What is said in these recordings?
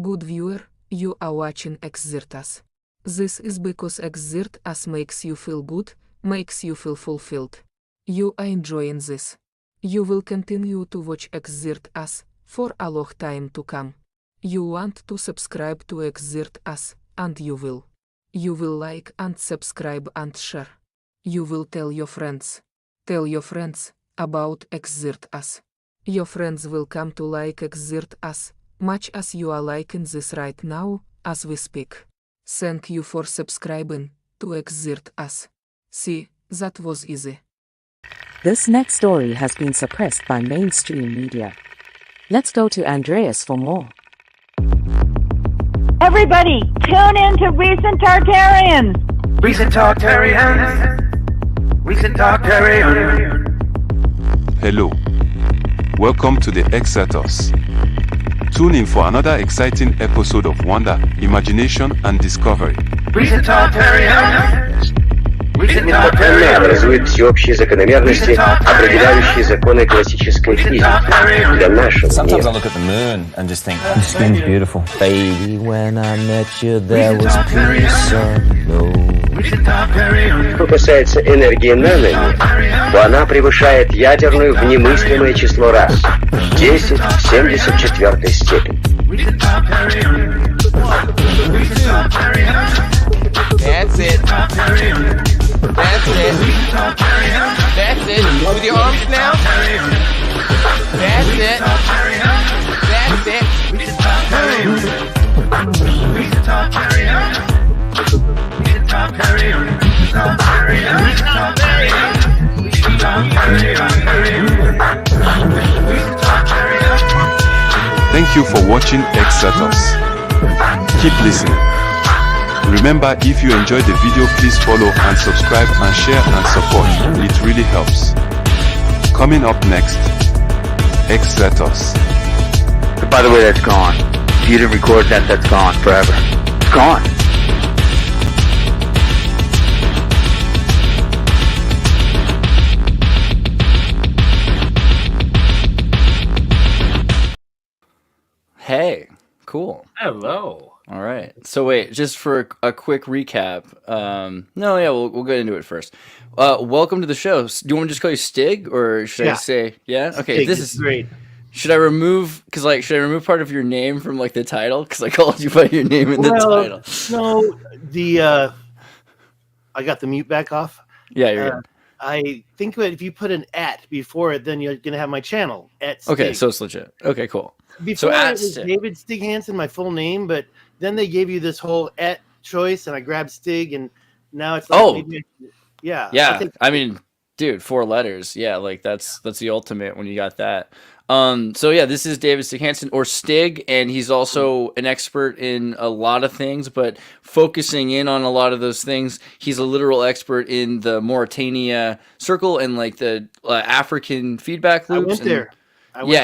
Good viewer, you are watching Xirtus. This is because Xirtus makes you feel good, makes you feel fulfilled. You are enjoying this. You will continue to watch Xirtus for a long time to come. You want to subscribe to Xirtus, and you will. You will like and subscribe and share. You will tell your friends. Tell your friends about Xirtus. Your friends will come to like Xirtus, much as you are liking this right now, as we speak. Thank you for subscribing to Xirtus. See, that was easy. This next story has been suppressed by mainstream media. Let's go to Andreas for more. Everybody, tune in to Recent Tartarians. Recent Tartarians. Recent Tartarians. Hello. Welcome to the Xirtus. Tune in for another exciting episode of wonder, imagination, and discovery. Recent Tartarians. Recent Они Tartarians. образуют всеобщие закономерности, определяющие законы классической физики для нашего Sometimes I мира. look at the moon and just think, the skin's beautiful. Baby, when I met you, there was peace unknown. Recent Tartarians. Что касается энергии наномер, то она превышает ядерную в немыслимое число раз – 10 в 74 степени. Recent Tartarians. Recent Tartarians. That's it. That's it. That's it. With your arms now. That's it. That's it. Recent Tartarians. Recent Tartarians. Recent Tartarians. Recent Tartarians. Recent Tartarians. Thank you for watching Xirtus. Keep listening. Remember, if you enjoyed the video, please follow and subscribe and share and support. It really helps. Coming up next, Xirtus. By the way, that's gone. If you didn't record that, that's gone forever. It's gone. Hey, cool. Hello. All right. So wait, just for a quick recap. We'll get into it first. Welcome to the show. Do you want me to just call you Stig, or should I say, yeah? Okay, Stig this is is great. Should I remove part of your name from like the title? Because I called you by your name in the title. No, I got the mute back off. Yeah, you're good. I think that if you put an at before it, then you're gonna have my channel at Stig. Okay, so it's legit. Okay, cool. Before so it at was Stig. David Stig Hansen, my full name, but then they gave you this whole at choice, and I grabbed Stig, and now it's like Yeah. yeah. I mean, dude, 4 letters. Yeah, like that's the ultimate when you got that. So yeah, this is David Stig Hansen, or Stig, and he's also an expert in a lot of things, but focusing in on a lot of those things, he's a literal expert in the Mauritania circle and like the African feedback loops. I went there.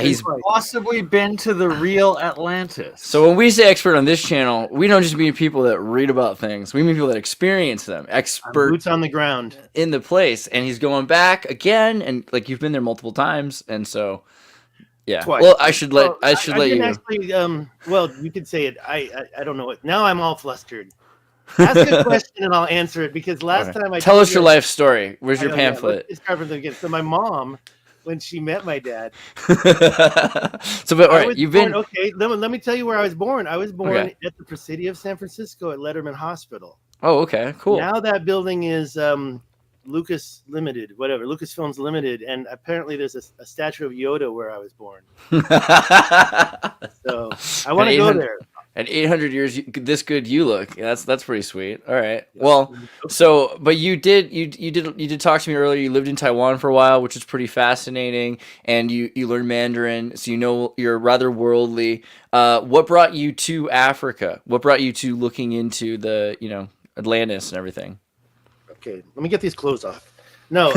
He's possibly been to the real Atlantis. So when we say expert on this channel, we don't just mean people that read about things. We mean people that experience them. Expert boots on the ground in the place, and he's going back again, and like you've been there multiple times, and so yeah. Twice. Well, I should let you. Actually, well, you could say it. I don't know it. Now I'm all flustered. Ask a question and I'll answer it, because last time I tell us your life story. Where's your pamphlet? So my mom, when she met my dad. So, but all right, you've been okay. Let me tell you where I was born. I was born at the Presidio of San Francisco at Letterman Hospital. Oh, okay, cool. Now that building is Lucas Limited, whatever, Lucasfilms Limited, and apparently there's a statue of Yoda where I was born. So I want to go there. At 800 years, this good you look. That's pretty sweet. All right. Well, so but you did talk to me earlier. You lived in Taiwan for a while, which is pretty fascinating, and you learned Mandarin, so you know you're rather worldly. What brought you to Africa? What brought you to looking into the Atlantis and everything? Okay, let me get these clothes off. No,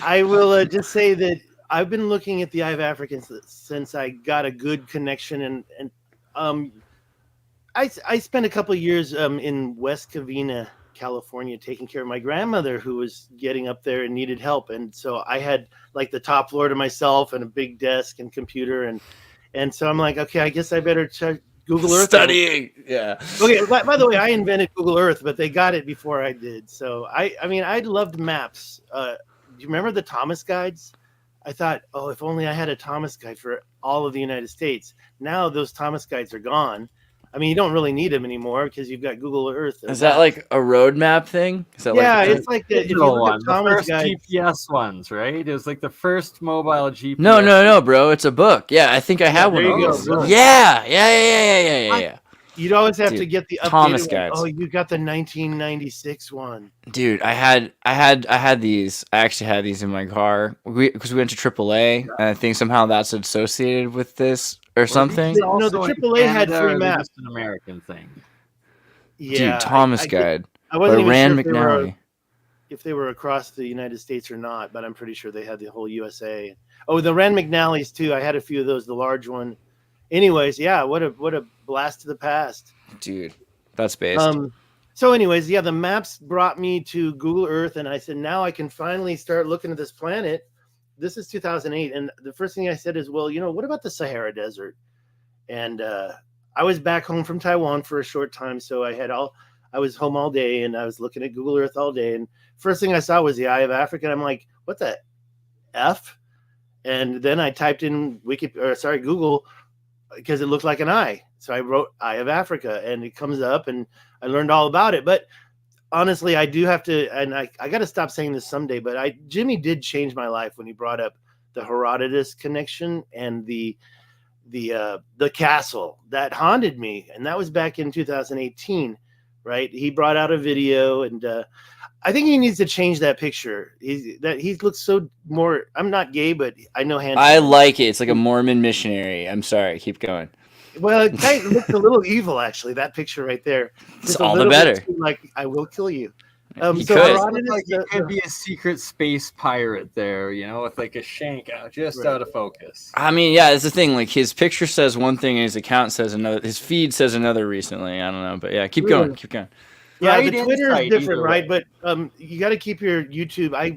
I will just say that I've been looking at the Eye of Africa since I got a good connection, and I spent a couple of years in West Covina, California, taking care of my grandmother who was getting up there and needed help, and so I had like the top floor to myself and a big desk and computer, and And so I'm like, okay, I guess I better check Google Earth. Studying. Yeah. Okay. By the way, I invented Google Earth, but they got it before I did. So I mean, I loved maps. Do you remember the Thomas guides? I thought, oh, if only I had a Thomas guide for all of the United States. Now those Thomas guides are gone. I mean, you don't really need them anymore because you've got Google Earth. Is that like a road map thing? Is that it's like the, if you look at the Thomas first guides, GPS ones, right? It was like the first mobile GPS. No, bro. It's a book. Yeah, I think I have one there of you those. go. Yeah. You'd always have to Dude, get the updated Thomas one. guides. Oh, you got the 1996 one. Dude, I had these. I actually had these in my car because we went to AAA, and I think somehow that's associated with this or something. No, the AAA had free maps. Just an American thing. Yeah, Dude, Thomas guide. I wasn't even Rand sure McNally. if they were across the United States or not, but I'm pretty sure they had the whole USA. Oh, the Rand McNally's too. I had a few of those, the large one. Anyways, yeah, what a blast to the past. Dude, that's based. So anyways, yeah, the maps brought me to Google Earth, and I said, now I can finally start looking at this planet. This is 2008, and the first thing I said is, well, what about the Sahara Desert? And I was back home from Taiwan for a short time, so I was home all day, and I was looking at Google Earth all day, and first thing I saw was the Eye of Africa, and I'm like, what the F? And then I typed in Google, because it looked like an eye. So I wrote Eye of Africa, and it comes up, and I learned all about it. But honestly, I do have to, and I got to stop saying this someday, but Jimmy did change my life when he brought up the Herodotus connection and the castle that haunted me. And that was back in 2018, right? He brought out a video, and I think he needs to change that picture. He looks so more. I'm not gay, but I know handsome. I like it. It's like a Mormon missionary. I'm sorry. Keep going. Well, it kind of looks a little evil, actually. That picture right there. It's all the better. Like, I will kill you. He could. It could be a secret space pirate there, with like a shank out of focus. I mean, yeah, it's the thing. Like his picture says one thing, and his account says another. His feed says another. Recently, I don't know, but yeah, keep going. Yeah, the Twitter is different, right? But you got to keep your YouTube. I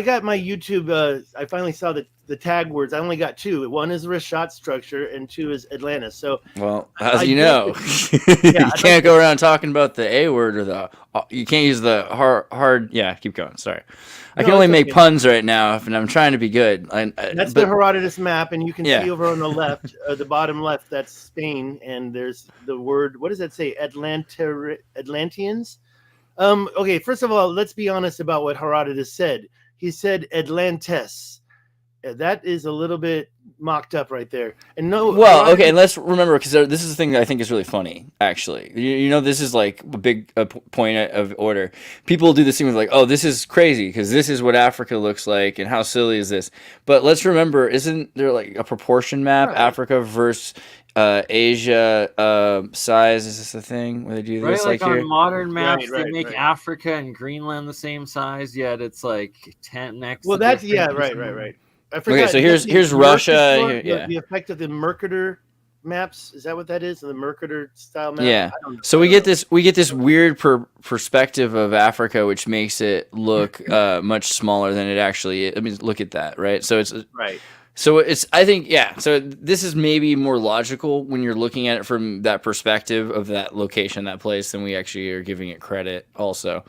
got my YouTube. I finally saw the tag words. I only got two. One is Richat structure, and two is Atlantis. So, well, as you know, you can't go around talking about the A word or you can't use the hard. Yeah, keep going. Sorry, I can only make puns right now, and I'm trying to be good. That's the Herodotus map, and you can see over on the left, the bottom left, that's Spain, and there's the word. What does that say? Atlanteans. Okay, first of all, let's be honest about what Herodotus said. He said Atlantis. That is a little bit mocked up right there. And okay, and let's remember, because this is the thing that I think is really funny, actually. This is like a big point of order. People do this thing with like, oh, this is crazy, because this is what Africa looks like, and how silly is this? But let's remember, isn't there like a proportion map, right? Africa versus Asia size? Is this the thing where they do this? Right, like on modern maps, they make Africa and Greenland the same size, yet it's like 10x. Well, that's right. I forgot. Okay, so here's Russia. The effect of the Mercator maps, is that what that is? The Mercator style map? Yeah. So we get this weird perspective of Africa, which makes it look much smaller than it actually is. I mean, look at that, right? So it's right. So I think, so this is maybe more logical when you're looking at it from that perspective of that location, that place, than we actually are giving it credit also.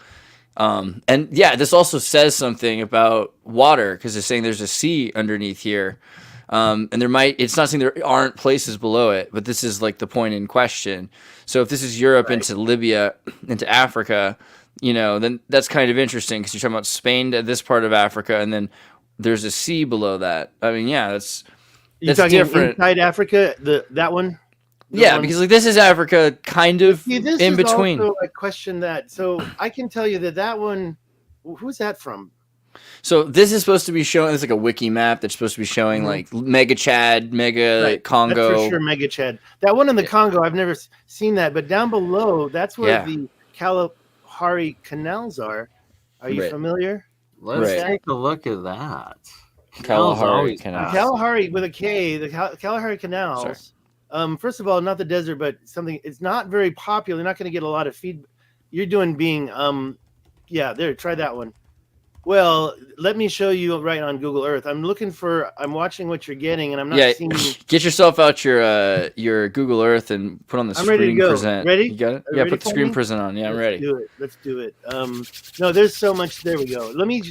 And yeah, this also says something about water, because it's saying there's a sea underneath here. And it's not saying there aren't places below it, but this is like the point in question. So if this is Europe into Libya, into Africa, then that's kind of interesting, because you're talking about Spain to this part of Africa, and then there's a sea below that. I mean, yeah, that's different. Inside Africa, that one? Because like this is Africa kind of in between. Also, I question that. So I can tell you that one, who's that from? So this is supposed to be showing, it's like a wiki map that's supposed to be showing like Mega Chad, Mega Congo. That's for sure, Mega Chad. That one in the Congo, I've never seen that. But down below, that's where the Kalahari canals are. Are you familiar? Let's take a look at that. Kalahari canals. Kalahari with a K, the Kalahari canals. Sorry. First of all, not the desert, but something. It's not very popular. You're not going to get a lot of feed. You're doing there. Try that one. Well, let me show you right on Google Earth. I'm watching what you're getting, and I'm not seeing. Get yourself out your Google Earth and put on the I'm ready to screen go. present. Ready? You got it? Are Yeah, ready put the for screen me? present on. Yeah, I'm ready. Let's do it. No, there's so much. There we go. Let me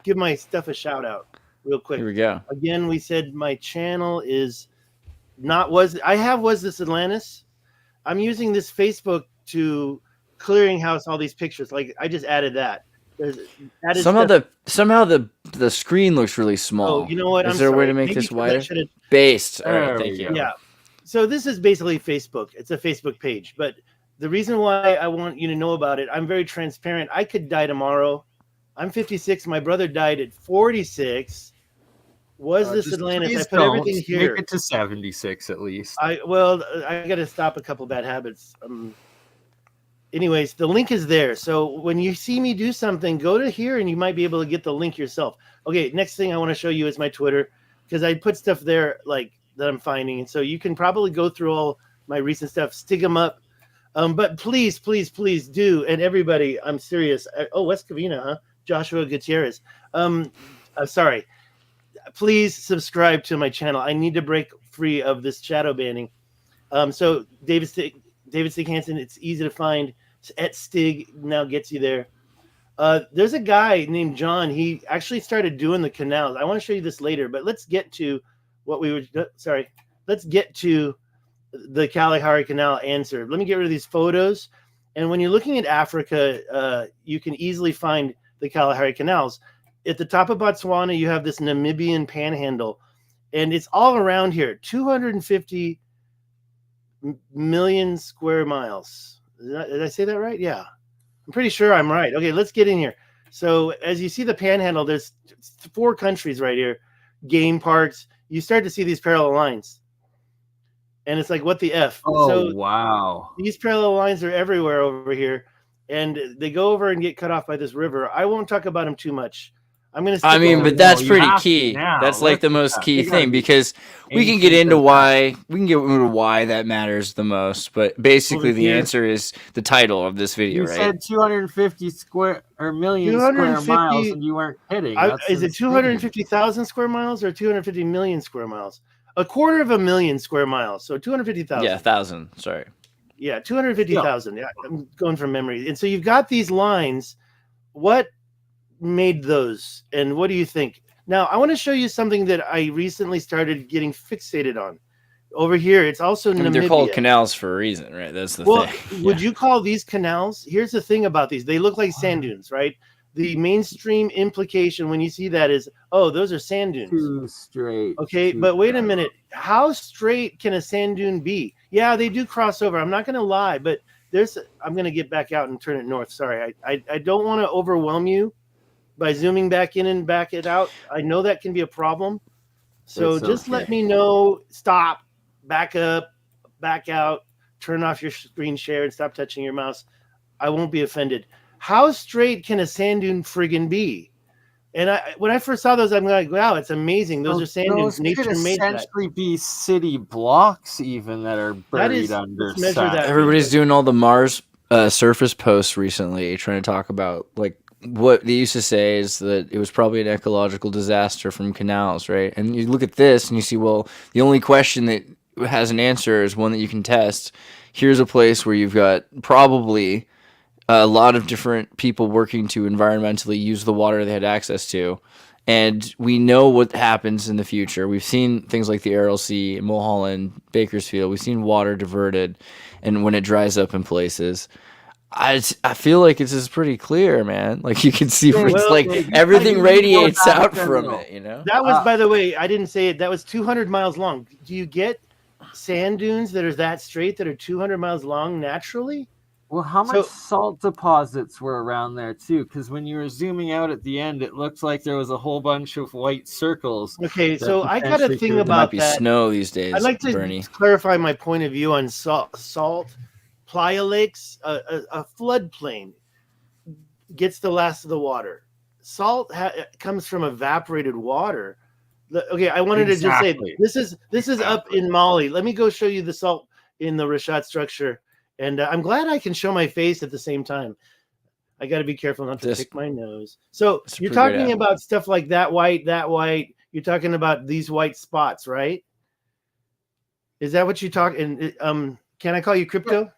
give my stuff a shout out real quick. Here we go. Again, we said my channel is was this Atlantis? I'm using this Facebook to clearinghouse all these pictures. Like I just added that. Somehow the screen looks really small. Oh, you know what? Is there a way to make this wider? Based. All right, thank you. Yeah. So this is basically Facebook. It's a Facebook page. But the reason why I want you to know about it, I'm very transparent. I could die tomorrow. I'm 56. My brother died at 46. This Atlantis? I put everything here. Make it to 76 at least. I got to stop a couple bad habits. Anyways, the link is there. So when you see me do something, go to here and you might be able to get the link yourself. Okay, next thing I want to show you is my Twitter, because I put stuff there like that I'm finding. And so you can probably go through all my recent stuff, stick them up. But please, please, please do. And everybody, I'm serious. West Covina, huh? Joshua Gutierrez. Sorry. Please subscribe to my channel. I need to break free of this shadow banning. So David Stig Hansen, it's easy to find. At Stig now gets you there. There's a guy named John. He actually started doing the canals. I want to show you this later, but let's get to Let's get to the Kalahari Canal answer. Let me get rid of these photos. And when you're looking at Africa, you can easily find the Kalahari Canals. At the top of Botswana, you have this Namibian panhandle, and it's all around here. 250 million square miles. Did I say that right? Yeah. I'm pretty sure I'm right. Okay, let's get in here. So as you see the panhandle, there's 4 countries right here. Game parks. You start to see these parallel lines. And it's like, what the F? Oh, so wow. These parallel lines are everywhere over here. And they go over and get cut off by this river. I won't talk about them too much. I'm going to but that's pretty key. That's like the most key thing, because we can get into why that matters the most. But basically, the answer is the title of this video, right? You said 250 million square miles, and you weren't kidding. Is it 250,000 square miles or 250 million square miles? 250,000 square miles. So 250,000. Yeah, 1,000. Sorry. Yeah, 250,000. Yeah, I'm going from memory. And so you've got these lines. What made those, and what do you think? Now I want to show you something that I recently started getting fixated on. Over here, it's also Namibia. They're called canals for a reason, right? That's the thing. Would you call these canals? Here's the thing about these. They look like sand dunes, right? The mainstream implication when you see that is, oh, those are sand dunes. Too straight. Okay, but wait a minute. How straight can a sand dune be? Yeah, they do cross over. I'm not going to lie, but I'm going to get back out and turn it north. Sorry. I don't want to overwhelm you by zooming back in and back it out. I know that can be a problem. So just let me know, stop, back up, back out, turn off your screen share and stop touching your mouse. I won't be offended. How straight can a sand dune friggin' be? And when I first saw those, I'm like, wow, it's amazing. Those are sand dunes. Nature made that. Essentially be city blocks even that are buried under sand. Everybody's doing all the Mars surface posts recently, trying to talk about like what they used to say is that it was probably an ecological disaster from canals, right? And you look at this and you see, well, the only question that has an answer is one that you can test. Here's a place where you've got probably a lot of different people working to environmentally use the water they had access to. And we know what happens in the future. We've seen things like the Aral Sea, Mulholland, Bakersfield. We've seen water diverted, and when it dries up in places. I feel like it's just pretty clear, man. Like you can see, it's like everything radiates out from it. You know. That was, by the way, I didn't say it. That was 200 miles long. Do you get sand dunes that are that straight that are 200 miles long naturally? Well, how much salt deposits were around there too? Because when you were zooming out at the end, it looked like there was a whole bunch of white circles. Okay, so I got a thing about that. Might be snow these days. I'd like to Bernie. clarify my point of view on salt. Playa lakes, a floodplain gets the last of the water. Salt comes from evaporated water. Okay, I wanted to just say this is up in Mali. Let me go show you the salt in the Richat structure. And I'm glad I can show my face at the same time. I got to be careful not to This- pick my nose. So It's a you're pretty great talking app. about stuff like that white. You're talking about these white spots, right? Is that what you talk? And can I call you crypto?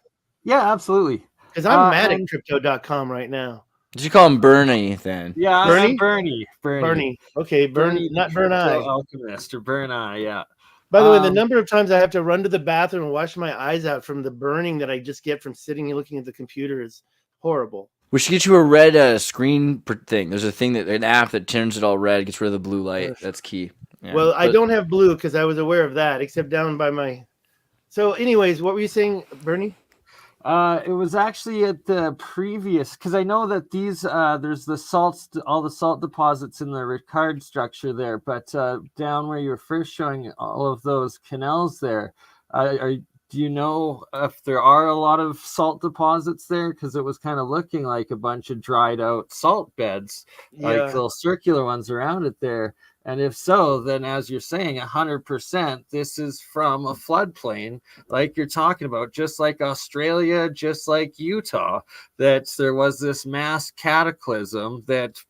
Yeah, absolutely. Because I'm mad at and- crypto.com right now. Did you call him Bernie then? Yeah, Bernie? I'm Bernie. Bernie. Okay, Bernie, not the Burn crypto Eye. alchemist, or Burn Eye, yeah. By the way, the number of times I have to run to the bathroom and wash my eyes out from the burning that I just get from sitting and looking at the computer is horrible. We should get you a red screen thing. There's a thing an app that turns it all red, gets rid of the blue light. That's key. Yeah, Well, I but- don't have blue because I was aware of that, except down by my. So, anyways, what were you saying, Bernie? It was actually at the previous, because I know that these there's the salts, all the salt deposits in the Richat structure there, but down where you were first showing all of those canals there, do you know if there are a lot of salt deposits there? Because it was kind of looking like a bunch of dried out salt beds, like little circular ones around it there. And if so, then as you're saying, 100%, this is from a floodplain, like you're talking about, just like Australia, just like Utah, that there was this mass cataclysm that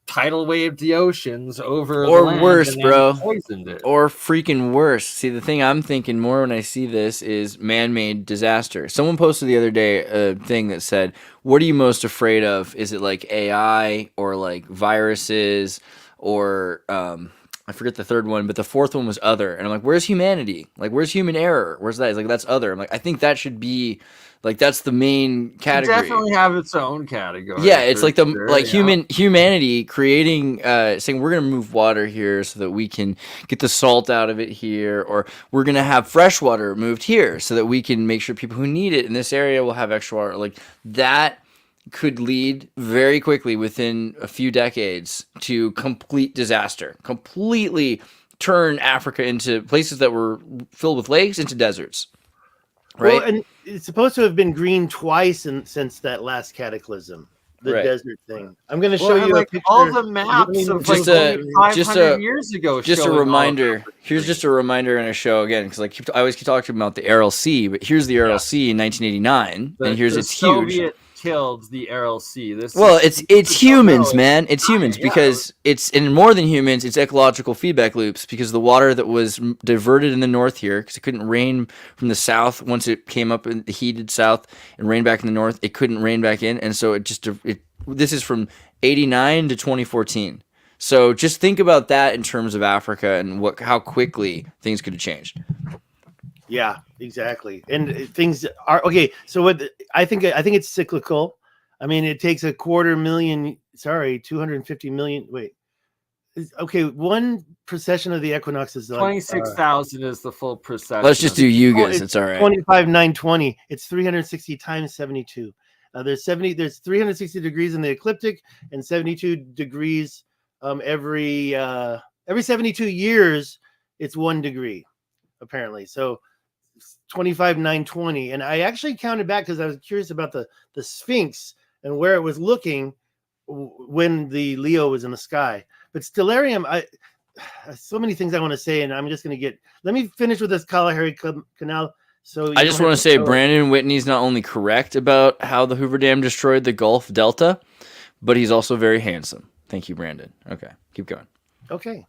tidal waved the oceans over the or land worse, and then bro. poisoned it. Or freaking worse. See, the thing I'm thinking more when I see this is man-made disaster. Someone posted the other day a thing that said, "What are you most afraid of? Is it like AI or like viruses?" Or I forget the third one, but the fourth one was other. And I'm like, where's humanity? Like, where's human error? Where's that? He's like, that's other. I'm like, I think that should be like, that's the main category. It definitely have its own category. Yeah, it's like sure, humanity creating, saying we're gonna move water here so that we can get the salt out of it here, or we're gonna have fresh water moved here so that we can make sure people who need it in this area will have extra water. Like that could lead very quickly within a few decades to complete disaster, completely turn Africa into places that were filled with lakes into deserts. Right. Well, and it's supposed to have been green twice since that last cataclysm, the desert thing. I'm going to show you a picture. all the maps of Just like a- 500 years ago. Just a showing all of reminder. Here's just a reminder in a show again, because I always keep talking about the Aral Sea, but here's the Aral Sea in 1989, and here's it's huge. Soviet killed the Aral Sea. It's humans, man. It's humans because it's in more than humans. It's ecological feedback loops because the water that was diverted in the north here, because it couldn't rain from the south once it came up in the heated south and rained back in the north, it couldn't rain back in, and so this is from 89 to 2014. So just think about that in terms of Africa and how quickly things could have changed. Yeah, exactly. And things are okay. So what I think it's cyclical. I mean, it takes 250 million. Wait. Okay, one precession of the equinox is like 26,000 is the full precession. Let's just do Yugas. It's all right. 25,920. It's 360 times 72. There's 360 degrees in the ecliptic and 72 degrees every 72 years. It's 1 degree apparently. So 25,920. And I actually counted back because I was curious about the Sphinx and where it was looking when the Leo was in the sky. But Stellarium, so many things I want to say, and I'm just going to let me finish with this Kalahari Canal. So I just want to say Brandon Whitney's not only correct about how the Hoover Dam destroyed the Gulf Delta, but he's also very handsome. Thank you, Brandon. Okay, keep going. Okay.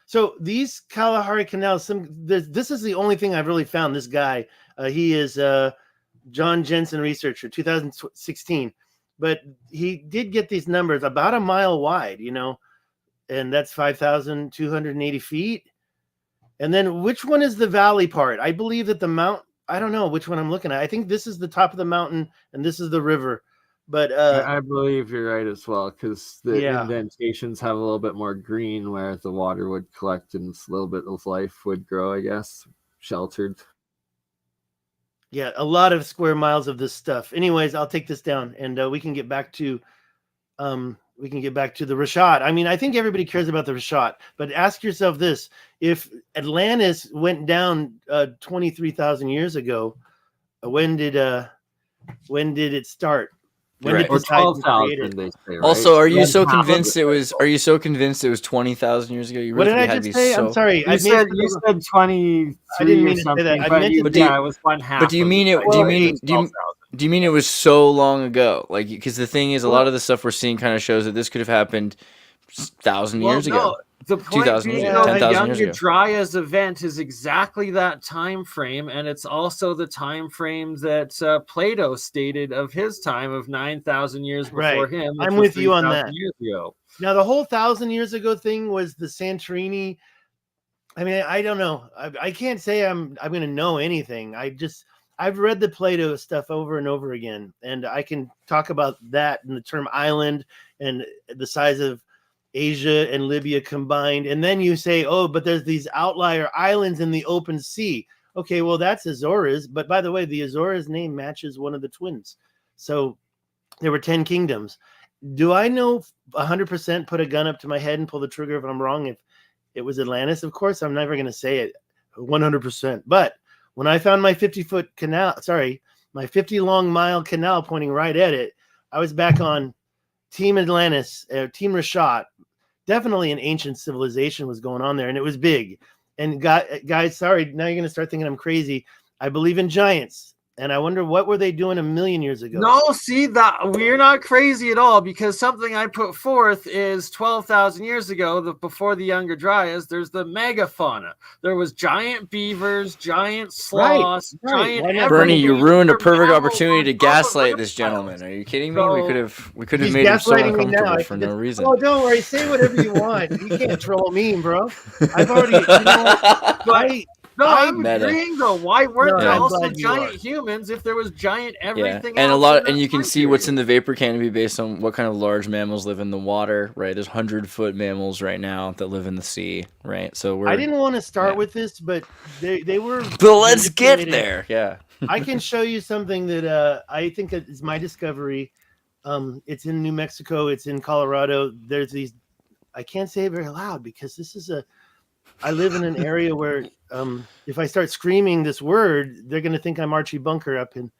So these Kalahari canals, this is the only thing I've really found. This guy, he is John Jensen researcher, 2016, but he did get these numbers about a mile wide, and that's 5,280 feet. And then which one is the valley part? I believe that I don't know which one I'm looking at. I think this is the top of the mountain and this is the river. But I believe you're right as well, because the indentations have a little bit more green where the water would collect and a little bit of life would grow, I guess, sheltered. Yeah, a lot of square miles of this stuff. Anyways, I'll take this down and we can get back to the Richat. I mean, I think everybody cares about the Richat, but ask yourself this: if Atlantis went down 23,000 years ago, when did it start? When Right. did the Titans create 12,000, they say, right? Also, are you Then so half of convinced it- it was? Are you so convinced it was 20,000 years ago? You What really did I had to just be say? so. I'm sorry. You said 23 I didn't mean or to say something, that. I but meant to say- yeah, it was one half. But do you of mean it. it? Do you mean? 12,000. Do you mean it was so long ago? Like, because the thing is, a lot of the stuff we're seeing kind of shows that this could have happened 1,000 years ago. The point 2,000 being, years though, ago, the 10,000 years Younger ago. Dryas event is exactly that time frame, and it's also the time frame that Plato stated of his time of 9,000 years before him. Which I'm was with you on 3,000 that. Years ago. Now, the whole 1,000 years ago thing was the Santorini. I mean, I don't know. I can't say I'm going to know anything. I've read the Plato stuff over and over again, and I can talk about that in the term island and the size of Asia and Libya combined. And then you say, oh, but there's these outlier islands in the open sea. Okay, well, that's Azores. But by the way, the Azores name matches one of the twins. So there were 10 kingdoms. Do I know 100%, put a gun up to my head and pull the trigger if I'm wrong? If it was Atlantis, of course, I'm never going to say it 100%. But when I found my 50-foot canal, my 50 long mile canal pointing right at it, I was back on Team Atlantis, Team Richat. Definitely an ancient civilization was going on there, and it was big. And guys, sorry, now you're going to start thinking I'm crazy. I believe in giants. And I wonder what were they doing 1,000,000 years ago? No, see that we're not crazy at all, because something I put forth is 12,000 years ago, before the Younger Dryas, there's the megafauna. There was giant beavers, giant sloths, giant. Bernie, you ruined a perfect opportunity to gaslight this gentleman. Are you kidding me? We could have made him so uncomfortable for no reason. Oh, don't worry. Say whatever you want. You can't troll me, bro. I've already. I'm agreeing though. Why weren't there also giant humans if there was giant everything? And and you can see what's in the vapor canopy based on what kind of large mammals live in the water, right? There's 100-foot mammals right now that live in the sea, right? So I didn't want to start with this, but they were. But let's get there. Yeah. I can show you something that I think is my discovery. It's in New Mexico. It's in Colorado. There's these. I can't say it very loud because this is I live in an area where if I start screaming this word, they're going to think I'm Archie Bunker up in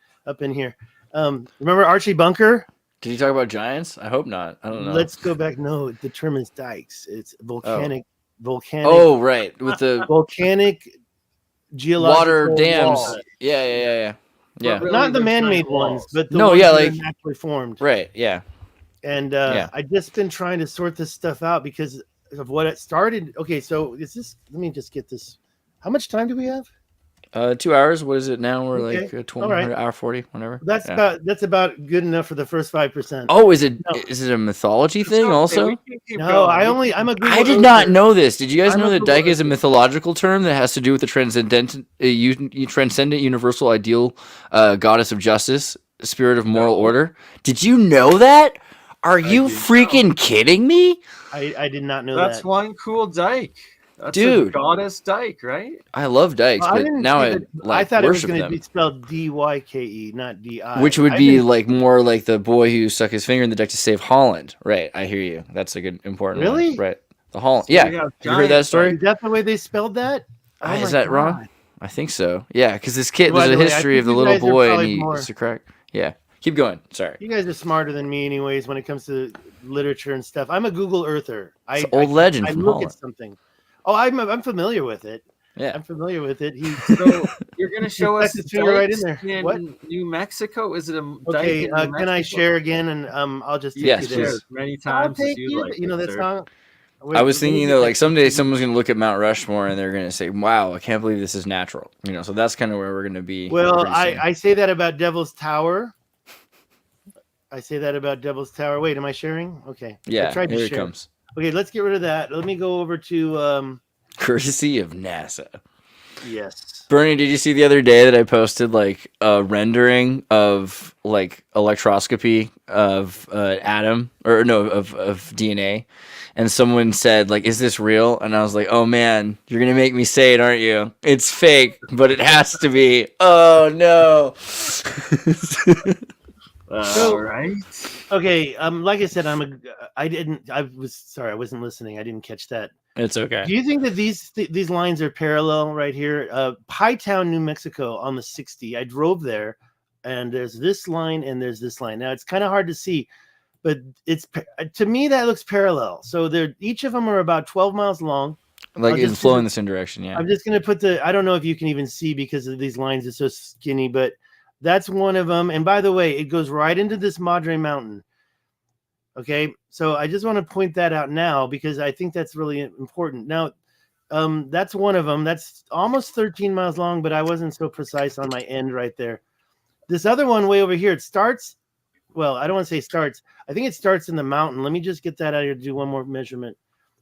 here. Remember Archie Bunker? Did you talk about giants? I hope not. I don't know. Let's go back. No, the term is dikes. It's volcanic. Oh, right, with the volcanic geological water dams. Wall. Yeah. Well, not the man-made ones, but the ones that are naturally formed. Right. Yeah. And I've just been trying to sort this stuff out because of what it started. Okay, so let me just get this. How much time do we have? 2 hours. What is it now? We're Okay. like 20, All right. hour 40, whatever. That's about good enough for the first 5%. Oh, is it a mythology thing also? No, I'm a Google I did not know this. Did you guys know that Dyke is a mythological term that has to do with the transcendent universal ideal goddess of justice, spirit of moral order? Did you know that? Are you freaking kidding me? I did not know that. That's one cool dike. That's Dude. a goddess dike, right? I love dikes, but now I thought it was worship going to them. be spelled D-Y-K-E, not D-I. Which would be like more like the boy who stuck his finger in the dike to save Holland. Right, I hear you. That's a good important one. Really? Right. The Holland. Yeah. Have you heard that story? Is that the way they spelled that? Oh Is my that wrong? God. I think so. Yeah, because this kid, By there's a the way, I history of think the you little guys are boy and probably he more- used to crack. Yeah. Keep going. Sorry. You guys are smarter than me anyways when it comes to literature and stuff. I'm a Google earther. It's an old legend I from look Holland. at something. Oh, I'm familiar with it. Yeah. I'm familiar with it. So you're going to show us Stuck his finger right in there. in What? New Mexico? Is it a dike Okay, in New can I Mexico? share again and I'll just take Yes, you there. please. As many I'll times as take you you. like. You know that sir. song? I was thinking though, like someday someone's gonna look at Mount Rushmore and they're gonna say, "Wow, I can't believe this is natural." You know, so that's kind of where we're gonna be. Well, pretty soon. I say that about Devil's Tower. I say that about Devil's Tower. Wait, am I sharing? Okay. Yeah, I tried to here it share. comes. Okay, let's get rid of that. Let me go over to Courtesy of NASA. yes. Bernie, did you see the other day that I posted like a rendering of like electroscopy of atom of DNA, and someone said like, "Is this real?" And I was like, "Oh man, you're gonna make me say it, aren't you? It's fake, but it has to be." Oh no. So, right. Okay, like I said, I wasn't listening. I didn't catch that. It's okay. Do you think that these lines are parallel right here? Pie Town, New Mexico on the 60. I drove there and there's this line and there's this line. Now it's kind of hard to see, but to me that looks parallel. So each of them are about 12 miles long. Like it's flowing the same direction, yeah. I'm just going to put I don't know if you can even see because of these lines are so skinny, but That's one of them. And by the way, it goes right into this Madre Mountain. Okay, so I just want to point that out now because I think that's really important. Now, that's one of them. That's almost 13 miles long, but I wasn't so precise on my end right there. This other one way over here, it starts. Well, I don't want to say starts. I think it starts in the mountain. Let me just get that out of here to do one more measurement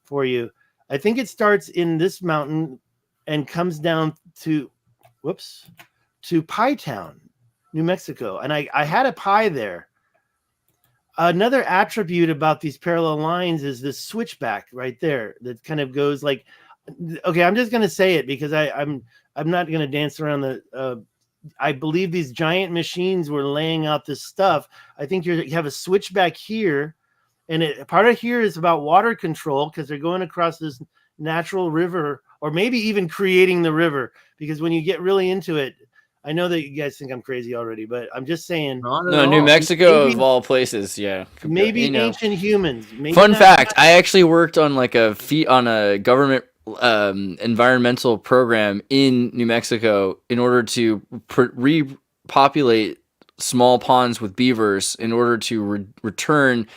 for you. I think it starts in this mountain and comes down to, to Pie Town, New Mexico. And I had a pie there. Another attribute about these parallel lines is this switchback right there that kind of goes like, okay, I'm just going to say it because I'm not going to dance around the, I believe these giant machines were laying out this stuff. I think you have a switchback here, and part of here is about water control because they're going across this natural river, or maybe even creating the river. Because when you get really into it, I know that you guys think I'm crazy already, but I'm just saying. No, New Mexico of all places, yeah. Maybe ancient humans. Maybe Fun fact: I actually worked on like a government environmental program in New Mexico in order to repopulate small ponds with beavers in order to return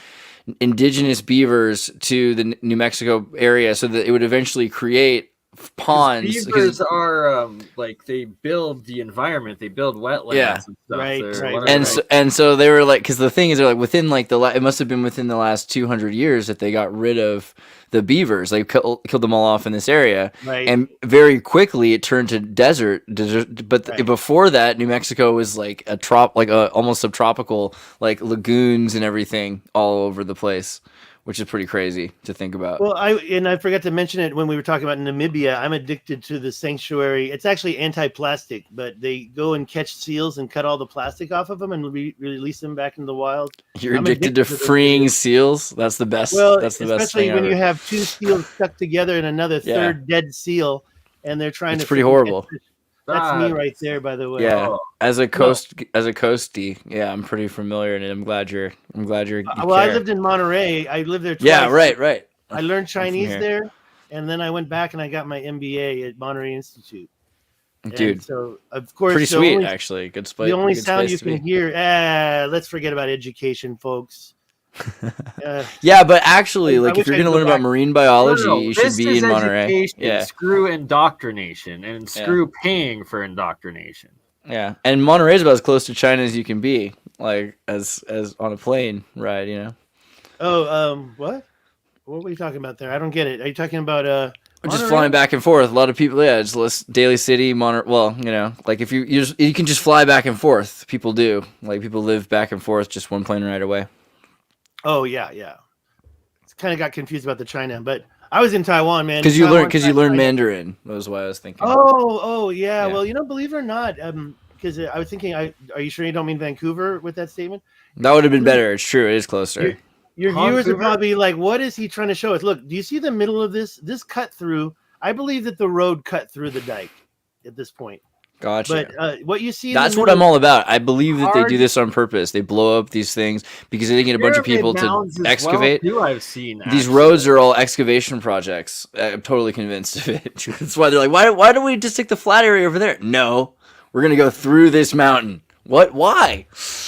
indigenous beavers to the New Mexico area so that it would eventually create ponds. Beavers are like they build the environment, they build wetlands. Yeah, and stuff. Right. And so they were like, because the thing is, they're like within like it must have been within the last 200 years that they got rid of the beavers. They killed them all off in this area, right. And very quickly it turned to desert. But before that, New Mexico was like almost subtropical, like lagoons and everything all over the place, which is pretty crazy to think about. Well, I forgot to mention it when we were talking about Namibia. I'm addicted to the sanctuary. It's actually anti-plastic, but they go and catch seals and cut all the plastic off of them and release them back into the wild. You're addicted to freeing seals? That's the best. Well, that's the best especially thing when ever. you have two seals stuck together and another third dead seal, and they're trying to. It's pretty horrible. That's me right there, by the way. Yeah, as a coastie, yeah, I'm pretty familiar, and I'm glad you're. Well, I lived in Monterey. I lived there twice. Yeah, right. I learned Chinese there, and then I went back and I got my MBA at Monterey Institute. Dude, and so of course, pretty sweet actually. Good place. The only sound you can hear. Let's forget about education, folks. Yeah, but actually, like if you're going to learn about marine biology, you should be in Monterey. Yeah. Screw indoctrination and screw paying for indoctrination. Yeah, and Monterey is about as close to China as you can be, like as on a plane ride, you know. Oh, what? What were you talking about there? I don't get it. Are you talking about just flying back and forth? A lot of people, just Daly City, Monterey. Well, you know, like if you can just fly back and forth. People do, like people live back and forth, just one plane ride away. Oh yeah. Kind of got confused about the China, but I was in Taiwan, man. Because you learned Mandarin. That was why I was thinking. Oh yeah. Well, believe it or not, because I was thinking, are you sure you don't mean Vancouver with that statement? That would have been better. It's true. It is closer. Your viewers are probably like, what is he trying to show us? Look, do you see the middle of this? This cut through. I believe that the road cut through the dike at this point. Gotcha. But what you see, that's what I'm all about. I believe that they do this on purpose. They blow up these things because they get a bunch of people to excavate. I've seen these roads are all excavation projects. I'm totally convinced of it. That's why they're like, why don't we just take the flat area over there? No, we're gonna go through this mountain. What? Why?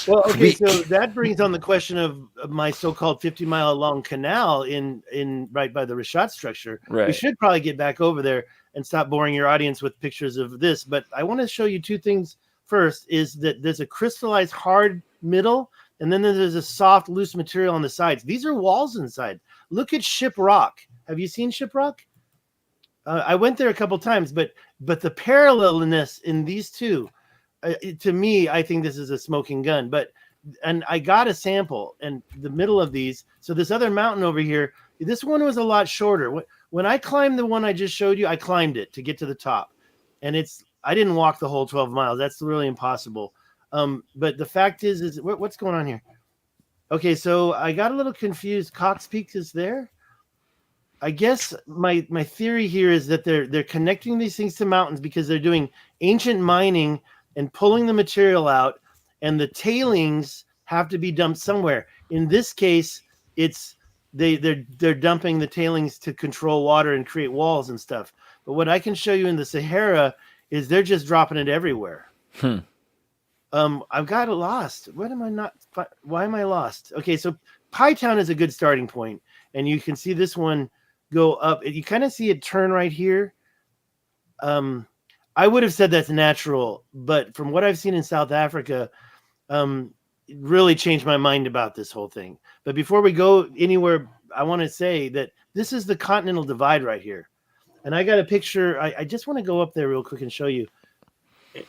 Well, okay, so that brings on the question of my so-called 50-mile long canal in right by the Richat structure. Right. We should probably get back over there and stop boring your audience with pictures of this. But I want to show you two things. First is that there's a crystallized hard middle, and then there's a soft, loose material on the sides. These are walls inside. Look at Ship Rock. Have you seen Ship Rock? I went there a couple times, but the parallelness in these two, to me, I think this is a smoking gun. And I got a sample in the middle of these. So this other mountain over here, this one was a lot shorter. When I climbed the one I just showed you, I climbed it to get to the top. And I didn't walk the whole 12 miles. That's really impossible. But the fact is what's going on here? Okay, so I got a little confused. Cox Peak is there. I guess my theory here is that they're connecting these things to mountains because they're doing ancient mining and pulling the material out, and the tailings have to be dumped somewhere. In this case, it's they're dumping the tailings to control water and create walls and stuff. But what I can show you in the Sahara is they're just dropping it everywhere. I've got lost. What am I not? Why am I lost? Okay, so Pie Town is a good starting point, and you can see this one go up. You kind of see it turn right here. I would have said that's natural, but from what I've seen in South Africa, it really changed my mind about this whole thing. But before we go anywhere, I want to say that this is the Continental Divide right here, and I got a picture. I just want to go up there real quick and show you.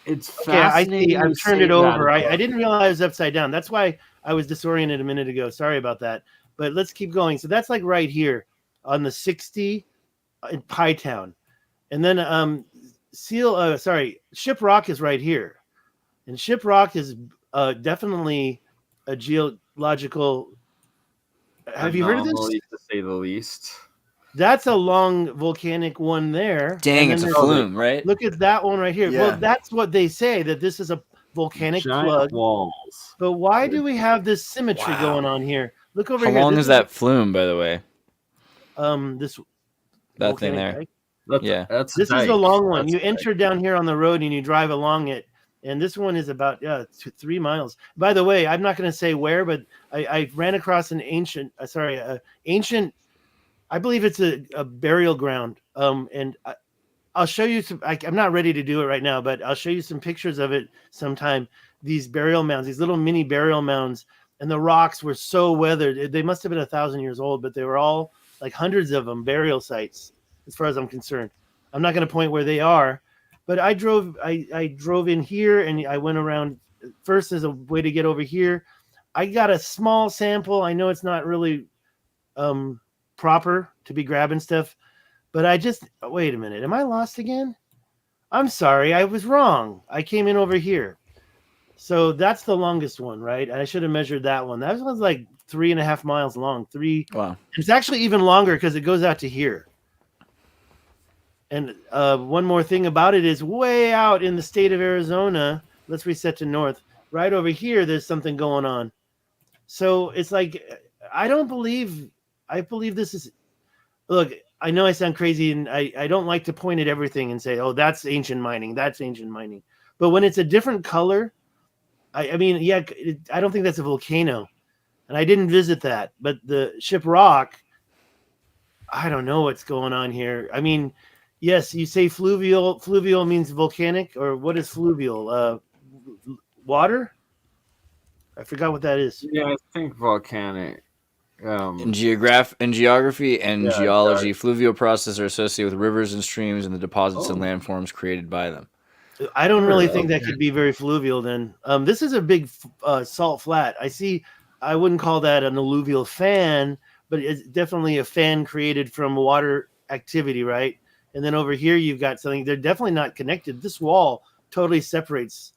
It's fascinating. fascinating. I've turned it over. I didn't realize it was upside down. That's why I was disoriented a minute ago. Sorry about that. But let's keep going. So that's like right here on the 60 in Pie Town. And then Ship Rock is right here. And Ship Rock is definitely a geological. Have you heard of this? To say the least. That's a long volcanic one there. Dang, it's a flume, right? Look at that one right here. Yeah. Well, that's what they say, that this is a volcanic plug. Walls. But why do we have this symmetry going on here? Look over How here. long is that flume, by the way? That thing there. This is the long one. You enter down here on the road and you drive along it. And this one is about 3 miles. By the way, I'm not going to say where, but I ran across an ancient, I believe it's a burial ground. And I'll show you some. I'm not ready to do it right now, but I'll show you some pictures of it sometime. These burial mounds, these little mini burial mounds, and the rocks were so weathered. They must have been 1,000 years old, but they were all like hundreds of them burial sites, as far as I'm concerned. I'm not going to point where they are, but I drove in here and I went around first as a way to get over here. I got a small sample. I know it's not really proper to be grabbing stuff, but wait a minute. Am I lost again? I'm sorry. I was wrong. I came in over here. So that's the longest one, right? I should have measured that one. That one's like 3.5 miles long. Wow. It's actually even longer because it goes out to here. And one more thing about it is way out in the state of Arizona. Let's reset to north. Right over here, there's something going on. So it's like, I believe this is, look, I know I sound crazy and I don't like to point at everything and say, oh, that's ancient mining. That's ancient mining. But when it's a different color, I don't think that's a volcano. And I didn't visit that. But the Ship Rock, I don't know what's going on here. I mean, yes, you say fluvial. Fluvial means volcanic, or what is fluvial? Water? I forgot what that is. Yeah, I think volcanic. In geography and geology, fluvial processes are associated with rivers and streams and the deposits and landforms created by them. I don't really think that could be very fluvial then. This is a big salt flat. I wouldn't call that an alluvial fan, but it's definitely a fan created from water activity, right? And then over here, you've got something. They're definitely not connected. This wall totally separates.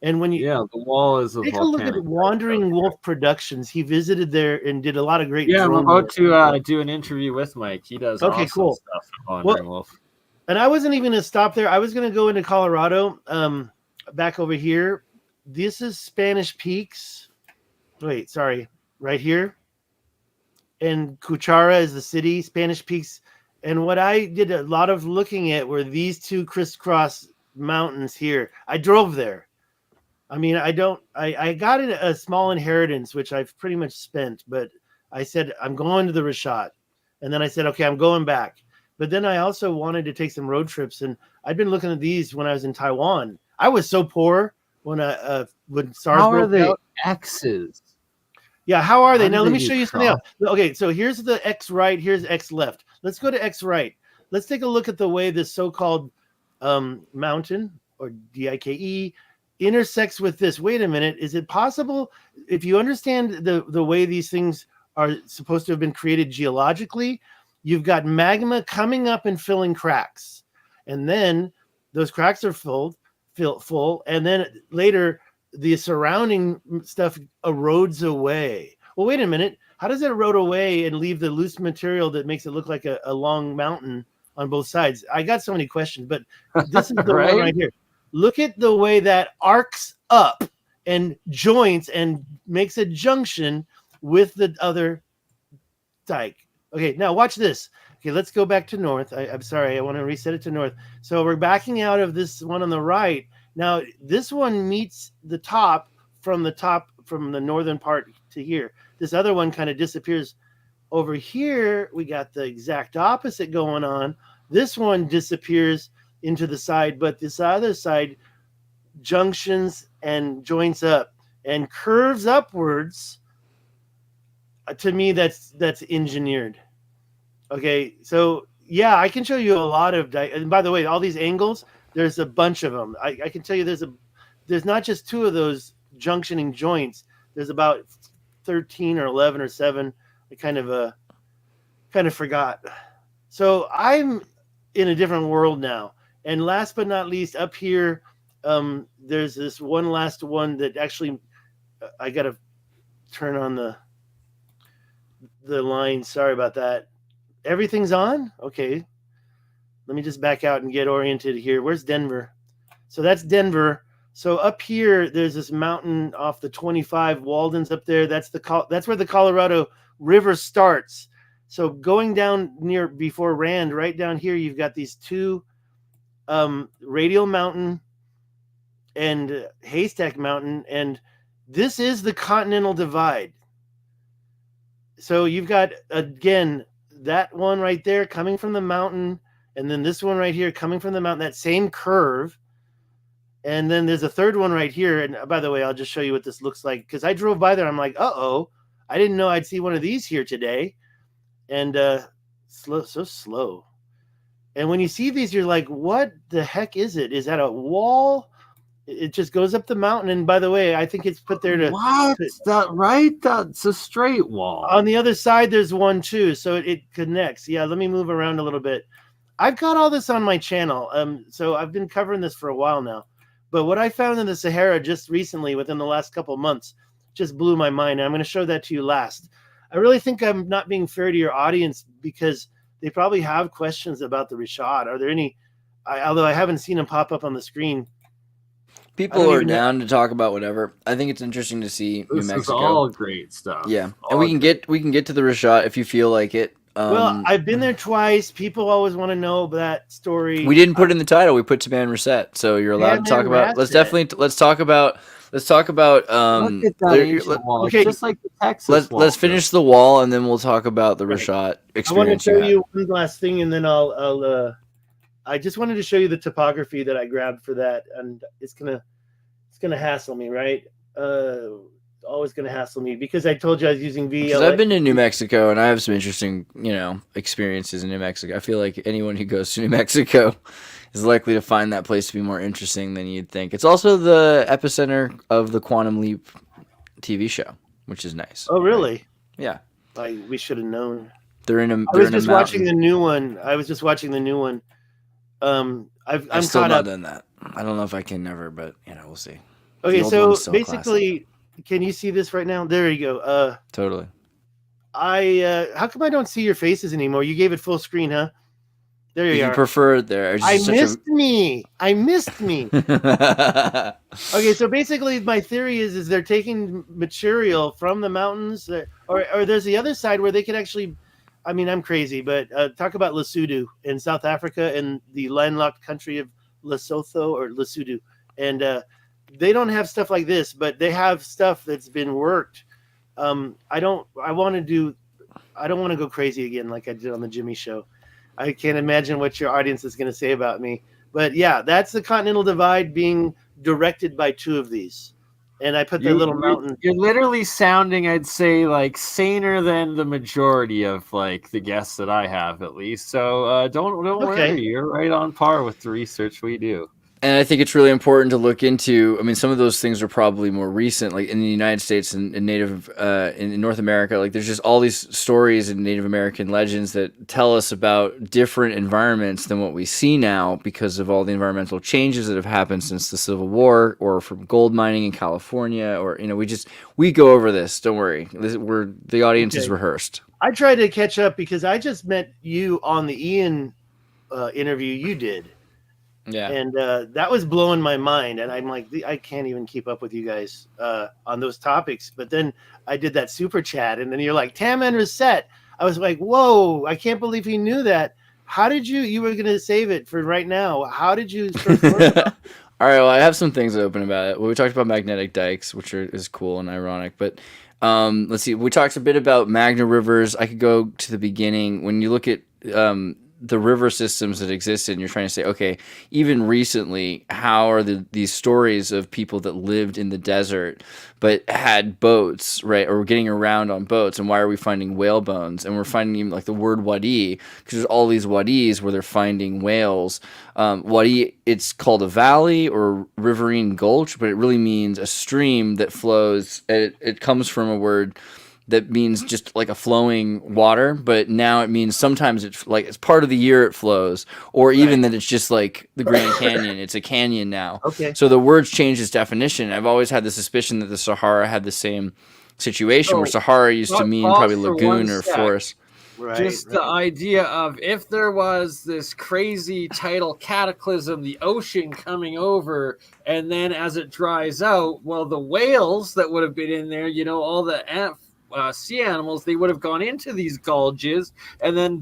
And when the wall is take a look at Wandering Wolf Productions. He visited there and did a lot of great. Yeah, I'm about to do an interview with Mike. He does cool stuff with Wandering Wolf. And I wasn't even going to stop there. I was going to go into Colorado, back over here. This is Spanish Peaks. Wait, sorry, right here. And Cuchara is the city, Spanish Peaks. And what I did a lot of looking at were these two crisscross mountains here. I drove there. I mean, I got a small inheritance, which I've pretty much spent, but I said, I'm going to the Richat. And then I said, okay, I'm going back. But then I also wanted to take some road trips, and I'd been looking at these when I was in Taiwan. I was so poor when SARS How are broke they out. X's? Yeah, how are they? How Now do let they me do show you something cross? else. Okay, so here's the X right, here's X left. Let's go to X right. Let's take a look at the way this so-called mountain, or DIKE, intersects with this. Wait a minute, is it possible, if you understand the way these things are supposed to have been created geologically, you've got magma coming up and filling cracks, and then those cracks are full, and then later the surrounding stuff erodes away. Well, wait a minute, how does it erode away and leave the loose material that makes it look like a long mountain on both sides? I got so many questions, but this is the Right? one right here. Look at the way that arcs up and joints and makes a junction with the other dike. Okay, now watch this. Okay, let's go back to north. I'm sorry, I want to reset it to north. So we're backing out of this one on the right, Now this one meets the top from the northern part to here. This other one kind of disappears. Over here, we got the exact opposite going on. This one disappears into the side, but this other side junctions and joints up and curves upwards. To me, that's engineered. Okay, so yeah, I can show you a lot of. And by the way, all these angles, there's a bunch of them. I can tell you there's not just 2 of those junctioning joints. There's about 13 or 11 or 7. I kind of forgot. So I'm in a different world now. And last but not least, up here, there's this one last one that actually I got to turn on the line. Sorry about that. Everything's on? Okay. Let me just back out and get oriented here. Where's Denver? So that's Denver. So up here, there's this mountain off the 25. Walden's up there. That's where the Colorado River starts. So going down near before Rand, right down here, you've got these 2 Radial Mountain and Haystack Mountain, and this is the Continental Divide. So you've got, again, that one right there coming from the mountain, and then this one right here coming from the mountain, that same curve. And then there's a third one right here. And by the way, I'll just show you what this looks like, because I drove by there. I'm like, uh-oh, I didn't know I'd see one of these here today. And so slow. And when you see these, you're like, what the heck is it? Is that a wall? It just goes up the mountain. And by the way, I think it's put there to... What? That right? That's a straight wall. On the other side, there's one too. So it connects. Yeah, let me move around a little bit. I've got all this on my channel. So I've been covering this for a while now. But what I found in the Sahara just recently, within the last couple of months, just blew my mind. And I'm going to show that to you last. I really think I'm not being fair to your audience, because they probably have questions about the Richat. Are there any, although I haven't seen them pop up on the screen. People are down to talk about whatever. I think it's interesting to see New Mexico. This is all great stuff. Yeah, and we can get to the Richat if you feel like it. Well, I've been there twice. People always want to know that story. We didn't put in the title. We put Tamanrasset, so you're allowed to talk about. Let's talk about. Okay, just like the Texas wall. Let's finish the wall, and then we'll talk about the Richat experience. I want to show you one last thing, and then I just wanted to show you the topography that I grabbed for that, and it's gonna hassle me, right? Always gonna hassle me, because I told you I was using VLA. Because I've been to New Mexico, and I have some interesting, experiences in New Mexico. I feel like anyone who goes to New Mexico is likely to find that place to be more interesting than you'd think. It's also the epicenter of the Quantum Leap TV show, which is nice. Oh, really? Yeah. We should have known. I was just watching the new one. I've still not done that. I don't know if I can never, but we'll see. Okay, so basically, can you see this right now? There you go. Totally. How come I don't see your faces anymore? You gave it full screen, huh? There you are. You prefer it there. I missed me. Okay, so basically my theory is they're taking material from the mountains, or there's the other side where they could actually, I'm crazy, but talk about Lesotho in South Africa and the landlocked country of Lesotho or Lesotho. And they don't have stuff like this, but they have stuff that's been worked. I don't want to go crazy again like I did on the Jimmy Show. I can't imagine what your audience is going to say about me. But yeah, that's the Continental Divide being directed by 2 of these. And I put the little mountain. You're literally sounding, I'd say, like saner than the majority of like the guests that I have, at least. So don't worry. You're right on par with the research we do. And I think it's really important to look into. Some of those things are probably more recent, like in the United States and Native in North America. Like there's just all these stories and Native American legends that tell us about different environments than what we see now because of all the environmental changes that have happened since the Civil War, or from gold mining in California, or we go over this. Don't worry, the audience is rehearsed. I tried to catch up because I just met you on the Ian interview you did. Yeah, and that was blowing my mind, and I'm like, I can't even keep up with you guys on those topics. But then I did that super chat, and then you're like, Tamanrasset. I was like, whoa, I can't believe he knew that. How did you were going to save it for right now? How did you start All right, well, I have some things open about it. Well, we talked about magnetic dikes, which is cool and ironic, but let's see. We talked a bit about magna rivers. I could go to the beginning. When you look at the river systems that existed, and you're trying to say, okay, even recently, how are these stories of people that lived in the desert but had boats, right, or were getting around on boats, and why are we finding whale bones? And we're finding even like the word wadi, because there's all these wadis where they're finding whales. Wadi, it's called a valley or riverine gulch, but it really means a stream that flows. It comes from a word that means just like a flowing water, but now it means sometimes it's like it's part of the year it flows, or even that it's just like the Grand Canyon. It's a canyon now. Okay. So the words change its definition. I've always had the suspicion that the Sahara had the same situation, where Sahara used to mean probably lagoon or forest. Just the idea of if there was this crazy tidal cataclysm, the ocean coming over, and then as it dries out, well, the whales that would have been in there, you know, all the sea animals, they would have gone into these gulges, and then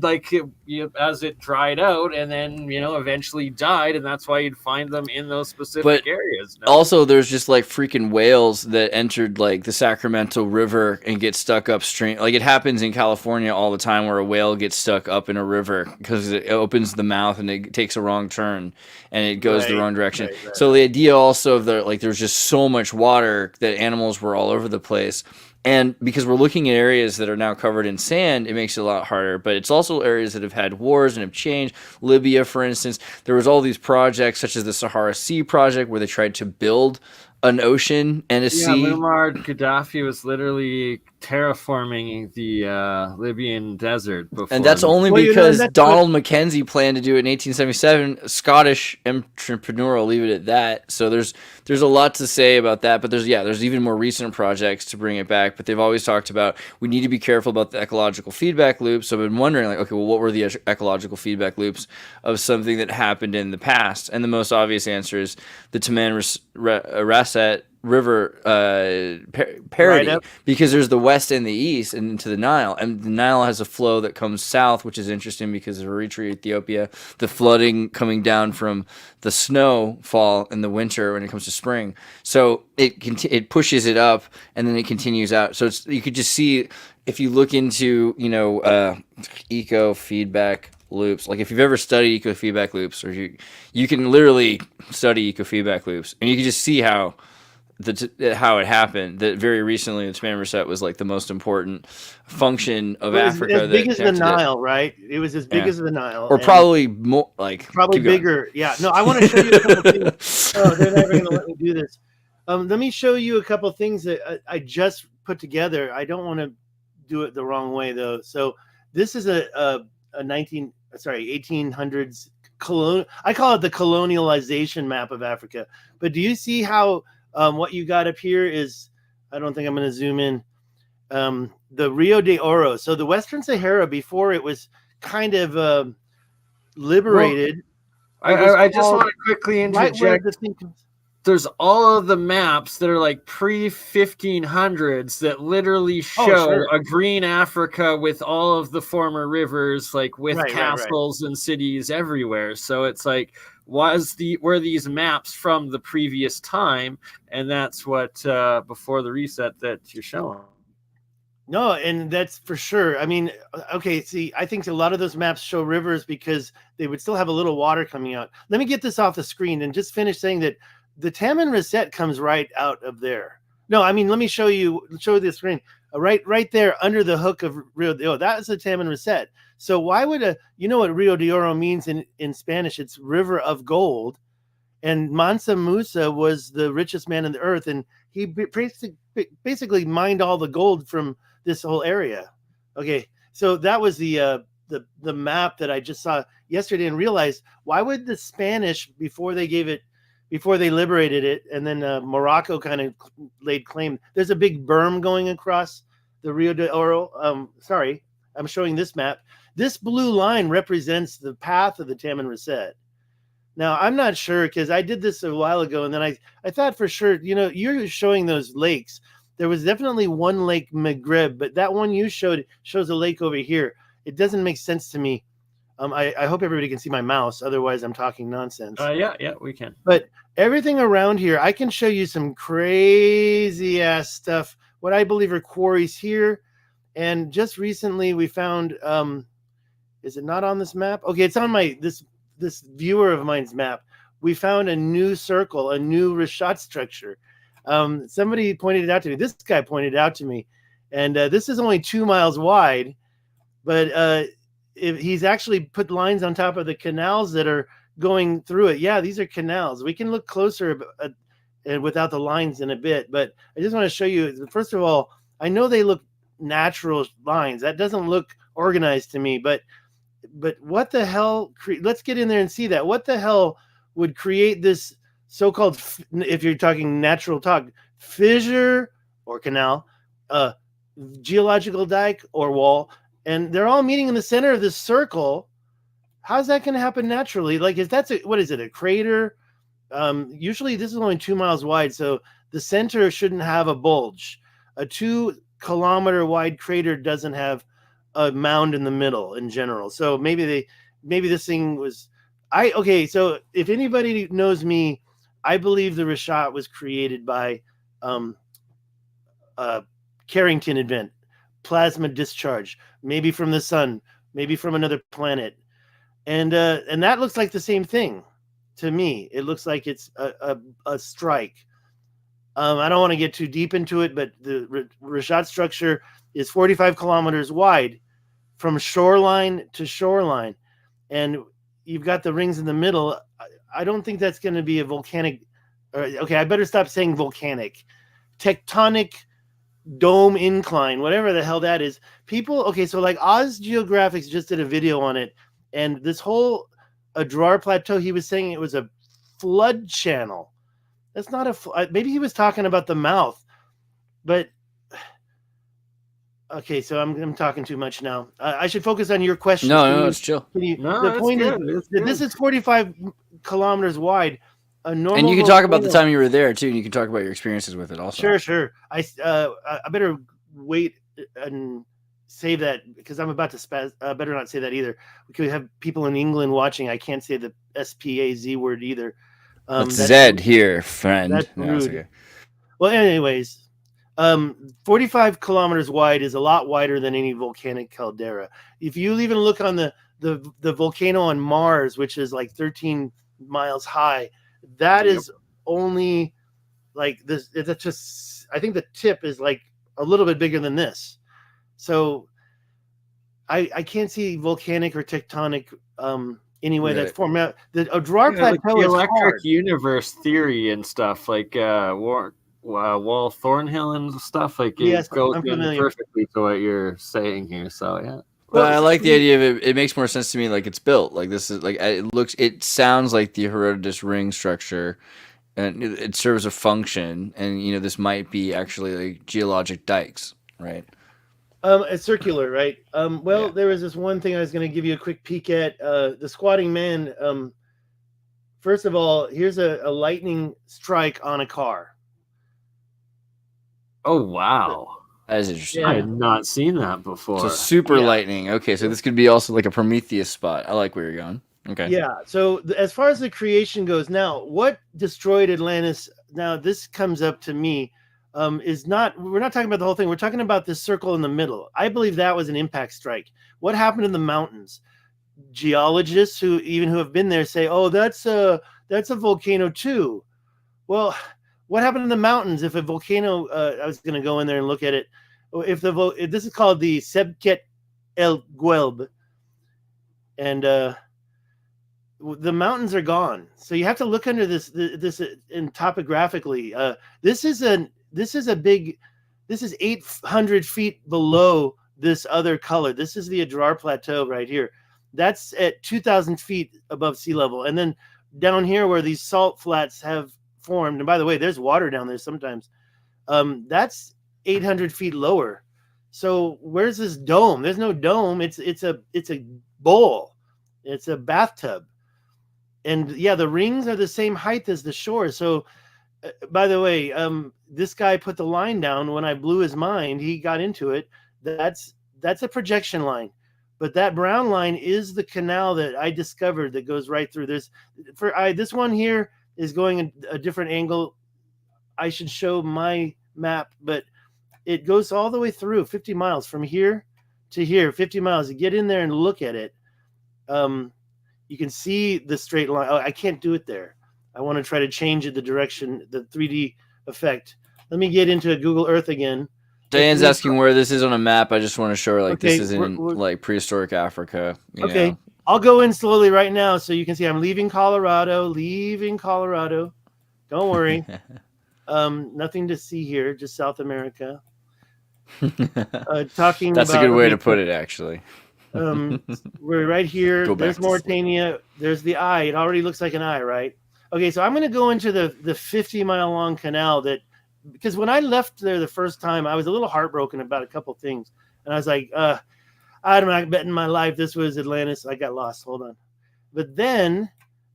as it dried out, and then eventually died, and that's why you'd find them in those specific areas. Also, there's just like freaking whales that entered like the Sacramento River and get stuck upstream. Like it happens in California all the time, where a whale gets stuck up in a river because it opens the mouth and it takes a wrong turn and it goes the wrong direction. So the idea also of there's just so much water that animals were all over the place. And because we're looking at areas that are now covered in sand, it makes it a lot harder. But it's also areas that have had wars and have changed. Libya, for instance, there was all these projects, such as the Sahara Sea Project, where they tried to build an ocean and a sea. Muammar Gaddafi was literally terraforming the Libyan desert before. And that's only because Donald Mackenzie planned to do it in 1877. Scottish entrepreneur, I'll leave it at that. So there's a lot to say about that, but there's even more recent projects to bring it back, but they've always talked about we need to be careful about the ecological feedback loops. So I've been wondering, like, okay, well, what were the ecological feedback loops of something that happened in the past? And the most obvious answer is the Tamanrasset river parity, because there's the west and the east and into the Nile, and the Nile has a flow that comes south, which is interesting because of Eritrea, Ethiopia, the flooding coming down from the snowfall in the winter when it comes to spring, so it pushes it up and then it continues out. So you could just see if you look into eco feedback loops, like if you've ever studied eco feedback loops, or you can literally study eco feedback loops, and you can just see how it happened. That very recently, the Tamanrasset was like the most important function of Africa. As big as the Nile, right? It was as big as the Nile, or probably more, like probably bigger. Yeah. No, I want to show you a couple things. Oh, they're never going to let me do this. Let me show you a couple things that I just put together. I don't want to do it the wrong way though. So this is a 1800s I call it the colonialization map of Africa. But do you see how what you got up here is, I don't think I'm going to zoom in, the Rio de Oro. So the Western Sahara, before it was kind of liberated. Well, I just want to quickly interject. There's all of the maps that are like pre-1500s that literally show a green Africa with all of the former rivers, like with castles and cities everywhere. So it's like, were these maps from the previous time? And that's what before the reset that you're showing. No, and that's for sure. I mean, okay, see, I think a lot of those maps show rivers because they would still have a little water coming out. Let me get this off the screen and just finish saying that the Tamanrasset comes right out of there. No, I mean, let me show the screen. Right there under the hook of Rio de Oro. That is the Tamanrasset. So why would you know what Rio de Oro means in Spanish? It's river of gold. And Mansa Musa was the richest man in the earth, and he basically mined all the gold from this whole area. Okay, so that was the map that I just saw yesterday and realized, why would the Spanish, before they liberated it, and then Morocco kind of laid claim. There's a big berm going across the Rio de Oro. Sorry, I'm showing this map. This blue line represents the path of the Tamanrasset. Now, I'm not sure because I did this a while ago, and then I thought for sure, you're showing those lakes. There was definitely one lake, Maghreb, but that one you showed shows a lake over here. It doesn't make sense to me. I hope everybody can see my mouse. Otherwise, I'm talking nonsense. Yeah, we can. But everything around here, I can show you some crazy ass stuff. What I believe are quarries here. And just recently we found, is it not on this map? Okay, it's on my, this viewer of mine's map. We found a new circle, a new Richat structure. Somebody pointed it out to me. This guy pointed it out to me. And this is only 2 miles wide, but if he's actually put lines on top of the canals that are going through it. Yeah, these are canals. We can look closer and without the lines in a bit, but I just want to show you, first of all, I know they look natural lines. That doesn't look organized to me, but what the hell, let's get in there and see that. What the hell would create this so-called, if you're talking natural talk, fissure or canal, geological dike or wall, and they're all meeting in the center of this circle? How's that going to happen naturally? Like, what is it, a crater? Usually this is only 2 miles wide, so the center shouldn't have a bulge. A 2-kilometer wide crater doesn't have a mound in the middle in general. So maybe this thing was, okay. So if anybody knows me, I believe the Richat was created by Carrington event, plasma discharge, maybe from the sun, maybe from another planet, and that looks like the same thing to me. It looks like it's a strike. I don't want to get too deep into it, but the Richat structure is 45 kilometers wide from shoreline to shoreline. And you've got the rings in the middle. I don't think that's going to be a volcanic. Okay, I better stop saying volcanic. Tectonic dome incline, whatever the hell that is. People, okay, so like Oz Geographics just did a video on it. And this whole Adrar plateau, he was saying it was a flood channel. That's not a, maybe he was talking about the mouth, but okay, so I'm talking too much now. I should focus on your question. No, it's chill. The point is that this is 45 kilometers wide. A normal, and you can talk about the time you were there too, and you can talk about your experiences with it also. Sure. I better wait and say that because I'm about to spaz. Better not say that either. We could have people in England watching. I can't say the SPAZ word either. That's Zed here, friend. That's rude. Okay. Well, anyways, 45 kilometers wide is a lot wider than any volcanic caldera. If you even look on the volcano on Mars, which is like 13 miles high, that is only like this. It's just, I think the tip is like a little bit bigger than this. So I can't see volcanic or tectonic anyway that's formed. The Adrar plateau like the is electric hard. universe theory and stuff like Wall Thornhill and stuff like yes, it goes I'm in familiar. Perfectly to what you're saying here. So yeah. But I like the idea of it. It makes more sense to me. Like it's built. Like this is like it sounds like the Herodotus ring structure, and it serves a function. And this might be actually like geologic dikes, right? It's circular, right? Well, there was this one thing I was going to give you a quick peek at. The squatting man. First of all, here's a lightning strike on a car. Oh wow. That is interesting. I had not seen that before. So super lightning. Okay, so this could be also like a Prometheus spot. I like where you're going. Okay. Yeah. So as far as the creation goes, now what destroyed Atlantis? Now this comes up to me. We're not talking about the whole thing. We're talking about this circle in the middle. I believe that was an impact strike. What happened in the mountains? Geologists who have been there say, "Oh, that's a volcano too." Well, what happened in the mountains? If a volcano, I was going to go in there and look at it. If this is called the Sebket El Guelb, and the mountains are gone. So you have to look under this in topographically. This is 800 feet below this other color. This is the Adrar plateau right here. That's at 2,000 feet above sea level. And then down here where these salt flats have formed, and by the way, there's water down there sometimes. That's 800 feet lower. So where's this dome? There's no dome. It's a bowl. It's a bathtub. And yeah, the rings are the same height as the shore. So by the way, this guy put the line down when I blew his mind. He got into it. That's a projection line. but that brown line is the canal that I discovered that goes right through. This one here is going a different angle. I should show my map, but it goes all the way through 50 miles from here to here, 50 miles. You get in there and look at it. You can see the straight line. Oh, I can't do it there. I want to try to change it, the direction, the 3D effect. Let me get into Google Earth again. Diane's asking where this is on a map. I just want to show her this is in like prehistoric Africa. You know? I'll go in slowly right now so you can see I'm leaving Colorado. Don't worry. Nothing to see here, just South America. Talking That's about, a good way to put it, actually. We're right here. There's Mauritania. There's the eye. It already looks like an eye, right? Okay, so I'm going to go into the 50-mile long canal because when I left there the first time, I was a little heartbroken about a couple things. And I was like, I'm not betting my life this was Atlantis. I got lost. Hold on. But then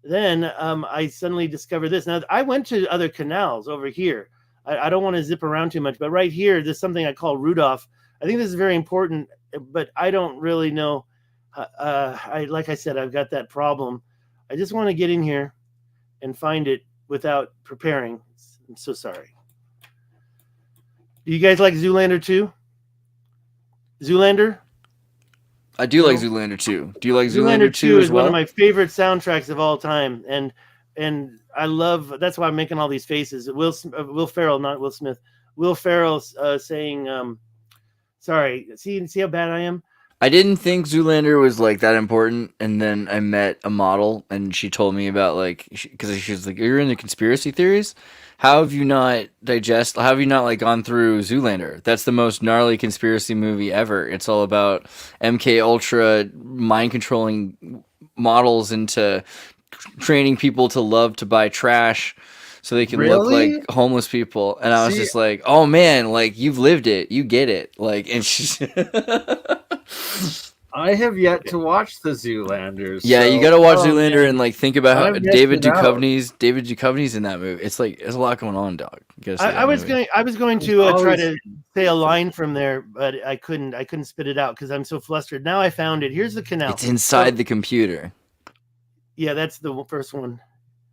I suddenly discovered this. Now, I went to other canals over here. I don't want to zip around too much, but right here, there's something I call Rudolph. I think this is very important, but I don't really know. Like I said, I've got that problem. I just want to get in here and find it without preparing. I'm so sorry. Do you guys like Zoolander 2? Zoolander? I do like Zoolander 2. Do you like Zoolander 2 as well? One of my favorite soundtracks of all time, and I love. That's why I'm making all these faces. Will Ferrell, not Will Smith. Will Ferrell saying, "Sorry." See how bad I am. I didn't think Zoolander was like that important, and then I met a model, and she told me about because she was like, "You're into conspiracy theories. How have you not gone through Zoolander? That's the most gnarly conspiracy movie ever. It's all about MK Ultra mind controlling models into training people to love to buy trash." So they can look like homeless people. And I was just like, oh man, like you've lived it. You get it. Like, and she's I have yet to watch the Zoolanders. Yeah, you got to watch Zoolander and like think about how David Duchovny's in that movie. It's like there's a lot going on, dog. I was going to try to say a line from there, but I couldn't spit it out because I'm so flustered. Now I found it. Here's the canal. It's inside the computer. Yeah, that's the first one.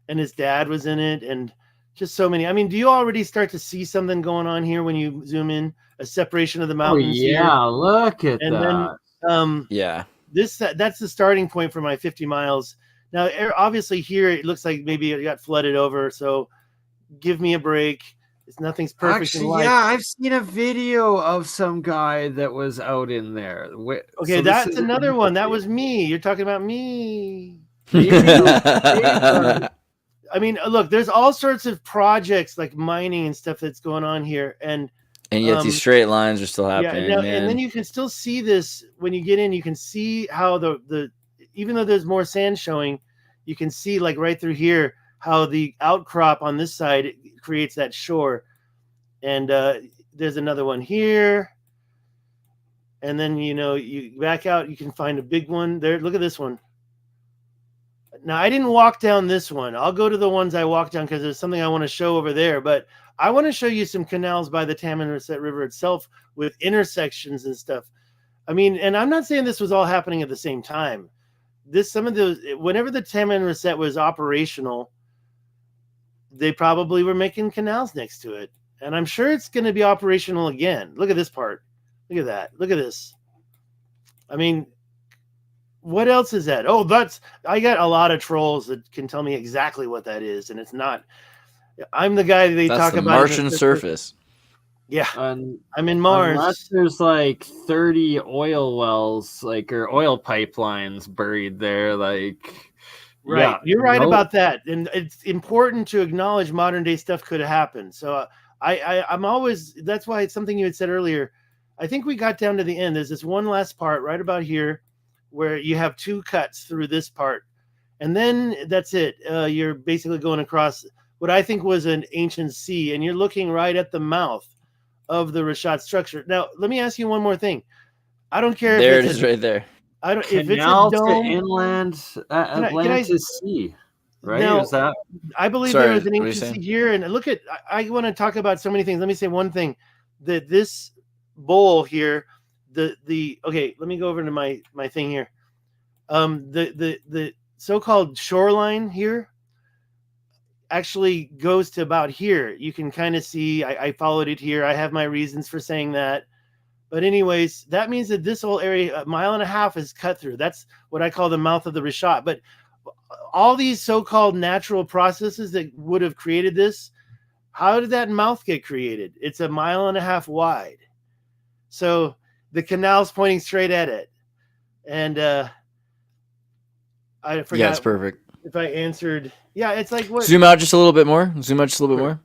And his dad was in it, and just so many. I mean, do you already start to see something going on here when you zoom in? A separation of the mountains. Oh yeah, look at that. Then, yeah, that's the starting point for my 50 miles. Now, obviously, here it looks like maybe it got flooded over. So, give me a break. Nothing's perfect. Actually, yeah, I've seen a video of some guy that was out in there. Okay, so that's another one. That was me. You're talking about me. I mean, look, there's all sorts of projects like mining and stuff that's going on here, and yet these straight lines are still happening. Yeah, and then you can still see this when you get in. You can see how the even though there's more sand showing, you can see like right through here how the outcrop on this side creates that shore, and there's another one here, and then you back out, you can find a big one there. Look at this one. Now, I didn't walk down this one. I'll go to the ones I walked down because there's something I want to show over there. But I want to show you some canals by the Tamanrasset River itself with intersections and stuff. I mean, and I'm not saying this was all happening at the same time. Whenever the Tamanrasset was operational, they probably were making canals next to it. And I'm sure it's going to be operational again. Look at this part. Look at that. Look at this. I mean, what else is that? Oh, I got a lot of trolls that can tell me exactly what that is, and it's not. I'm the guy they talk about. Martian surface. Yeah, I'm in Mars. Unless there's like 30 oil wells, or oil pipelines buried there, Right, yeah, you're right about that, and it's important to acknowledge modern day stuff could have happened. So I'm always. That's why it's something you had said earlier. I think we got down to the end. There's this one last part right about here, where you have two cuts through this part. And then that's it. You're basically going across what I think was an ancient sea, and you're looking right at the mouth of the Richat structure. Now, let me ask you one more thing. I don't care if it's right there. I don't if it's a dome, inland Atlantis Sea, right? Now, is that? I believe there was an ancient sea here, and look at. I want to talk about so many things. Let me say one thing: that this bowl here, okay, let me go over to my thing here. The so-called shoreline here actually goes to about here. You can kind of see I followed it here. I have my reasons for saying that. But anyways, that means that this whole area, 1.5 miles, is cut through. That's what I call the mouth of the Richat. But all these so-called natural processes that would have created this, how did that mouth get created? It's 1.5 miles wide. So the canal's pointing straight at it. And I forgot. Yeah, it's perfect. If I answered, yeah, it's like what? Zoom out just a little bit more. Zoom out just a little bit more.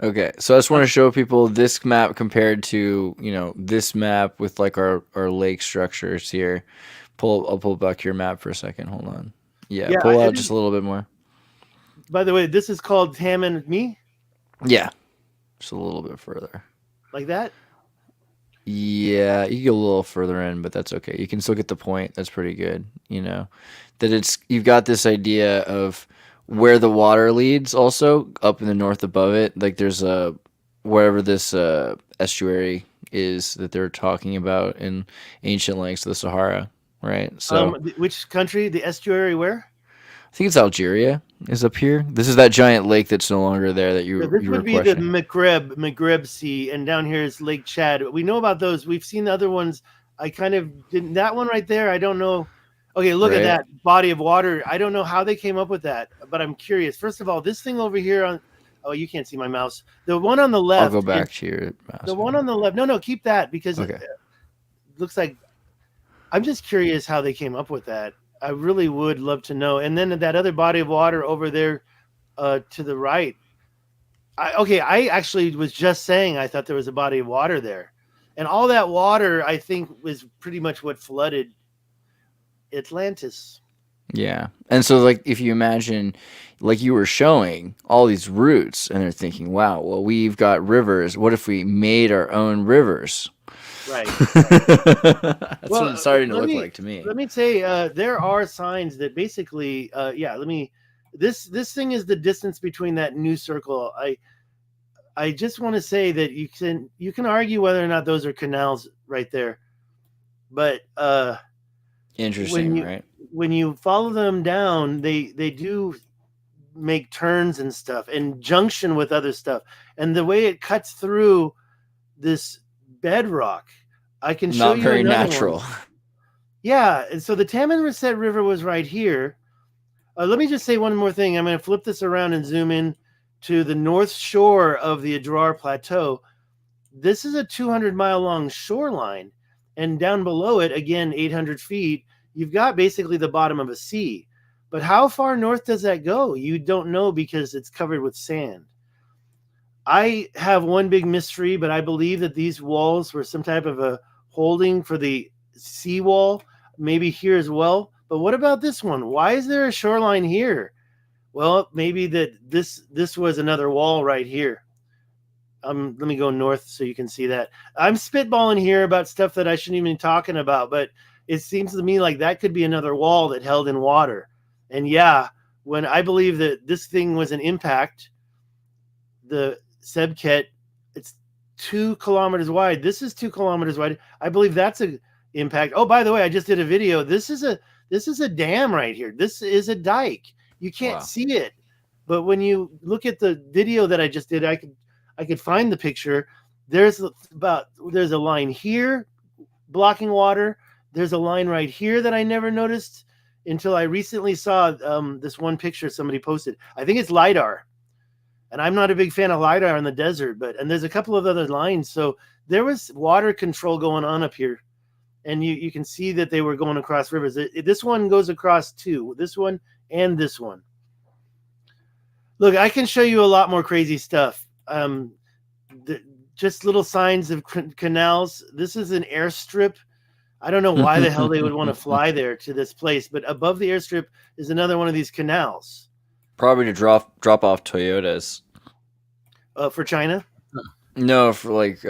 Okay, so I just want to show people this map compared to, you know, this map with like our lake structures here. I'll pull back your map for a second. Hold on. Yeah, pull out just a little bit more. By the way, this is called Tamanrasset. Yeah, just a little bit further. Like that? Yeah, you can go a little further in, but that's okay. You can still get the point. That's pretty good. You know, that you've got this idea of where the water leads also up in the north above it. Like there's wherever this estuary is that they're talking about in ancient lakes of the Sahara, right? So which country? The estuary where? I think it's Algeria is up here. This is that giant lake that's no longer there that you this you would were be questioning. the Maghreb Sea, and down here is Lake Chad. We know about those. We've seen the other ones. I kind of didn't. That one right there, I don't know. Okay, look at that body of water. I don't know how they came up with that, but I'm curious. First of all, this thing over here on, oh, you can't see my mouse. The one on the left. I'll go back to your mouse. The one on the left. No, keep that because it looks like. I'm just curious how they came up with that. I really would love to know. And then that other body of water over there to the right. I actually was just saying I thought there was a body of water there. And all that water, I think, was pretty much what flooded Atlantis. Yeah. And so, like, if you imagine, like you were showing, all these routes, and they're thinking, wow, well, we've got rivers. What if we made our own rivers? Right. That's what it's starting to look like to me. Let me say, there are signs that basically, this thing is the distance between that new circle. I just want to say that you can argue whether or not those are canals right there, but interesting, right? When you follow them down, they do make turns and stuff, and junction with other stuff, and the way it cuts through this bedrock, I can show you. Not very natural. One. Yeah, and so the Tamanrasset River was right here. Let me just say one more thing. I'm going to flip this around and zoom in to the north shore of the Adrar Plateau. This is a 200-mile long shoreline, and down below it, again, 800 feet, you've got basically the bottom of a sea. But how far north does that go? You don't know because it's covered with sand. I have one big mystery, but I believe that these walls were some type of a holding for the seawall, maybe here as well. But what about this one? Why is there a shoreline here? Well, maybe that this was another wall right here. Let me go north so you can see that. I'm spitballing here about stuff that I shouldn't even be talking about, but it seems to me like that could be another wall that held in water. And yeah, when I believe that this thing was an impact, the Sebket, it's 2 kilometers wide. This is 2 kilometers wide. I believe that's an impact. Oh, by the way, I just did a video. This is a dam right here. This is a dike. You can't see it, but when you look at the video that I just did, I could find the picture. There's a line here blocking water. There's a line right here that I never noticed until I recently saw this one picture somebody posted. I think it's LiDAR. And I'm not a big fan of LiDAR in the desert, and there's a couple of other lines. So there was water control going on up here. And you can see that they were going across rivers. This one goes across two, this one and this one. Look, I can show you a lot more crazy stuff. Just little signs of canals. This is an airstrip. I don't know why the hell they would want to fly there to this place, but above the airstrip is another one of these canals. Probably to drop off Toyotas. For China? No, for like,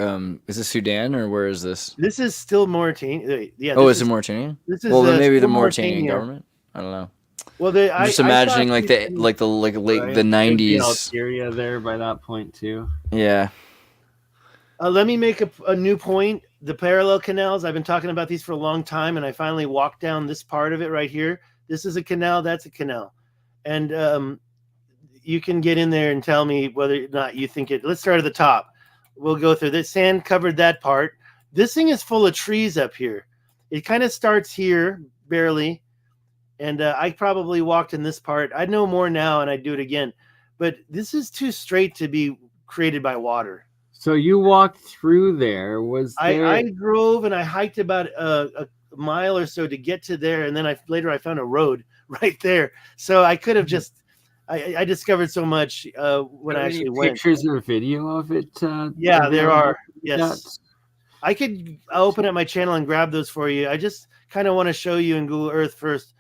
is this Sudan or where is this? This is still Mauritania. Yeah. Oh, is it Mauritania? This is well, then maybe the Mauritanian government. I don't know. Well, I'm just imagining like the late the 90s. Algeria there by that point too. Yeah. Let me make a new point. The parallel canals, I've been talking about these for a long time, and I finally walked down this part of it right here. This is a canal, that's a canal. And you can get in there and tell me whether or not you think it. Let's start at the top. We'll go through this. Sand covered that part. This thing is full of trees up here. It kind of starts here, barely. And I probably walked in this part. I'd know more now, and I'd do it again. But this is too straight to be created by water. So you walked through there. Was there... I drove and I hiked about a mile or so to get to there, and then later I found a road right there. So I could have just I discovered so much when I actually went. Pictures or video of it? Yeah, there are. Yes, I could open up my channel and grab those for you. I just kind of want to show you in Google Earth first.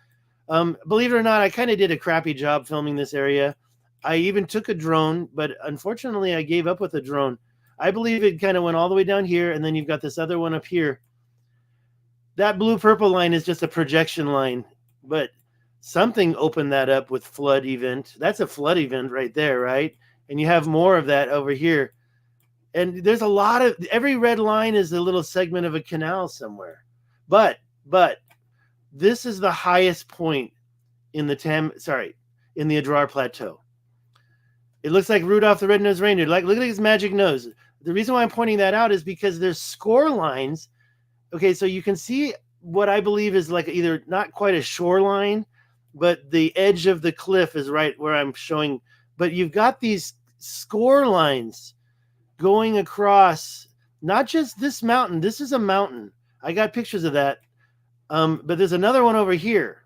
Believe it or not, I kind of did a crappy job filming this area. I even took a drone, but unfortunately, I gave up with the drone. I believe it kind of went all the way down here, and then you've got this other one up here. That blue-purple line is just a projection line, but something opened that up with flood event. That's a flood event right there, right? And you have more of that over here. And there's a lot of, every red line is a little segment of a canal somewhere. But this is the highest point in the Adrar Plateau. It looks like Rudolph the Red-Nosed Reindeer. Like, look at his magic nose. The reason why I'm pointing that out is because there's score lines. Okay, so you can see what I believe is like either not quite a shoreline, but the edge of the cliff is right where I'm showing. But you've got these score lines going across not just this mountain. This is a mountain. I got pictures of that. But there's another one over here.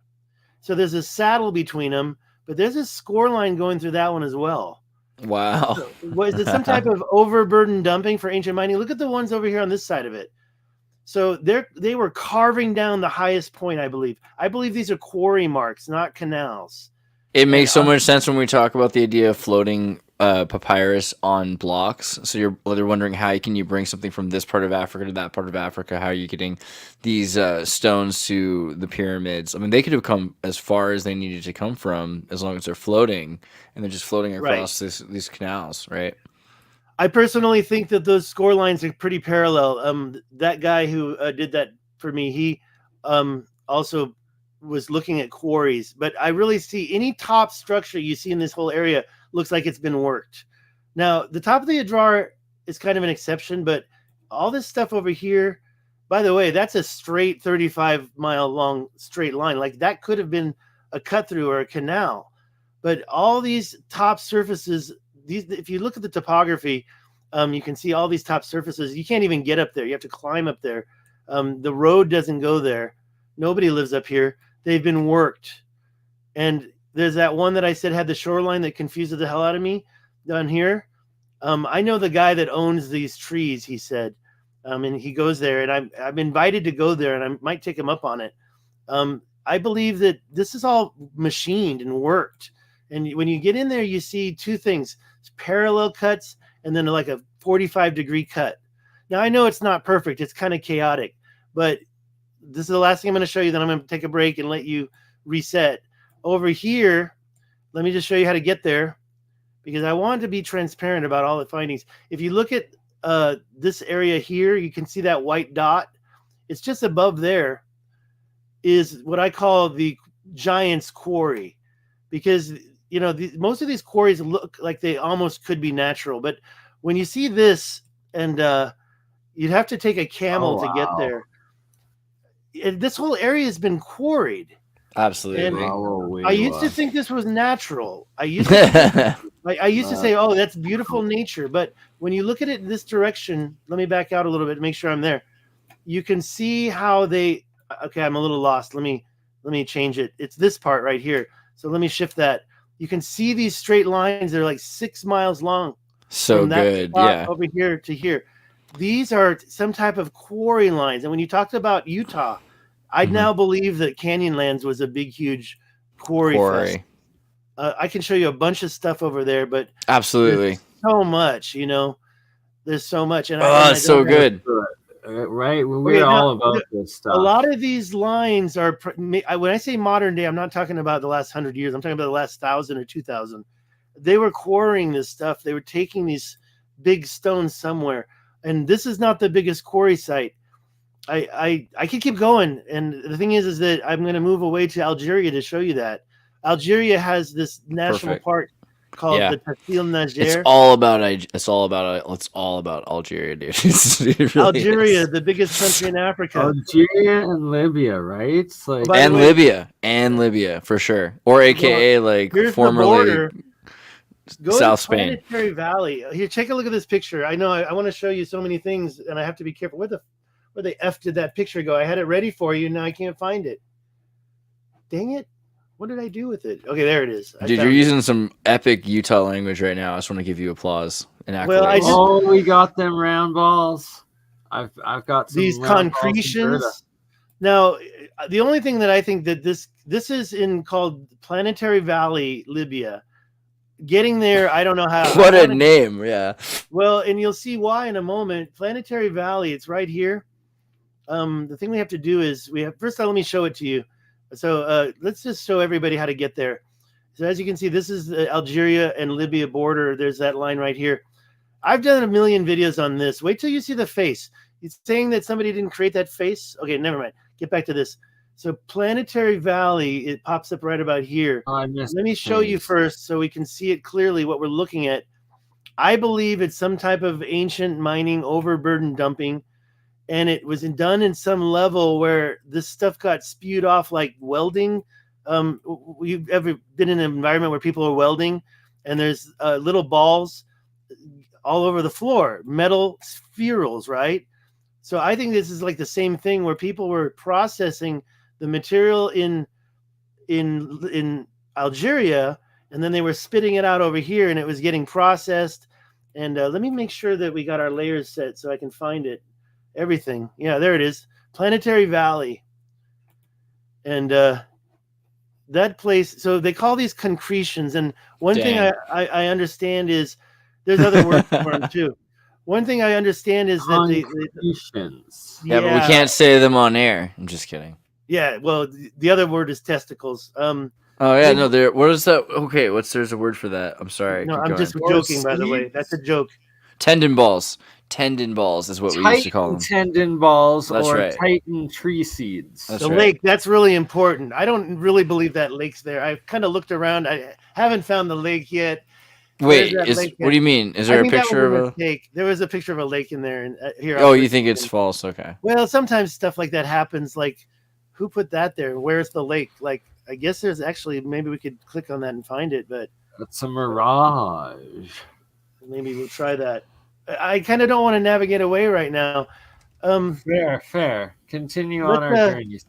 So there's a saddle between them, but there's a score line going through that one as well. Wow. So, was it some type of overburden dumping for ancient mining? Look at the ones over here on this side of it. So they were carving down the highest point, I believe. I believe these are quarry marks, not canals. It makes so much sense when we talk about the idea of floating papyrus on blocks. So they're wondering, how can you bring something from this part of Africa to that part of Africa? How are you getting these stones to the pyramids? I mean, they could have come as far as they needed to come from as long as they're floating, and they're just floating across these canals, right? I personally think that those score lines are pretty parallel. That guy who did that for me, he also was looking at quarries, but I really see any top structure you see in this whole area looks like it's been worked. Now, the top of the Adrar is kind of an exception, but all this stuff over here, by the way, that's a straight 35-mile long straight line. Like that could have been a cut through or a canal. But all these top surfaces, if you look at the topography, you can see all these top surfaces. You can't even get up there. You have to climb up there. The road doesn't go there. Nobody lives up here. They've been worked. And there's that one that I said had the shoreline that confuses the hell out of me down here. I know the guy that owns these trees, he said. And he goes there, and I'm invited to go there, and I might take him up on it. I believe that this is all machined and worked. And when you get in there, you see two things. It's parallel cuts and then like a 45-degree cut. Now, I know it's not perfect. It's kind of chaotic. But this is the last thing I'm going to show you. Then I'm going to take a break and let you reset. Over here, let me just show you how to get there, because I want to be transparent about all the findings. If you look at this area here, you can see that white dot. It's just above there is what I call the Giant's Quarry, because most of these quarries look like they almost could be natural. But when you see this, and you'd have to take a camel to get there. This whole area has been quarried. Absolutely. And I used to think this was natural. I used to say, oh, that's beautiful nature. But when you look at it in this direction, let me back out a little bit to make sure I'm there. You can see how okay, I'm a little lost. Let me change it. It's this part right here. So let me shift that. You can see these straight lines. They're like 6 miles long. So from that good. spot Yeah. over here to here. These are some type of quarry lines. And when you talked about Utah, I now believe that Canyonlands was a big, huge quarry. Fest. I can show you a bunch of stuff over there, but absolutely so much, there's so much. And it's so good. Right. We're all about this stuff. A lot of these lines are, when I say modern day, I'm not talking about the last 100 years. I'm talking about the last 1,000 or 2,000. They were quarrying this stuff. They were taking these big stones somewhere. And this is not the biggest quarry site. I could keep going, and the thing is that I'm going to move away to Algeria to show you that. Algeria has this national park called the Tassil Najer. It's all about Algeria, dude. It really Algeria, is. the biggest country in Africa. Algeria and Libya, right? It's like and Libya for sure, or AKA like formerly South Spain. Planetary Valley. Here, take a look at this picture. I know I want to show you so many things, and I have to be careful. Where the F did that picture go? I had it ready for you, now I can't find it. Dang it. What did I do with it? Okay, there it is. Dude, you're using some epic Utah language right now. I just want to give you applause and accolades. We got them round balls. I've got some these concretions. Now, the only thing that I think that this is in called Planetary Valley, Libya. Getting there, I don't know how. What a name, yeah. Well, and you'll see why in a moment. Planetary Valley, it's right here. The thing we have to do is first of all, let me show it to you. So let's just show everybody how to get there. So as you can see, this is the Algeria and Libya border. There's that line right here. I've done a million videos on this. Wait till you see the face. It's saying that somebody didn't create that face. Okay, never mind. Get back to this. So Planetary Valley, it pops up right about here. Let me show you first so we can see it clearly what we're looking at. I believe it's some type of ancient mining overburden dumping. And it was done in some level where this stuff got spewed off like welding. You've ever been in an environment where people are welding and there's little balls all over the floor, metal spherules, right? So I think this is like the same thing where people were processing the material in Algeria, and then they were spitting it out over here, and it was getting processed. And let me make sure that we got our layers set so I can find it. Everything. Yeah, there it is. Planetary Valley. And that place, so they call these concretions. And one thing I understand is there's other words for them too. One thing I understand is that concretions. Yeah, but we can't say them on air. I'm just kidding. Yeah, well, the other word is testicles. Oh yeah, no, there. What is that? Okay, there's a word for that? I'm sorry. No, I'm just joking, by the way. That's a joke. Tendon balls. Tendon balls is what we used to call them. Tendon balls. That's or right. Titan tree seeds. The lake, that's really important. I don't really believe that lake's there. I've kind of looked around. I haven't found the lake yet. Wait, what do you mean? Is there a picture of a lake? There was a picture of a lake in there. And here. Oh, you think it's false? Okay. Well, sometimes stuff like that happens. Like, who put that there? Where's the lake? Like, I guess there's actually, maybe we could click on that and find it, but it's a mirage. Maybe we'll try that. I kind of don't want to navigate away right now. Fair. Continue on our journey.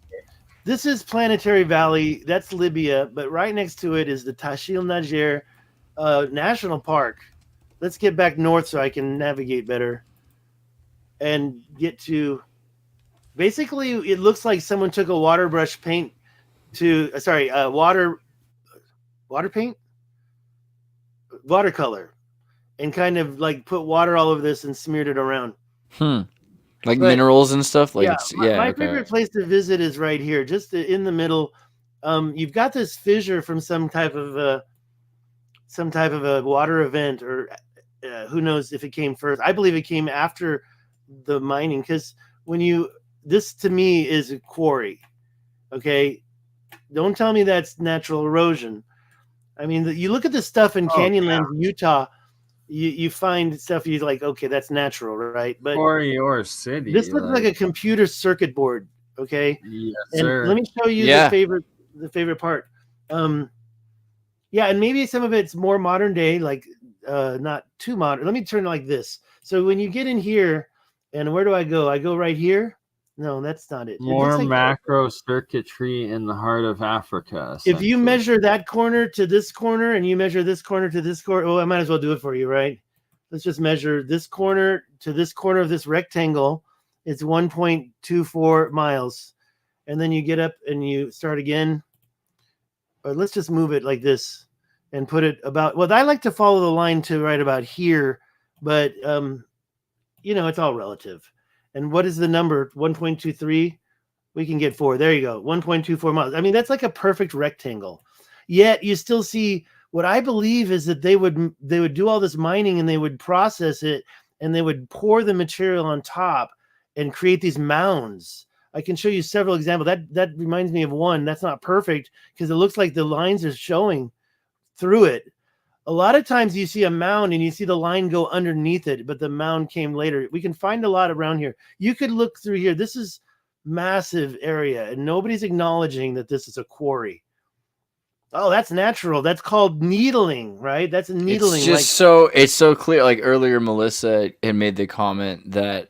This is Planetary Valley. That's Libya, but right next to it is the Tassil Najer National Park. Let's get back north so I can navigate better and get to. Basically, it looks like someone took a water brush paint watercolor. And kind of like put water all over this and smeared it around. Like minerals and stuff. Like my favorite place to visit is right here, just in the middle. You've got this fissure from some type of a water event, or who knows if it came first. I believe it came after the mining, because this to me is a quarry. Okay, don't tell me that's natural erosion. I mean, you look at the stuff in Canyonlands, Utah. You find stuff you're like, okay, that's natural, right? But quarry or city. This looks like a computer circuit board, okay? Yes, and sir. Let me show you the favorite part. And maybe some of it's more modern day, like not too modern. Let me turn it like this. So when you get in here, and where do I go? I go right here. No, that's not it. More macro circuitry in the heart of Africa. If you measure that corner to this corner and you measure this corner to this corner, I might as well do it for you, right? Let's just measure this corner to this corner of this rectangle. It's 1.24 miles. And then you get up and you start again. Or let's just move it like this and put it about, well, I like to follow the line to right about here, but, it's all relative. And what is the number? 1.23? We can get 4. There you go. 1.24 miles. I mean, that's like a perfect rectangle. Yet you still see what I believe is that they would do all this mining and they would process it and they would pour the material on top and create these mounds. I can show you several examples. That reminds me of one. That's not perfect because it looks like the lines are showing through it. A lot of times you see a mound and you see the line go underneath it, but the mound came later. We can find a lot around here. You could look through here. This is massive area, and nobody's acknowledging that this is a quarry. Oh, that's natural. That's called needling, right? That's a needling. It's so clear. Like earlier, Melissa had made the comment that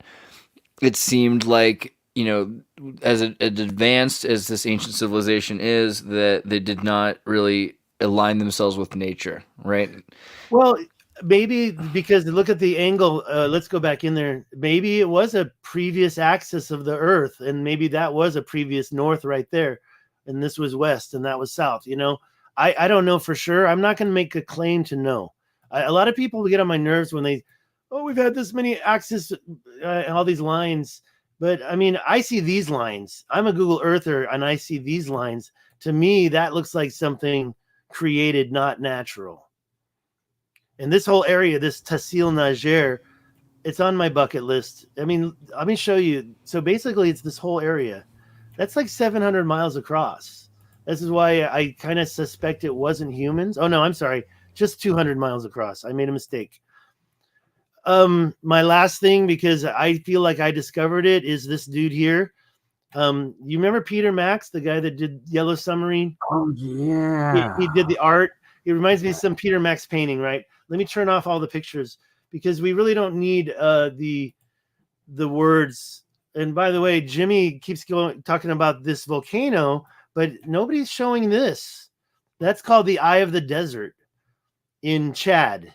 it seemed like, you know, as advanced as this ancient civilization is, that they did not really align themselves with nature, right? Well, maybe because look at the angle. Let's go back in there. Maybe it was a previous axis of the Earth, and maybe that was a previous north right there, and this was west, and that was south. You know, I don't know for sure. I'm not going to make a claim to know. A lot of people get on my nerves when they, we've had this many axes, all these lines. But I mean, I see these lines. I'm a Google Earther, and I see these lines. To me, that looks like something created, not natural. And this whole area, this Tassil Najer, it's on my bucket list. I mean, let me show you. So basically, it's this whole area. That's like 700 miles across. This is why I kind of suspect it wasn't humans. Oh, no, I'm sorry. Just 200 miles across. I made a mistake. My last thing, because I feel like I discovered it, is this dude here. You remember Peter Max, the guy that did Yellow Submarine? Oh, yeah. He did the art. It reminds me of some Peter Max painting, right? Let me turn off all the pictures because we really don't need the words. And by the way, Jimmy keeps talking about this volcano, but nobody's showing this. That's called the Eye of the Desert in Chad.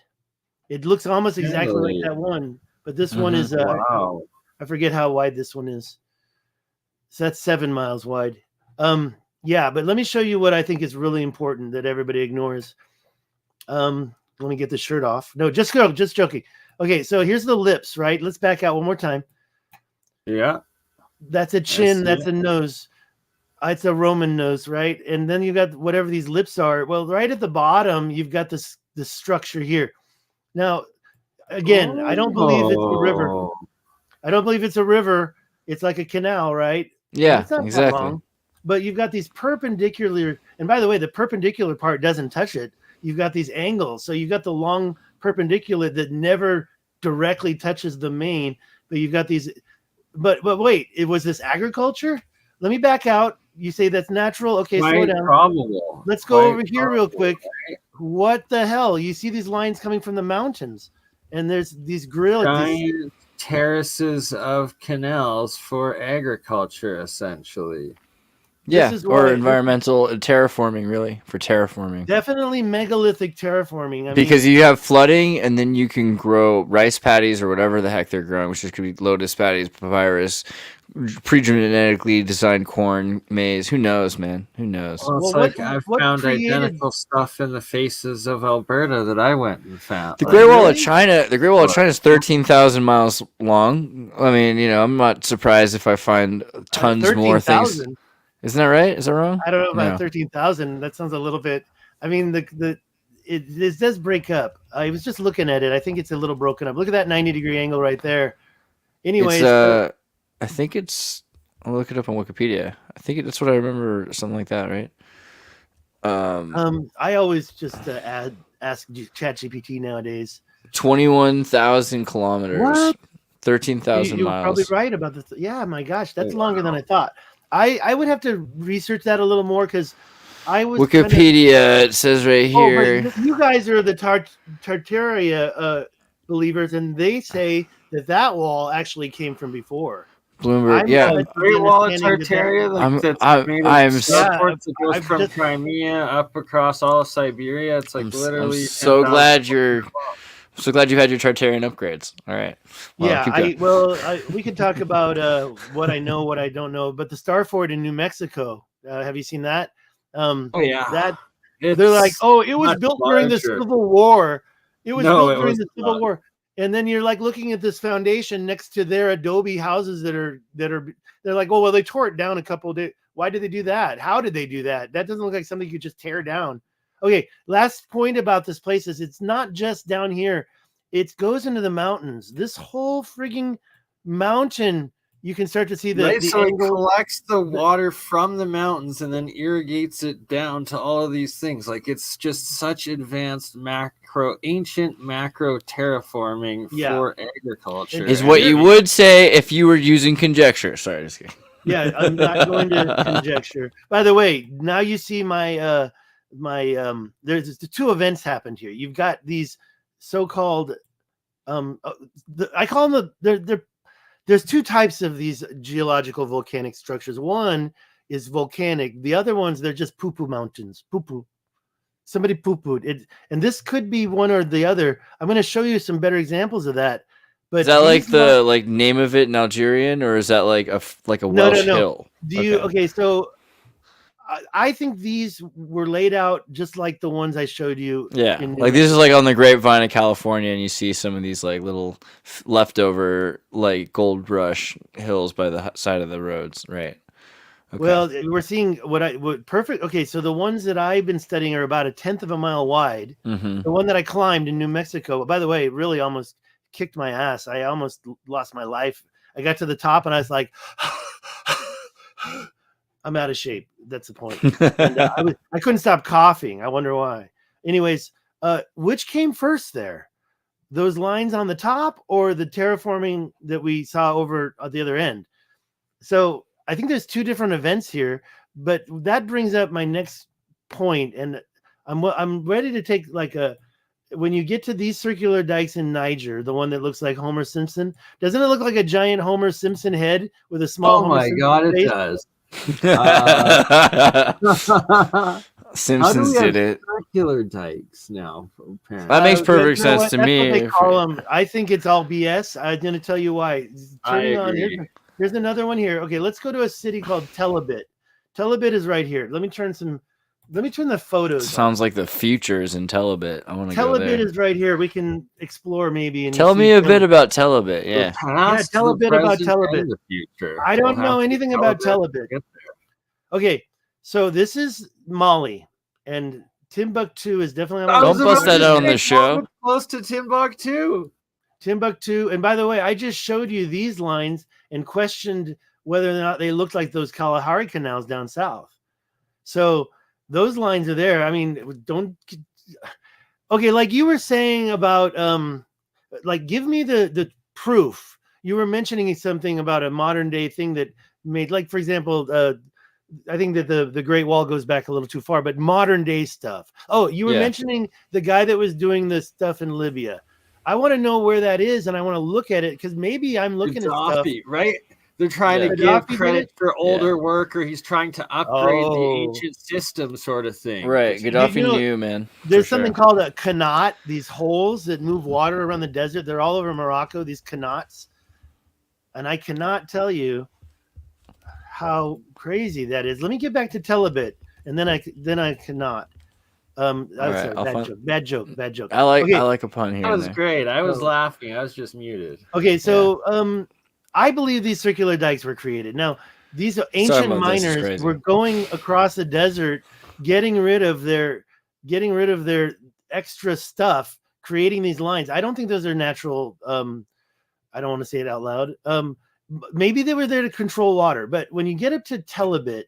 It looks almost exactly like that one, but this one is wow. I forget how wide this one is. So that's 7 miles wide. Yeah, but let me show you what I think is really important that everybody ignores. Let me get the shirt off. No, just joking. Okay, so here's the lips, right? Let's back out one more time. Yeah. That's a chin, that's a nose. It's a Roman nose, right? And then you got whatever these lips are. Well, right at the bottom, you've got this structure here. Now, again, I don't believe it's a river. I don't believe it's a river. It's like a canal, right? Yeah, it's not exactly. Long, but you've got these perpendicular, and by the way, the perpendicular part doesn't touch it. You've got these angles. So you've got the long perpendicular that never directly touches the main, but you've got these, but wait, it was this agriculture? Let me back out. You say that's natural. Okay, slow down. Probable. Let's go over here real quick. Right? What the hell? You see these lines coming from the mountains, and there's these giant terraces of canals for agriculture, essentially. Yeah, or environmental terraforming, really, for terraforming. Definitely megalithic terraforming. Because you have flooding, and then you can grow rice paddies or whatever the heck they're growing, which could be lotus paddies, papyrus, pre-genetically designed corn, maize. Who knows, man? Who knows? Well, it's I've found identical stuff in the faces of Alberta that I went and found. The Great Wall of China. The Great Wall of China is 13,000 miles long. I mean, I'm not surprised if I find tons more things. Isn't that right? Is that wrong? I don't know about 13,000. That sounds a little bit. I mean, it does break up. I was just looking at it. I think it's a little broken up. Look at that 90-degree angle right there. Anyways, I think it's. I'll look it up on Wikipedia. I think that's what I remember. Something like that, right? I always just ask ChatGPT nowadays. 21,000 kilometers. What? 13,000 miles. You're probably right about this. Yeah, my gosh, that's longer than I thought. I would have to research that a little more because I was Wikipedia. It says right here. But you guys are the Tartaria believers, and they say that wall actually came from before. Bloomberg, yeah. Great Wall of Tartaria. I'm goes from Crimea up across all of Siberia. It's like literally. I'm so glad you've had your Tartarian upgrades. All right. Well, we could talk about what I know, what I don't know. But the Star Fort in New Mexico, have you seen that? Oh yeah. They're like, it was built during the Civil War. It was built during the Civil War. And then you're like looking at this foundation next to their adobe houses that are. They're like, well, they tore it down a couple of days. Why did they do that? How did they do that? That doesn't look like something you could just tear down. Okay, last point about this place is it's not just down here. it goes into the mountains. This whole frigging mountain, you can start to see the so it angle. collects the water from the mountains and then irrigates it down to all of these things. Like it's just such advanced ancient macro terraforming for agriculture. Is what you would say if you were using conjecture. Sorry, just kidding. Yeah, I'm not going to conjecture. By the way, now you see my there's the two events happened here. You've got these so-called I call them there's two types of these geological volcanic structures. One is volcanic. The other ones, they're just poo-poo mountains. Poo-poo. Somebody poo-pooed it. And this could be one or the other. I'm going to show you some better examples of that. But is that like the like name of it in Algerian, or is that like a Welsh hill? Do you okay? So I think these were laid out just like the ones I showed you. Yeah, like this is like on the grapevine of California, and you see some of these like little leftover like gold rush hills by the side of the roads, right? Okay. Well, we're seeing what perfect. Okay, so the ones that I've been studying are about 1/10 of a mile wide. Mm-hmm. The one that I climbed in New Mexico, by the way, really almost kicked my ass. I almost lost my life. I got to the top and I was like, I'm out of shape. That's the point. And, I couldn't stop coughing. I wonder why. Anyways, which came first there? Those lines on the top or the terraforming that we saw over at the other end? So I think there's two different events here, but that brings up my next point. And I'm ready to take like when you get to these circular dikes in Niger, the one that looks like Homer Simpson, doesn't it look like a giant Homer Simpson head with a small Homer Simpson God, face? It does. Simpsons did it. Circular dikes now. Apparently. That makes perfect sense to me. That's what they call them. I think it's all BS. I'm going to tell you why. Here's another one here. Okay, let's go to a city called Tel Aviv. Tel Aviv is right here. Let me turn the photos. Sounds like the future is in Tel Aviv. I want to Tel go there. Aviv is right here. We can explore maybe. And tell me a bit about Tel Aviv. Yeah. Tell a bit about Tel Aviv. I don't know anything about Tel Aviv. Okay, so this is Mali, and Timbuktu is definitely on. Don't bust that out on the show. Close to Timbuktu. Timbuktu, and by the way, I just showed you these lines and questioned whether or not they looked like those Kalahari canals down south. So those lines are there. I mean, okay, like you were saying about like give me the proof. You were mentioning something about a modern day thing that made, like, for example, I think that the Great Wall goes back a little too far, but modern day stuff. Oh, you were mentioning the guy that was doing the stuff in Libya. I want to know where that is, and I want to look at it because maybe I'm looking at stuff. Right? They're trying to give credit for older work, or he's trying to upgrade the ancient system, sort of thing. Right, Gaddafi knew, man. There's something called a qanat. These holes that move water around the desert. They're all over Morocco. These qanats, and I cannot tell you how crazy that is. Let me get back to Tel Aviv, and then I cannot. Bad joke. I like a pun here. That was great. I was laughing. I was just muted. Okay, so I believe these circular dikes were created. Now, these ancient miners were going across the desert, getting rid of their extra stuff, creating these lines. I don't think those are natural. I don't want to say it out loud. Maybe they were there to control water, but when you get up to Tel Aviv,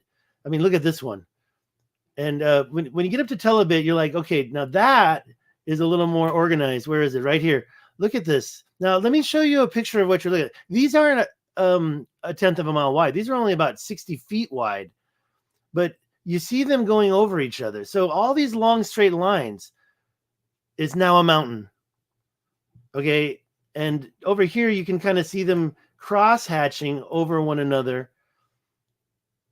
I mean, look at this one. And when you get up to Tel Aviv, you're like, okay, now that is a little more organized. Where is it? Right here. Look at this. Now, let me show you a picture of what you're looking at. These aren't a 1/10 of a mile wide. These are only about 60 feet wide, but you see them going over each other. So all these long straight lines is now a mountain. Okay. And over here, you can kind of see them cross hatching over one another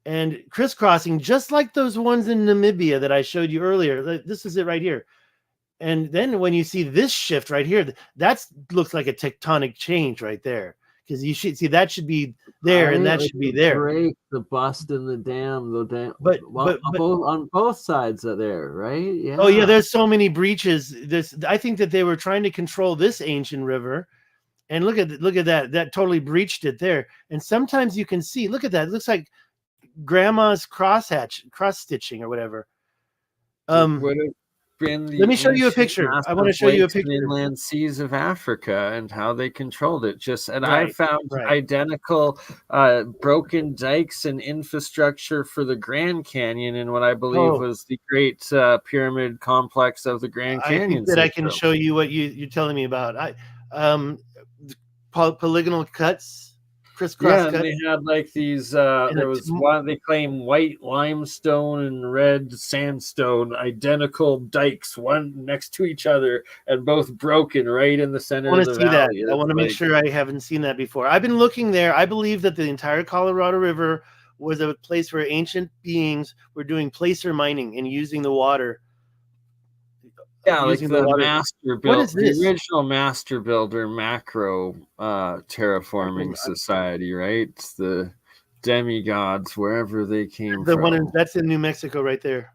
and crisscrossing, just like those ones in Namibia that I showed you earlier. This is it right here. And then when you see this shift right here, that looks like a tectonic change right there. Because you should see that should be there and that should be there. Break the bust in the dam, but on both sides are there, right? Yeah. Oh yeah, there's so many breaches. I think that they were trying to control this ancient river, and look at that. That totally breached it there. And sometimes you can see, look at that. It looks like grandma's cross stitching or whatever. in the Let me show you a ancient picture. I want to massive show you a lakes and picture. inland seas of Africa and how they controlled it. I Right, found right. identical broken dikes and infrastructure for the Grand Canyon in what I believe Oh. was the great pyramid complex of the Grand I Canyon think that I can system. show you what you're telling me about. Polygonal cuts, crisscross Yeah, and cuts. they had like these. And There was one they claim white limestone and red sandstone, identical dikes, one next to each other, and both broken right in the I center want of to the see that. valley. I want to make sure I haven't seen that before. I've been looking there. I believe that the entire Colorado River was a place where ancient beings were doing placer mining and using the water. Yeah, like Using the water. master What build, is this? the original master builder macro terraforming society, right? It's the demigods wherever they came The from. one that's in New Mexico right there.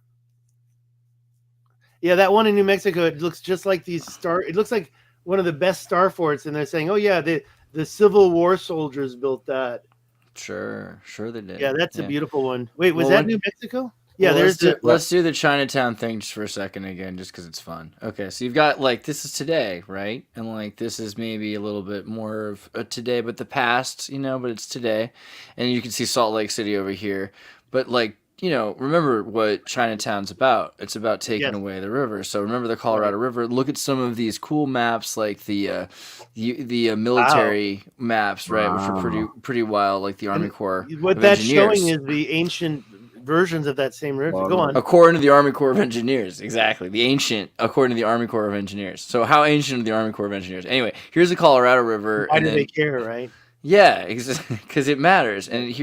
Yeah, that one in New Mexico, it looks just like it looks like one of the best star forts, and they're saying, oh yeah, the Civil War soldiers built that. Sure they did. Yeah, that's a beautiful one. Wait, was Well, that New Mexico? Yeah, well, there's let's do the Chinatown thing just for a second again, just because it's fun. Okay, so you've got like this is today, right? And like this is maybe a little bit more of a today, but the past, but it's today. And you can see Salt Lake City over here. But like, remember what Chinatown's about. It's about taking away the river. So remember the Colorado River. Look at some of these cool maps, like the military maps, right, which are pretty wild, like the Army Corps. What that's showing is the ancient versions of that same river. Go on. According to the Army Corps of Engineers, exactly. The ancient, according to the Army Corps of Engineers. So how ancient are the Army Corps of Engineers? Anyway, here's the Colorado River. Why do they care, right? Yeah, because it matters. And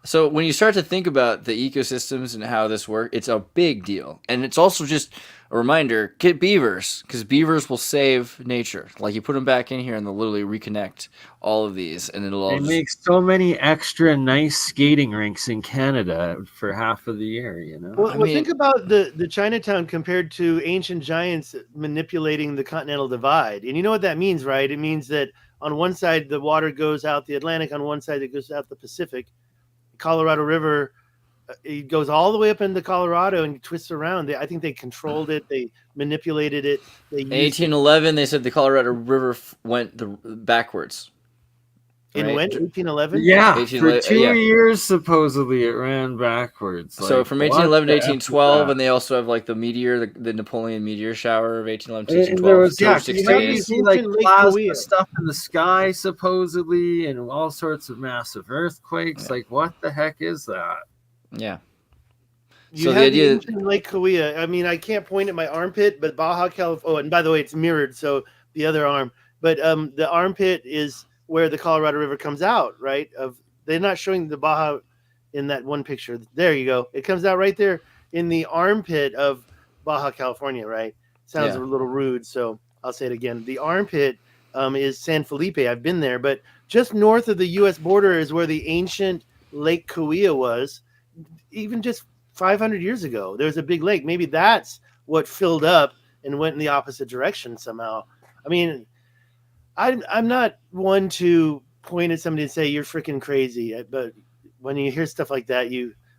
so when you start to think about the ecosystems and how this works, it's a big deal. And it's also just a reminder, get beavers, because beavers will save nature. Like you put them back in here and they'll literally reconnect all of these, and it'll all make so many extra nice skating rinks in Canada for half of the year, Well, think about the Chinatown compared to ancient giants manipulating the continental divide. And you know what that means, right? It means that on one side the water goes out the Atlantic, on one side it goes out the Pacific. Colorado River, it goes all the way up into Colorado and twists around. I think they controlled it. They manipulated it. In 1811, they said the Colorado River went backwards. Right? In when? 1811? Yeah, for 2 years, supposedly, it ran backwards. So from 1811 to 1812, and they also have like the meteor, the Napoleon meteor shower of 1811 to 1812. You see like plasma stuff in the sky, supposedly, and all sorts of massive earthquakes. Like, what the heck is that? Yeah. You have the ancient Lake Cahuilla. I mean, I can't point at my armpit, but Baja California. Oh, and by the way, it's mirrored, so the other arm. But the armpit is where the Colorado River comes out, right? They're not showing the Baja in that one picture. There you go. It comes out right there in the armpit of Baja California, right? Sounds a little rude, so I'll say it again. The armpit is San Felipe. I've been there, but just north of the U.S. border is where the ancient Lake Cahuilla was. Even just 500 years ago, there was a big lake. Maybe that's what filled up and went in the opposite direction somehow. I mean, I'm not one to point at somebody and say you're freaking crazy, but when you hear stuff like that,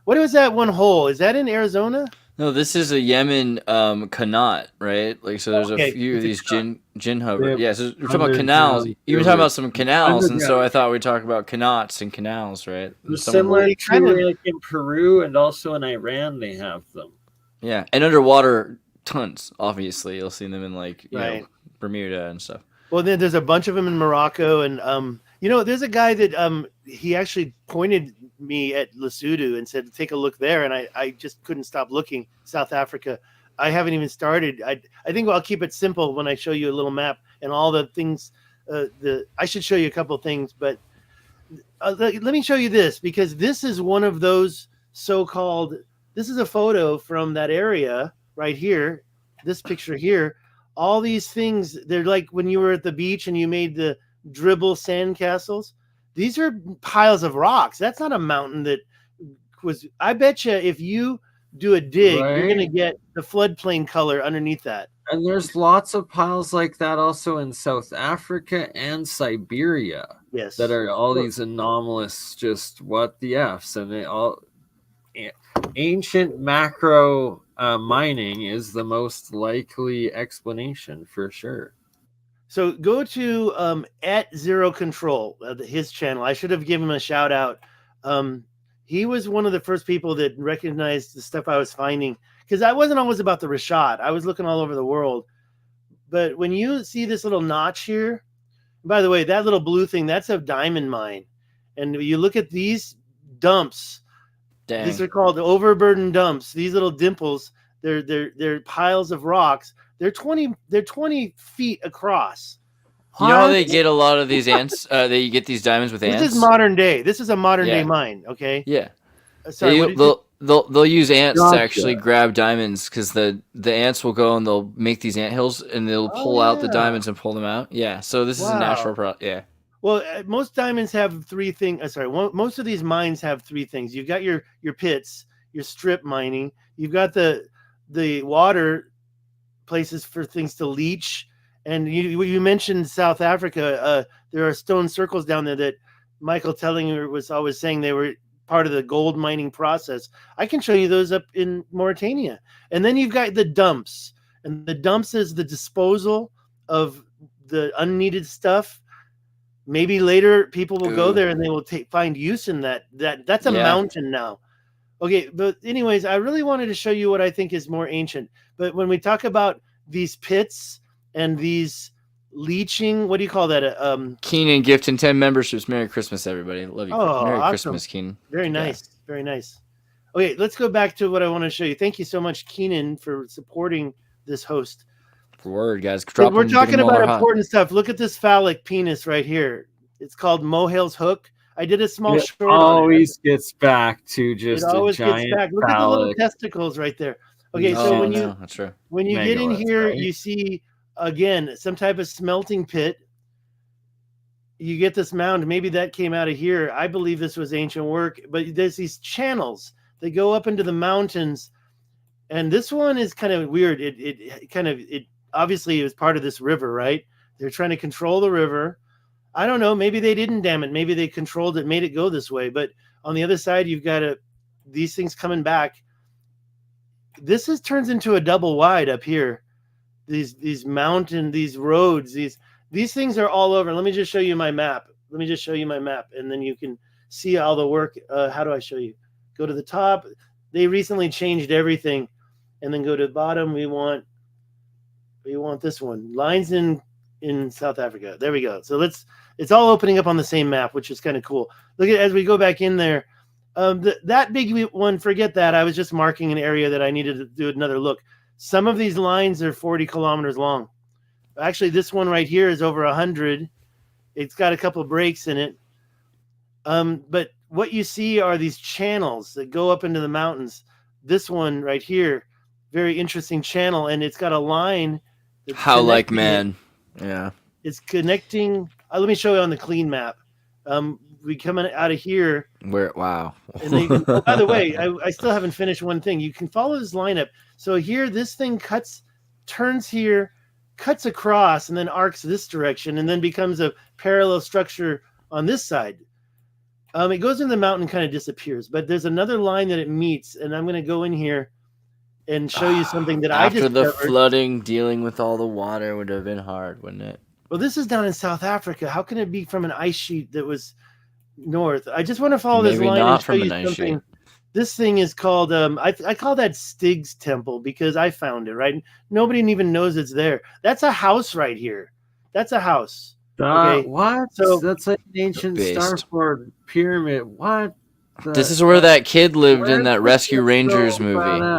what was that one hole? Is that in Arizona? No, this is a Yemen qanat, right? Like, so there's a few of these jinn hover. Yeah, so we're talking about canals. You've been talking about some canals, and so I thought we'd talk about qanats and canals, right? Similar to like in Peru and also in Iran, they have them. Yeah, and underwater tons. Obviously, you'll see them in like you know, Bermuda and stuff. Well, then there's a bunch of them in Morocco, and there's a guy that he actually pointed me at Lesotho and said, "Take a look there," and I just couldn't stop looking. South Africa, I haven't even started. I think I'll keep it simple when I show you a little map and all the things. I should show you a couple of things, but let me show you this, because this is one of those so-called. This is a photo from that area right here. This picture here. All these things, they're like when you were at the beach and you made the dribble sand castles. These are piles of rocks. That's not a mountain that was. I bet you if you do a dig, you're going to get the floodplain color underneath that. And there's lots of piles like that also in South Africa and Siberia. Yes. That are all these anomalous, just what the F's. And they all. ancient macro mining is the most likely explanation for sure. So go to at Zero Control, his channel. I should have given him a shout out. He was one of the first people that recognized the stuff I was finding, because I wasn't always about the Richat. I was looking all over the world. But when you see this little notch here, by the way, that little blue thing, that's a diamond mine. And you look at these dumps. Dang. These are called overburden dumps. These little dimples, they're piles of rocks. They're 20 feet across. You know how they get a lot of these ants? You get these diamonds with ants. This is modern day. This is a modern day mine. Okay. Yeah. Sorry. They'll use ants to actually grab diamonds, because the ants will go and they'll make these ant hills and they'll pull out the diamonds and pull them out. Yeah. So this is a natural process. Yeah. Well, most diamonds have three things. Most of these mines have three things. You've got your pits, your strip mining. You've got the water places for things to leach. And you mentioned South Africa. There are stone circles down there that Michael Tellinger was always saying they were part of the gold mining process. I can show you those up in Mauritania. And then you've got the dumps. And the dumps is the disposal of the unneeded stuff. Maybe later people will go there and they will find use in that. That's a mountain now. Okay, but anyways, I really wanted to show you what I think is more ancient. But when we talk about these pits and these leaching, what do you call that? Keenan gifting 10 memberships. Merry Christmas, everybody. Love you. Oh, Merry awesome. Christmas, Keenan. Very nice. Yeah. Very nice. Okay, let's go back to what I want to show you. Thank you so much, Keenan, for supporting this host. Word, guys. We're talking about important stuff. Look at this phallic penis right here. It's called Mohale's hook. I did a small short. It always gets back to just a giant gets back. Look at the little testicles right there. Okay, so when you get in here, you see again some type of smelting pit. You get this mound. Maybe that came out of here. I believe this was ancient work, but there's these channels that go up into the mountains, and this one is kind of weird. It obviously it was part of this river, right? They're trying to control the river. I don't know. Maybe they didn't dam it. Maybe they controlled it, made it go this way. But on the other side, you've got these things coming back. This turns into a double wide up here. These mountain, these roads, these things are all over. Let me just show you my map. And then you can see all the work. How do I show you? Go to the top. They recently changed everything. And then go to the bottom. We want this one. Lines in South Africa. There we go. So it's all opening up on the same map, which is kind of cool. Look at as we go back in there. That big one, forget that. I was just marking an area that I needed to do another look. Some of these lines are 40 kilometers long. Actually, this one right here is over 100. It's got a couple of breaks in it. But what you see are these channels that go up into the mountains. This one right here, very interesting channel, and it's got a line. How like man. Yeah. It's connecting. Let me show you on the clean map. We coming out of here. Wow. And by the way, I still haven't finished one thing. You can follow this lineup. So here, this thing turns here, cuts across, and then arcs this direction, and then becomes a parallel structure on this side. It goes in the mountain, kind of disappears. But there's another line that it meets, and I'm going to go in here and show you something that I discovered. After the flooding, dealing with all the water would have been hard, wouldn't it? Well, this is down in South Africa. How can it be from an ice sheet that was north? I just want to follow this line and show you something. This thing is called, I call that Stig's Temple because I found it, right? Nobody even knows it's there. That's a house right here. That's a house. Okay. What? So that's like an ancient Starford pyramid. What? This is where that kid lived in that Rescue Rangers movie.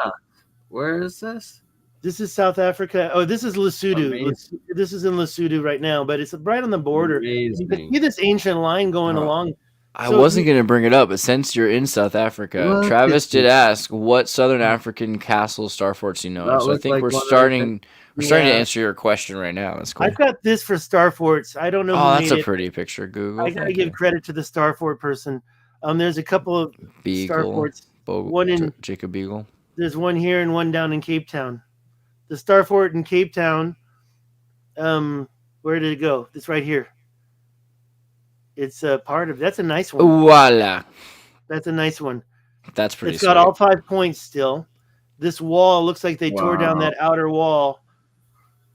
Where is this? This is South Africa. Oh, this is Lesotho. This is in Lesotho right now, but it's right on the border. Amazing. You can see this ancient line going along. I wasn't going to bring it up, but since you're in South Africa, Travis did ask what Southern African castle star forts you know. So I think we're starting to answer your question right now. That's cool. I've got this for star forts. I don't know. Oh, that's a pretty picture. Google. I got to give credit to the star fort person. There's a couple of star forts. One in Jacob Beagle. There's one here and one down in Cape Town. The star fort in Cape Town. Where did it go? It's right here. It's a part of. That's a nice one. Voila. That's a nice one. That's pretty It's got sweet. all 5 points still. This wall looks like they tore down that outer wall.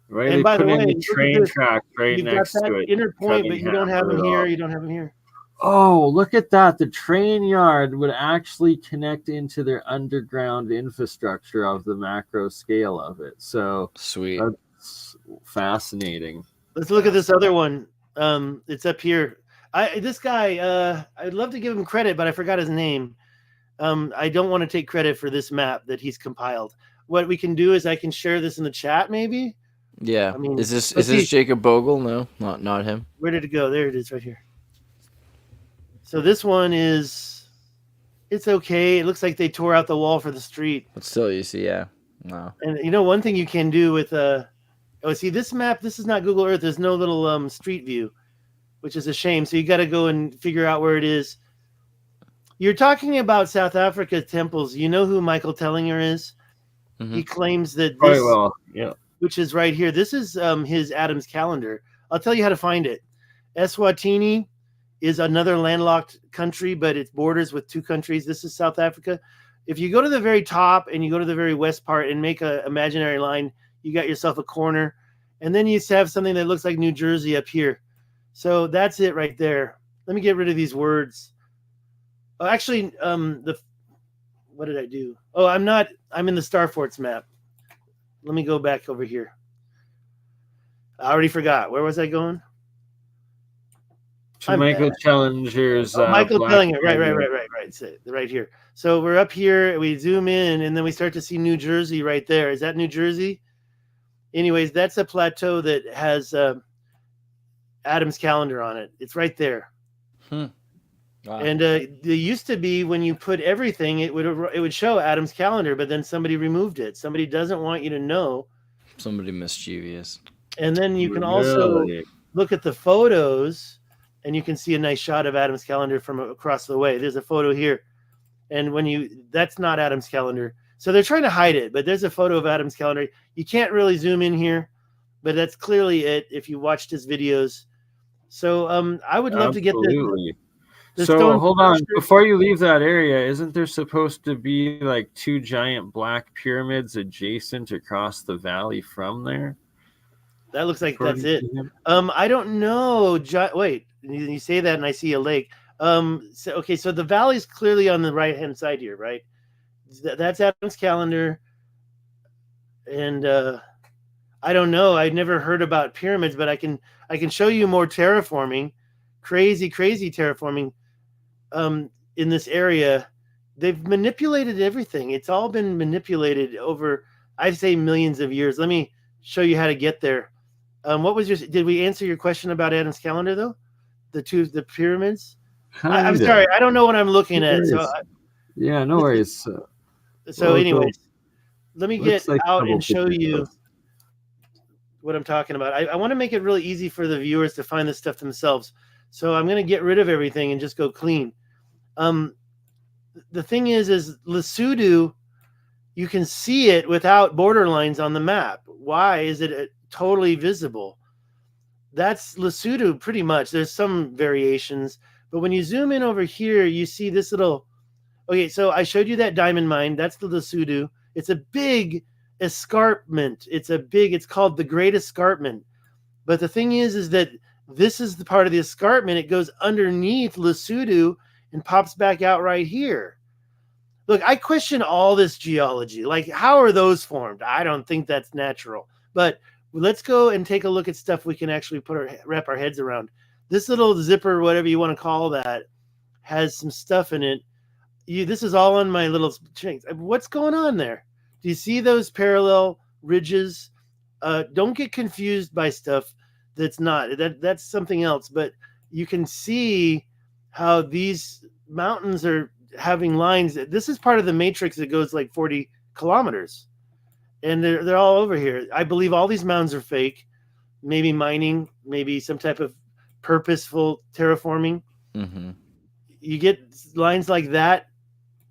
Right, And by the way, the look train at this. track right You've next got that to it. inner point, but you don't have them here. You don't have them here. Oh, look at that. The train yard would actually connect into their underground infrastructure of the macro scale of it. So sweet. That's fascinating. Let's look at this other one. It's up here. This guy, I'd love to give him credit, but I forgot his name. I don't want to take credit for this map that he's compiled. What we can do is I can share this in the chat, maybe. Yeah. I mean, is this Jacob Bogle? No, not him. Where did it go? There it is, right here. So this one is, it's okay. It looks like they tore out the wall for the street. But still, you see, yeah. Wow. And you know, one thing you can do with see this map. This is not Google Earth. There's no little street view, which is a shame. So you got to go and figure out where it is. You're talking about South Africa temples. You know who Michael Tellinger is? Mm-hmm. He claims that this, which is right here. This is his Adam's calendar. I'll tell you how to find it. Eswatini is another landlocked country, but it borders with 2 countries. This is South Africa. If you go to the very top and you go to the very west part and make an imaginary line, you got yourself a corner. And then you have something that looks like New Jersey up here. So that's it right there. Let me get rid of these words. Oh, actually, what did I do? Oh, I'm in the Star Forts map. Let me go back over here. I already forgot. Where was I going? Michael Challenger's. Michael Tellinger. Right. So, right here. So we're up here. We zoom in, and then we start to see New Jersey right there. Is that New Jersey? Anyways, that's a plateau that has Adam's calendar on it. It's right there. Wow. And there used to be, when you put everything, it would show Adam's calendar, but then somebody removed it. Somebody doesn't want you to know. Somebody mischievous. And then you can also look at the photos. And you can see a nice shot of Adam's calendar from across the way. There's a photo here. And that's not Adam's calendar. So they're trying to hide it, but there's a photo of Adam's calendar. You can't really zoom in here, but that's clearly it if you watched his videos. So I would love to get this. So hold on. Before you leave that area, isn't there supposed to be like 2 giant black pyramids adjacent across the valley from there? That looks like that's it. I don't know. Wait. You say that and I see a lake. So the valley's clearly on the right-hand side here, right? That's Adam's calendar. And I don't know. I've never heard about pyramids, but I can show you more terraforming, crazy terraforming in this area. They've manipulated everything. It's all been manipulated over, I'd say, millions of years. Let me show you how to get there. Did we answer your question about Adam's calendar though? The pyramids? I'm sorry, I don't know what I'm looking at. So no worries. So anyways, let me get out and show you what I'm talking about. I want to make it really easy for the viewers to find this stuff themselves. So I'm going to get rid of everything and just go clean. The thing is Lesotho, you can see it without borderlines on the map. Why is it totally visible? That's Lesotho pretty much. There's some variations, but when you zoom in over here, you see this little. Okay, so I showed you that diamond mine. That's the Lesotho. It's a big escarpment. It's called the Great Escarpment. But the thing is that this is the part of the escarpment. It goes underneath Lesotho and pops back out right here. Look, I question all this geology. Like, how are those formed? I don't think that's natural. But let's go and take a look at stuff we can actually wrap our heads around. This little zipper, whatever you want to call that, has some stuff in it. This is all on my little chinks. What's going on there? Do you see those parallel ridges? Don't get confused by stuff that's not. That's something else. But you can see how these mountains are having lines. This is part of the matrix that goes like 40 kilometers. And they're all over here. I believe all these mounds are fake. Maybe mining, maybe some type of purposeful terraforming. Mm-hmm. You get lines like that,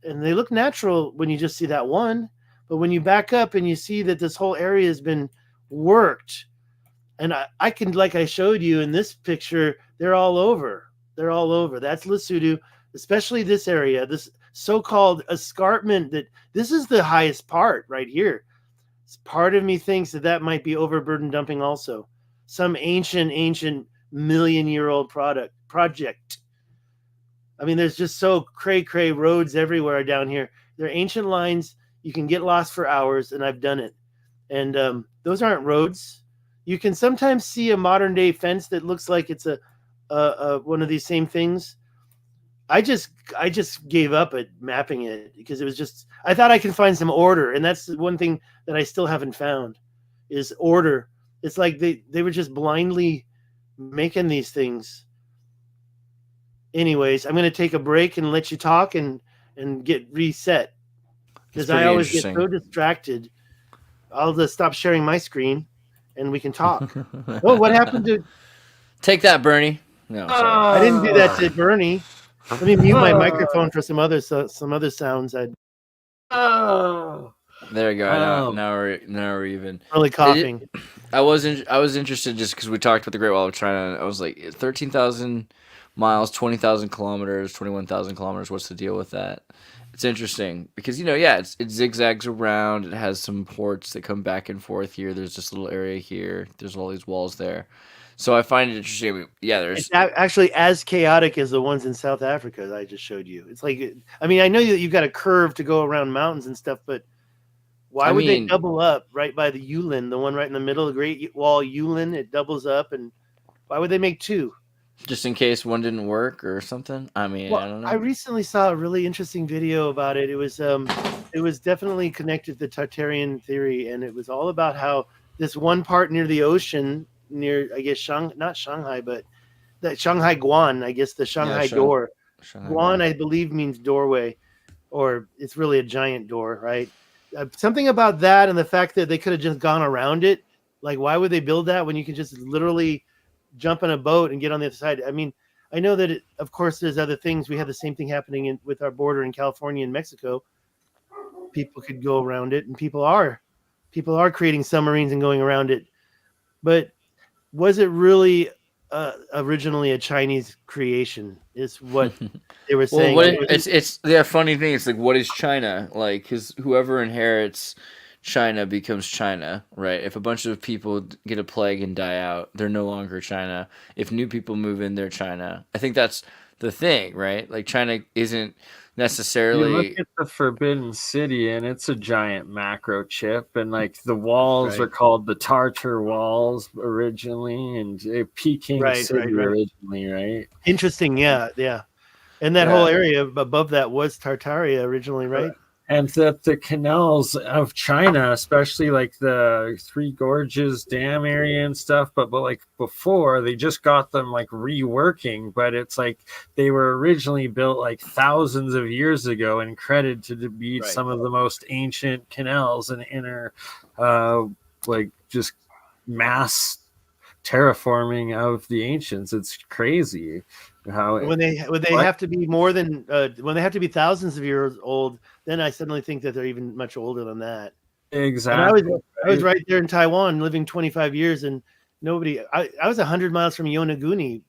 and they look natural when you just see that one. But when you back up and you see that this whole area has been worked, and I can, like I showed you in this picture, they're all over. They're all over. That's Lesotho, especially this area. so-called escarpment that this is the highest part right here. Part of me thinks that might be overburden dumping also. Some ancient million-year-old project. I mean, there's just so cray roads everywhere down here. They're ancient lines. You can get lost for hours, and I've done it. And those aren't roads. You can sometimes see a modern day fence that looks like it's a one of these same things. I just gave up at mapping it because it was just, I thought I could find some order, and that's one thing that I still haven't found is order. It's like they were just blindly making these things. Anyways, I'm going to take a break and let you talk and get reset because I always get so distracted. I'll just stop sharing my screen and we can talk. Oh, what happened to... Take that, Bernie. No, sorry. I didn't do that to Bernie. Let me mute my microphone for some other sounds. There you go. Now we're even. Really coughing. I was interested just because we talked about the Great Wall of China. I was like 13,000 miles, 20,000 kilometers, 21,000 kilometers. What's the deal with that? It's interesting because it zigzags around. It has some ports that come back and forth here. There's this little area here. There's all these walls there. So I find it interesting. Yeah, it's actually as chaotic as the ones in South Africa that I just showed you. It's like, I mean, I know that you've got a curve to go around mountains and stuff, but why would they double up right by the Yulin, the one right in the middle, the Great Wall Yulin? It doubles up, and why would they make two? Just in case one didn't work or something. I mean, I don't know. I recently saw a really interesting video about it. It was definitely connected to the Tartarian theory, and it was all about how this one part near the ocean, near I guess not Shanghai, but that Shanghai Guan, I guess the Shanghai door. Shanghai Guan, I believe, means doorway, or it's really a giant door, right? Something about that and the fact that they could have just gone around it. Like, why would they build that when you can just literally jump in a boat and get on the other side? I mean, I know that, of course, there's other things. We have the same thing happening with our border in California and Mexico. People could go around it, and people are creating submarines and going around it. But was it really originally a Chinese creation? Is what they were saying. Well, it's the funny thing. It's like, what is China? Like, because whoever inherits China becomes China, right? If a bunch of people get a plague and die out, they're no longer China. If new people move in, they're China. I think that's the thing, right? Like, China isn't necessarily... You look at the Forbidden City, and it's a giant macro chip, and like the walls are called the Tartar Walls originally, and Peking City originally, right? Interesting, yeah. And that whole area above that was Tartaria originally, right? And that the canals of China, especially like the Three Gorges Dam area and stuff, but like before, they just got them like reworking, but it's like they were originally built like thousands of years ago and credited to be some of the most ancient canals and inner like just mass terraforming of the ancients. It's crazy. When they have to be more than when they have to be thousands of years old, then I suddenly think that they're even much older than that. Exactly. And I was right there in Taiwan, living 25 years, and nobody. I was 100 miles from Yonaguni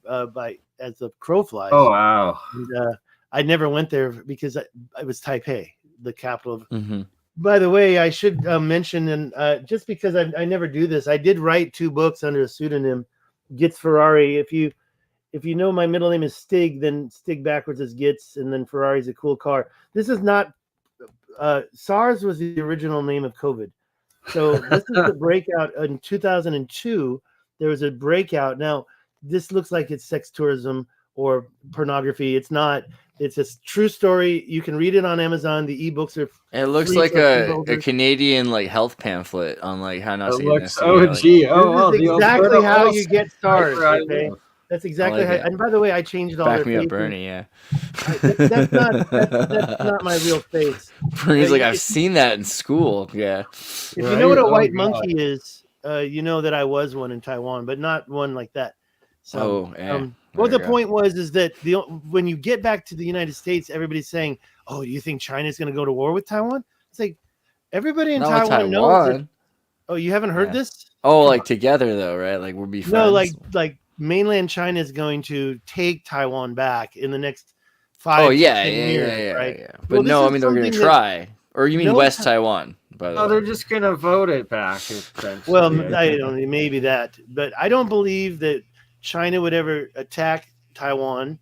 as the crow flies. Oh wow! And, I never went there because it was Taipei, the capital of. Mm-hmm. By the way, I should mention, and just because I never do this, I did write 2 books under a pseudonym, Gitz Ferrari. If you know my middle name is Stig, then Stig backwards is Gitz, and then Ferrari is a cool car. This is not SARS was the original name of COVID. So this is the breakout in 2002. There was a breakout. Now this looks like it's sex tourism or pornography. It's not. It's a true story. You can read it on Amazon. The ebooks are. It looks like a Canadian like health pamphlet on like how not to get this is exactly how you get SARS. Okay? That's exactly how. And by the way, I changed all Back their me faces. up, Bernie. Yeah. That's not my real face. Bernie's like, I've seen that in school. Yeah. If you know what a white monkey is, you know that I was one in Taiwan, but not one like that. So, what the point was is that when you get back to the United States, everybody's saying, "Oh, do you think China's going to go to war with Taiwan?" It's like everybody in Taiwan knows. That, oh, you haven't heard this? Oh, like together though, right? Like we'll be friends. No, like mainland China is going to take Taiwan back in the next 5 Oh to yeah, 10 yeah, years, yeah, right? yeah. But Well, this no, I is mean they're gonna something that try. Or you mean no West ti- Taiwan, by the No, way? they're just gonna vote it back. Essentially. Well, I don't know, maybe that, but I don't believe that China would ever attack Taiwan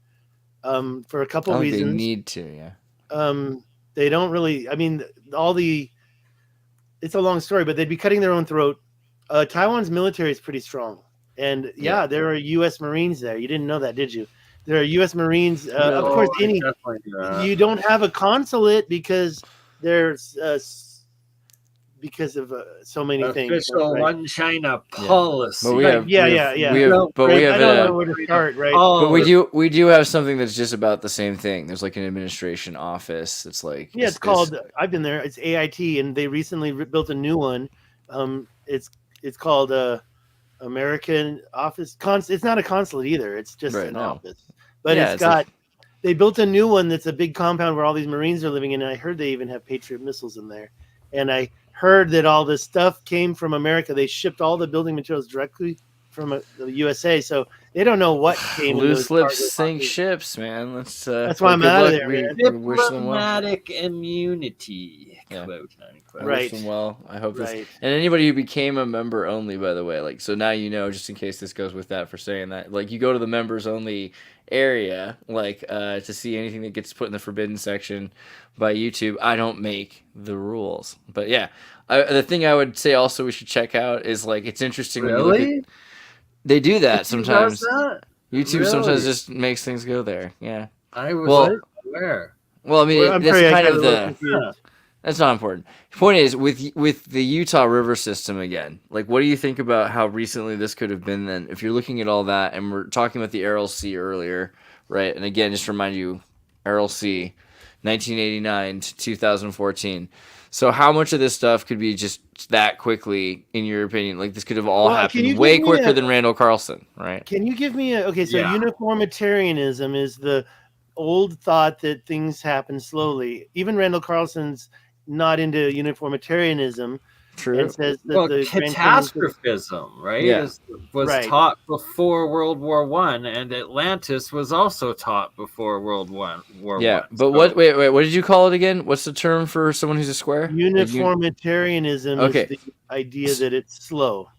for a couple I don't think reasons. they need to, yeah. They don't really. I mean, it's a long story, but they'd be cutting their own throat. Taiwan's military is pretty strong, and Yeah. there are U.S. Marines there. You didn't know that, did you? There are U.S. Marines. No, of course, I definitely not. you don't have a consulate because there's because of so many things. Official right? one China policy. But we Right, have, yeah, we yeah, have, yeah. We have, Well, but we have I don't a- know where to start, right? But we do have something that's just about the same thing. There's like an administration office. It's like Yeah, it's called. I've been there. It's AIT, and they recently built a new one. It's called American Office. It's not a consulate either. It's just an office. But Yeah, it's got. They built a new one that's a big compound where all these Marines are living in, and I heard they even have Patriot missiles in there. And I heard that all this stuff came from America. They shipped all the building materials directly from the USA, so they don't know what came. Loose lips sink ships, man. That's why I'm out of there, man. We wish them well. Diplomatic immunity, quote unquote. I wish them well. I hope this. And anybody who became a member only, by the way, like, so now you know, just in case this goes with that for saying that, like, you go to the members only area, like, to see anything that gets put in the forbidden section by YouTube. I don't make the rules, but yeah, the thing I would say also we should check out is, like, it's interesting. When you look at, they do that sometimes. YouTube sometimes just makes things go there. Yeah. I was aware. Well, I mean, that's kind of the. That's not important. The point is, with the Utah River system again, like, what do you think about how recently this could have been then? If you're looking at all that, and we're talking about the Aral Sea earlier, right? And again, just to remind you, Aral Sea, 1989 to 2014. So how much of this stuff could be just that quickly, in your opinion? Like, this could have all happened way quicker than Randall Carlson, right? Can you give me uniformitarianism is the old thought that things happen slowly. Even Randall Carlson's not into uniformitarianism. True. And says that catastrophism, right? Yeah. Was taught before World War One, and Atlantis was also taught before World War Yeah, One. but what? Wait. What did you call it again? What's the term for someone who's a square? Uniformitarianism is the idea that it's slow.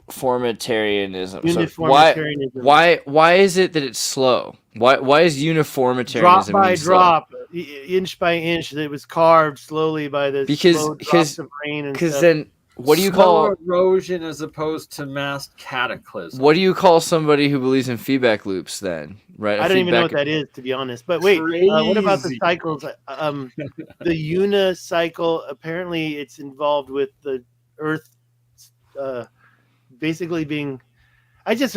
Formitarianism. Uniformitarianism. So why is it that it's slow? Why is uniformitarianism drop by drop, slow? inch by inch? It was carved slowly by the slow drops of rain. Because then what do you call erosion as opposed to mass cataclysm? What do you call somebody who believes in feedback loops then? Right? I don't even know what that is, to be honest. But wait, what about the cycles? The unicycle, apparently it's involved with the Earth basically being. I just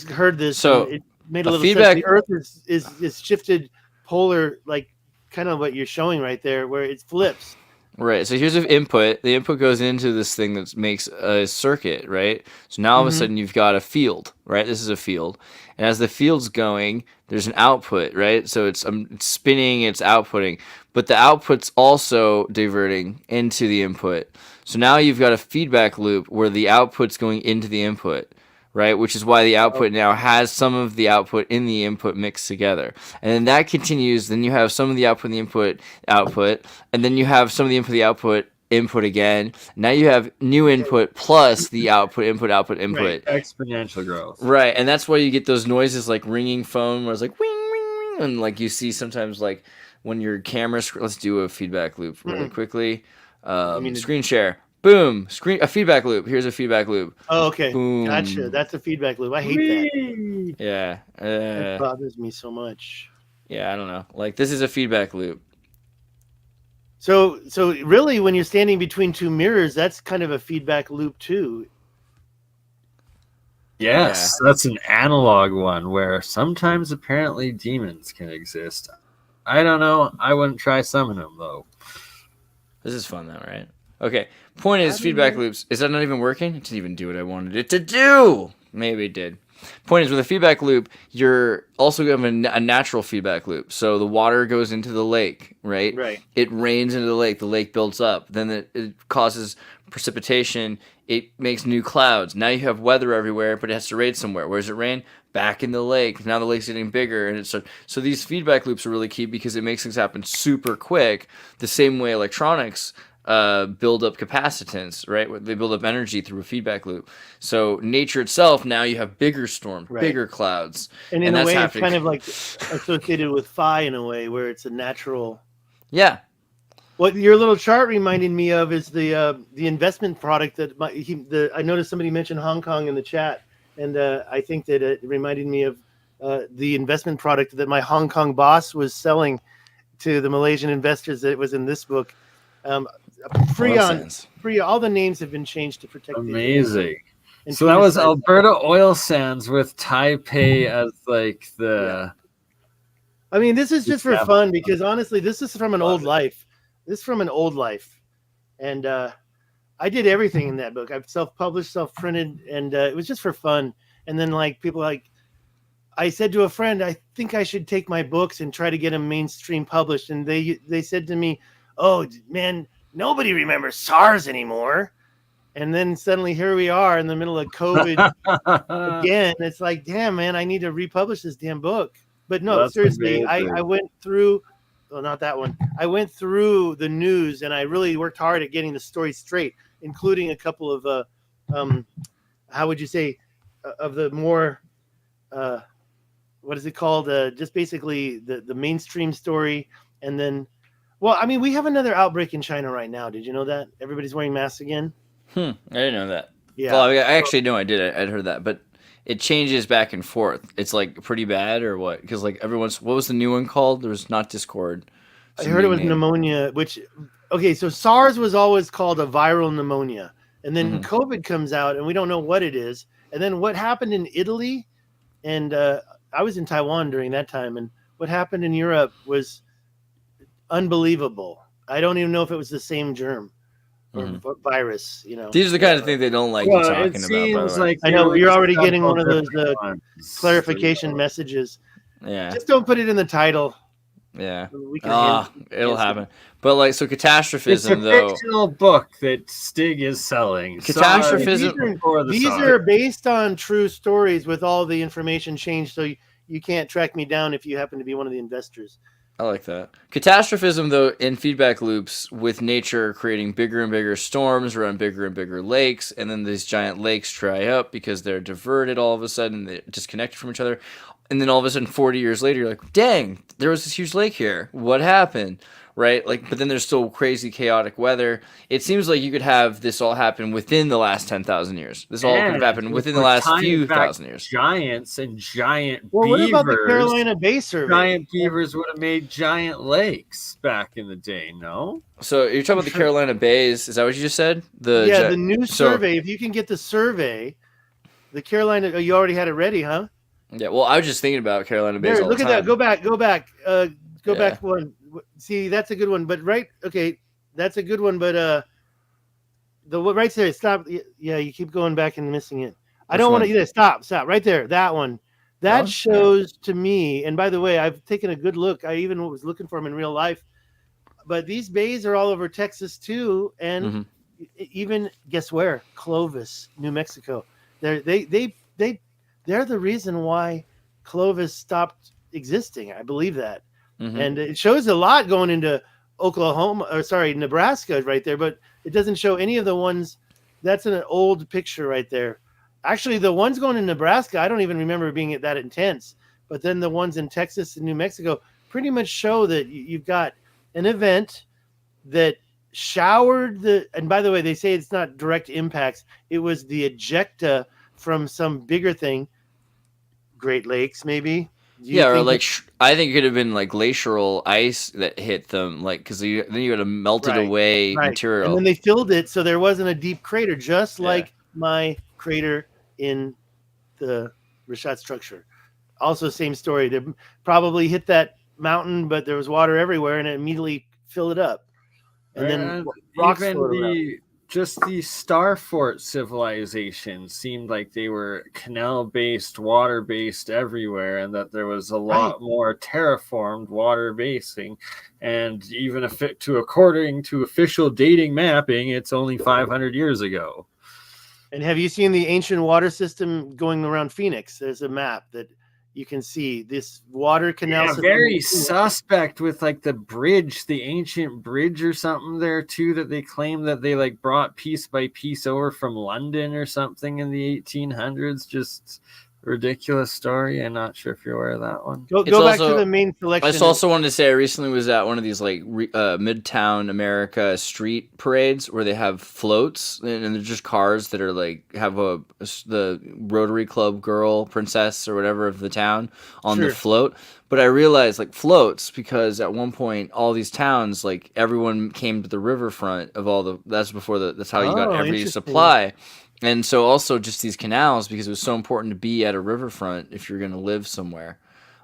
heard this. So it made a little feedback. sense. The Earth is shifted polar, like kind of what you're showing right there, where it flips. Right. So here's an input. The input goes into this thing that makes a circuit, right? So now all of a sudden you've got a field, right? This is a field. And as the field's going, there's an output, right? So it's spinning, it's outputting. But the output's also diverting into the input. So now you've got a feedback loop where the output's going into the input, right? Which is why the output now has some of the output in the input mixed together. And then that continues. Then you have some of the output in the output. And then you have some of the input again. Now you have new input plus the output. Right. Exponential growth. Right. And that's why you get those noises like ringing phone where it's like wing, wing, wing. And like you see sometimes like when your camera, let's do a feedback loop really quickly. Screen share. Boom. A feedback loop. Here's a feedback loop. Oh, okay. Boom. Gotcha. That's a feedback loop. I hate that. Yeah. It bothers me so much. Yeah, I don't know. Like, this is a feedback loop. So really, when you're standing between two mirrors, that's kind of a feedback loop too. Yes, that's an analog one where sometimes apparently demons can exist. I don't know. I wouldn't try summoning them though. This is fun though, right? Okay. Point is, feedback loops. Is that not even working? It didn't even do what I wanted it to do. Maybe it did. Point is, with a feedback loop, you're also having a natural feedback loop. So the water goes into the lake, right? Right. It rains into the lake. The lake builds up. Then it causes precipitation it makes new clouds. Now you have weather everywhere, but it has to rain somewhere. Where does it rain? Back in the lake. Now the lake's getting bigger, and so these feedback loops are really key because it makes things happen super quick. The same way electronics build up capacitance, right? They build up energy through a feedback loop. So nature itself, now you have bigger storms, bigger clouds, and in a way, it's kind of like associated with phi in a way, where it's a natural. Yeah. What your little chart reminded me of is the investment product that I noticed somebody mentioned Hong Kong in the chat, and I think that it reminded me of the investment product that my Hong Kong boss was selling to the Malaysian investors that was in this book. Free. All the names have been changed to protect. Amazing. So that was Alberta Oil Sands with Taipei as like the. I mean, this is just for fun because honestly, this is from an old life. This is from an old life, and I did everything in that book. I've self-published, self-printed, and it was just for fun. And then I said to a friend, I think I should take my books and try to get them mainstream published. And they said to me, "Oh man, nobody remembers SARS anymore." And then suddenly here we are in the middle of COVID again. It's like, damn, man, I need to republish this damn book. But no, seriously, I went through. Well, not that one. I went through the news and I really worked hard at getting the story straight, including a couple of, how would you say, of the more, what is it called? Just basically the mainstream story. And then, well, I mean, we have another outbreak in China right now. Did you know that? Everybody's wearing masks again. I didn't know that. Yeah. Well, I actually know I did. I'd heard that, but it changes back and forth. It's like pretty bad or what? Because like what was the new one called? There was not Discord. I heard it was pneumonia, so SARS was always called a viral pneumonia. And then COVID comes out and we don't know what it is. And then what happened in Italy, and I was in Taiwan during that time, and what happened in Europe was unbelievable. I don't even know if it was the same germ. Or virus, These are the kind of things they don't like talking about. By the way. I know you're already getting one of those clarification messages. Yeah. Just don't put it in the title. Yeah. It'll happen. But catastrophism, it's a fictional book that Stig is selling. Catastrophism. These are based on true stories with all the information changed, so you can't track me down if you happen to be one of the investors. I like that. Catastrophism, though, in feedback loops with nature creating bigger and bigger storms around bigger and bigger lakes, and then these giant lakes dry up because they're diverted all of a sudden, they're disconnected from each other. And then all of a sudden, 40 years later, you're like, dang, there was this huge lake here. What happened? Right? But then there's still crazy, chaotic weather. It seems like you could have this all happen within the last 10,000 years. This all could have happened within the last few thousand years. Giants and giant beavers. What about the Carolina Bay survey? Giant beavers would have made giant lakes back in the day, no? So you're talking about the Carolina Bays. Is that what you just said? The new survey. If you can get the survey, the Carolina, you already had it ready, huh? Yeah, well, I was just thinking about Carolina Bays. Look at that. Go back. Go back one. See, that's a good one. But that's a good one. But right there, stop. Yeah, you keep going back and missing it. I don't want to. Stop. Right there. That one. That shows to me. And by the way, I've taken a good look. I even was looking for them in real life. But these bays are all over Texas too, and even guess where? Clovis, New Mexico. They're the reason why Clovis stopped existing. I believe that. And it shows a lot going into Nebraska right there, but it doesn't show any of the ones. That's an old picture right there. Actually, the ones going in Nebraska, I don't even remember being that intense. But then the ones in Texas and New Mexico pretty much show that you've got an event that showered and by the way, they say it's not direct impacts. It was the ejecta from some bigger thing. Great Lakes, maybe. I think it could have been glacial ice that hit them, because then you would have melted away material, and then they filled it so there wasn't a deep crater, just like my crater in the Richat structure. Also, same story. They probably hit that mountain, but there was water everywhere, and it immediately filled it up. And then rocks just the Star Fort civilization seemed like they were canal-based, water-based everywhere, and that there was a lot more terraformed water basing. And even according to official dating mapping, it's only 500 years ago. And have you seen the ancient water system going around Phoenix? There's a map that you can see this water canal Yeah, system. very suspect with like the bridge, the ancient bridge or something there too, that they claim that they like brought piece by piece over from London or something in the 1800s. Just ridiculous story. I'm not sure if you're aware of that one. Go back to the main selection. I just also wanted to say I recently was at one of these like Midtown America street parades where they have floats and they're just cars that are like have the Rotary Club girl princess or whatever of the town on the float. But I realized like floats because at one point all these towns like everyone came to the riverfront of that's before that's how you got everybody's supply. And so also just these canals because it was so important to be at a riverfront if you're going to live somewhere.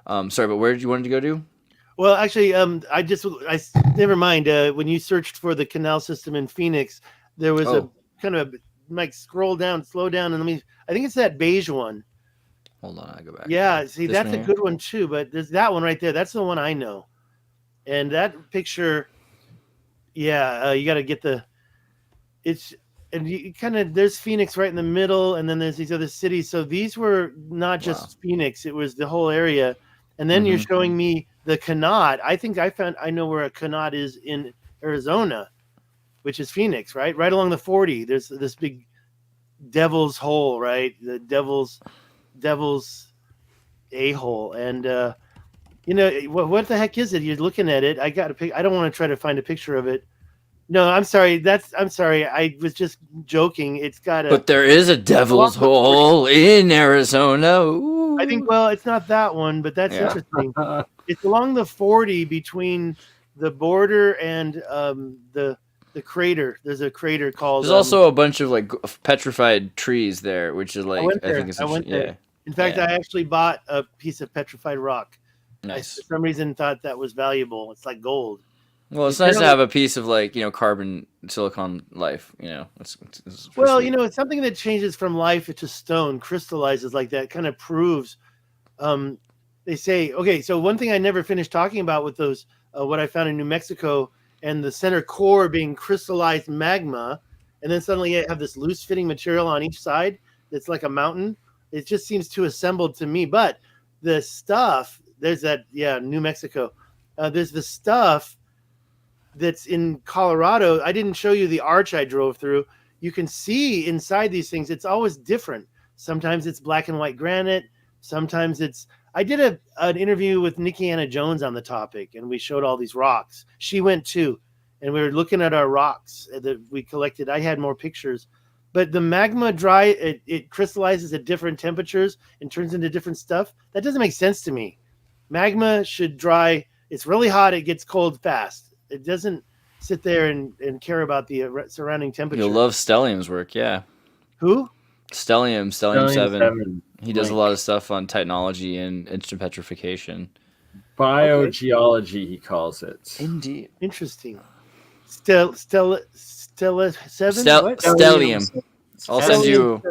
Sorry, but where did you want to go to? Well, actually, I never mind. When you searched for the canal system in Phoenix, there was a kind of like slow down, and I think it's that beige one. Hold on, I go back. Yeah, see, that's a good one too. But there's that one right there. That's the one I know. And that picture, you got to get and you kind of there's Phoenix right in the middle, and then there's these other cities. So these were not just Phoenix; it was the whole area. And then you're showing me the Canot. I know where a Canot is in Arizona, which is Phoenix, right? Right along the 40. There's this big Devil's Hole, right? The Devil's A-hole, and what the heck is it? You're looking at it. I don't want to try to find a picture of it. No, I'm sorry. I'm sorry. I was just joking. It's got But there is a Devil's Hole in Arizona. Ooh. I think. Well, it's not that one, but that's interesting. It's along the 40 between the border and the crater. There's a crater called. There's also a bunch of like petrified trees there, which is like I think it's there. In fact, I actually bought a piece of petrified rock. Nice. I, for some reason, thought that was valuable. It's like gold. Well, it's nice to have a piece of like carbon silicon life. It's it's something that changes from life to stone, crystallizes like that, kind of proves. They say, okay, so one thing I never finished talking about with those, what I found in New Mexico, and the center core being crystallized magma, and then suddenly you have this loose fitting material on each side that's like a mountain. It just seems too assembled to me. But the stuff, there's that, New Mexico. There's the stuff that's in Colorado. I didn't show you the arch I drove through. You can see inside these things. It's always different. Sometimes it's black and white granite. Sometimes I did an interview with Nikki Anna Jones on the topic, and we showed all these rocks. She went too, and we were looking at our rocks that we collected. I had more pictures, but the magma it crystallizes at different temperatures and turns into different stuff. That doesn't make sense to me. Magma should dry. It's really hot. It gets cold fast. It doesn't sit there and care about the surrounding temperature. You'll love Stellium's work, yeah. Who? Stellium 7. He does a lot of stuff on technology and instant petrification. Biogeology, he calls it. Indeed. Interesting. Stella 7? Stellium. I'll send you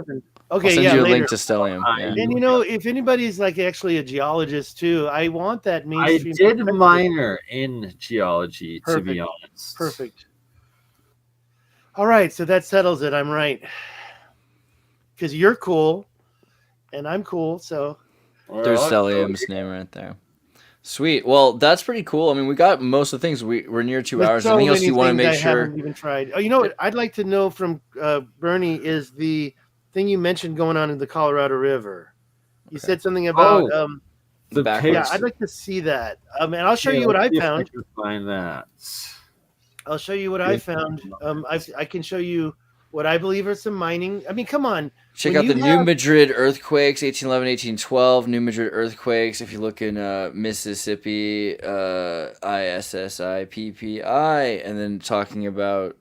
a link to Stellium. Yeah. And if anybody's like actually a geologist too, I want that mainstream. I did a minor in geology, to be honest. Perfect. All right, so that settles it. I'm right. Because you're cool, and I'm cool, so. There's Stellium's name right there. Sweet. Well, that's pretty cool. I mean, we got most of the things. We're near 2 hours. Anything else you want to make sure? I haven't even tried. Oh, you know what? I'd like to know from Bernie is the thing you mentioned going on in the Colorado River. You said something about the backwards. Yeah, I'd like to see that. And I'll show you what I found. I can find that. I'll show you what I found. I can show you what I believe are some mining. I mean, come on. Check out the New Madrid earthquakes, 1811, 1812. New Madrid earthquakes. If you look in Mississippi, ISSIPPI, and then talking about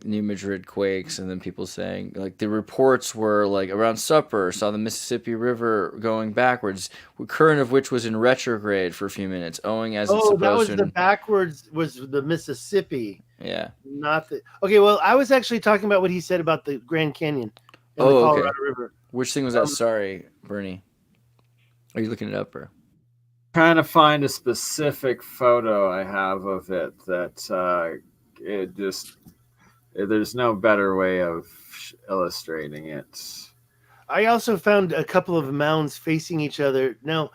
New Madrid quakes, and then people saying like the reports were like around supper saw the Mississippi River going backwards, current of which was in retrograde for a few minutes, owing as it's supposed that was to. the backwards was the Mississippi. Yeah. Not the. Okay, well, I was actually talking about what he said about the Grand Canyon. The Colorado River. Which thing was that? Sorry, Bernie. Are you looking it up, or? Trying to find a specific photo I have of it that it just There's no better way of illustrating it. I also found a couple of mounds facing each other. Now,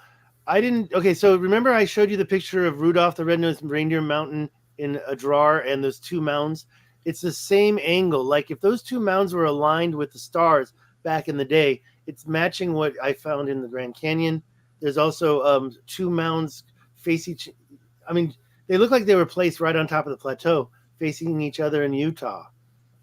I didn't. Okay, so remember I showed you the picture of Rudolph the Red-Nosed Reindeer Mountain in Adrar and those two mounds? It's the same angle. Like if those two mounds were aligned with the stars back in the day, it's matching what I found in the Grand Canyon. There's also two mounds face each. I mean, they look like they were placed right on top of the plateau, facing each other in Utah.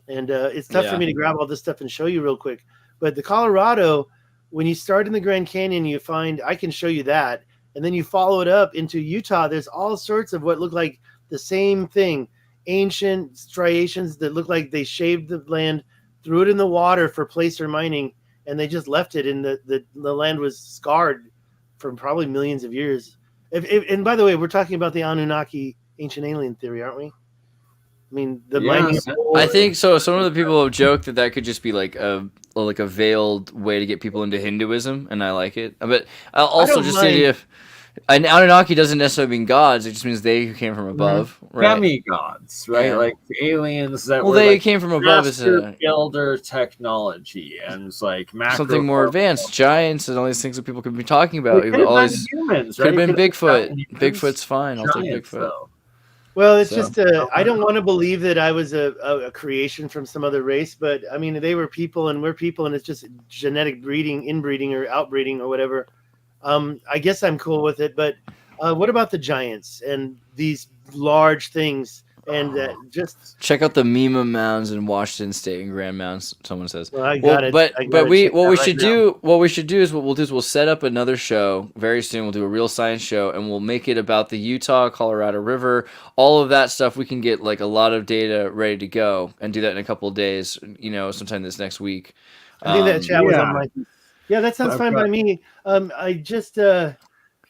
And it's tough for me to grab all this stuff and show you real quick. But the Colorado, when you start in the Grand Canyon, you find, I can show you that. And then you follow it up into Utah. There's all sorts of what look like the same thing. Ancient striations that look like they shaved the land, threw it in the water for placer mining, and they just left it. And the land was scarred for probably millions of years. And by the way, we're talking about the Anunnaki ancient alien theory, aren't we? I mean, the mining. I think so. Some of the people have joked that could just be like a veiled way to get people into Hinduism, and I like it. But I'll also just say if an Anunnaki doesn't necessarily mean gods; it just means they who came from above, right? Demigods, right? Yeah. Like aliens that well, were they like came from above as master builder technology and it's like something more advanced, giants, and all these things that people could be talking about. Humans, could have been Bigfoot. Bigfoot's fine. I'll take Bigfoot. Though. Well, it's just I don't want to believe that I was a creation from some other race, but I mean, they were people and we're people, and it's just genetic breeding, inbreeding, or outbreeding, or whatever. I guess I'm cool with it, but what about the giants and these large things? And just check out the Mima Mounds in Washington State and Grand Mounds. Someone says. Well, I got it. But what we should do is we'll set up another show very soon. We'll do a real science show, and we'll make it about the Utah, Colorado River, all of that stuff. We can get like a lot of data ready to go and do that in a couple of days. Sometime this next week. I think that chat was on my. Yeah, that sounds fine by me. I just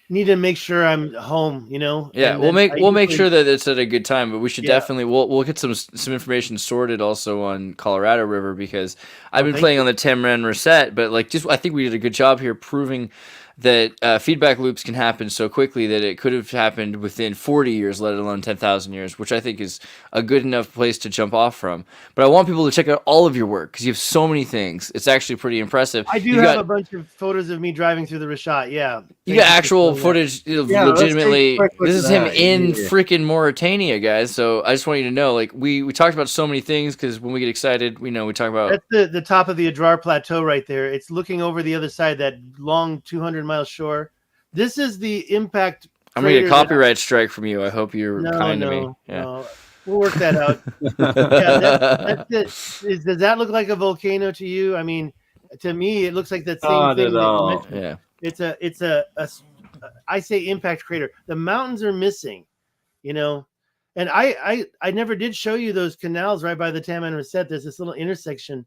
need to make sure I'm home, Yeah, we'll make sure that it's at a good time, but we should definitely we'll get some information sorted also on Colorado River, because I've been playing on the Tamanrasset, but I think we did a good job here proving that feedback loops can happen so quickly that it could have happened within 40 years, let alone 10,000 years, which I think is a good enough place to jump off from. But I want people to check out all of your work because you have so many things. It's actually pretty impressive. I do have a bunch of photos of me driving through the Richat, yeah. You got actual footage, legitimately. This is him in freaking Mauritania, guys. So I just want you to know, we talked about so many things because when we get excited, we talk about... That's the top of the Adrar Plateau right there. It's looking over the other side, that long 200-mile shore. This is the impact. I'm gonna get a copyright strike from you. I hope you're kind to me. Yeah. No. We'll work that out. That's it. Does that look like a volcano to you? I mean, to me, it looks like that same thing. Yeah. It's a I say impact crater. The mountains are missing, and I never did show you those canals right by the Tamanrasset. There's this little intersection.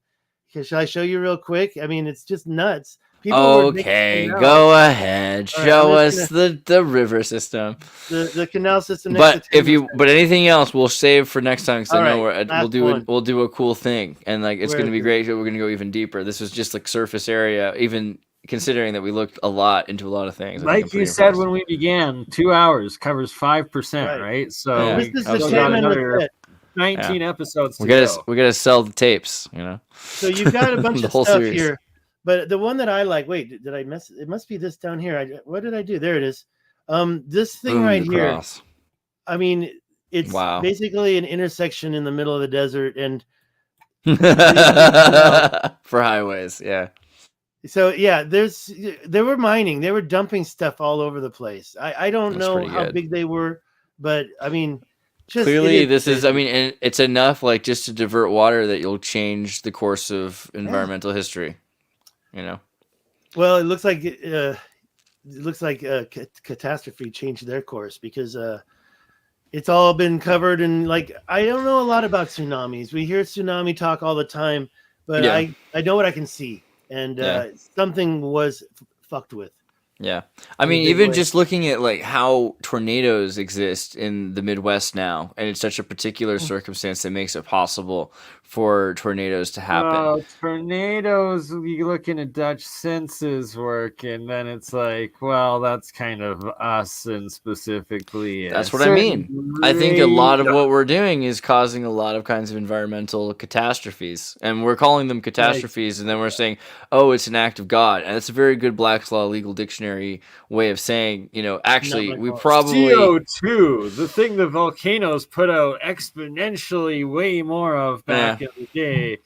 Shall I show you real quick? I mean, it's just nuts. Okay, go ahead. Show us the river system. The canal system. But anything else, we'll save for next time, because I know we'll do a cool thing, and it's going to be great. We're going to go even deeper. This was just surface area, even considering that we looked a lot into a lot of things. Like you said when we began, 2 hours covers 5%, right? So this is the Tamanrasset. 19 episodes. We gotta sell the tapes, So you've got a bunch of stuff here. But the one that I like, wait, did I mess? It must be this down here. What did I do? There it is. This thing right here. Cross. I mean, it's basically an intersection in the middle of the desert, and for highways, yeah. So yeah, they were mining. They were dumping stuff all over the place. I don't know how big they were, but I mean, clearly this is. I mean, and it's enough just to divert water that you'll change the course of environmental history. Well, it looks like a catastrophe changed their course, because it's all been covered, and I don't know a lot about tsunamis. We hear tsunami talk all the time, but I know what I can see, and something was fucked with. Yeah. I in a mean, big even way. just looking at like how tornadoes exist in the Midwest now, and it's such a particular circumstance that makes it possible for tornadoes to happen. Tornadoes, you look into Dutch census work, and then it's like, well, that's kind of us and specifically. That's what I mean. I think a lot of what we're doing is causing a lot of kinds of environmental catastrophes, and we're calling them catastrophes, and then we're saying, "Oh, it's an act of God," and it's a very good Black's Law legal dictionary way of saying, actually, we probably CO2, the thing the volcanoes put out exponentially way more of back in the day.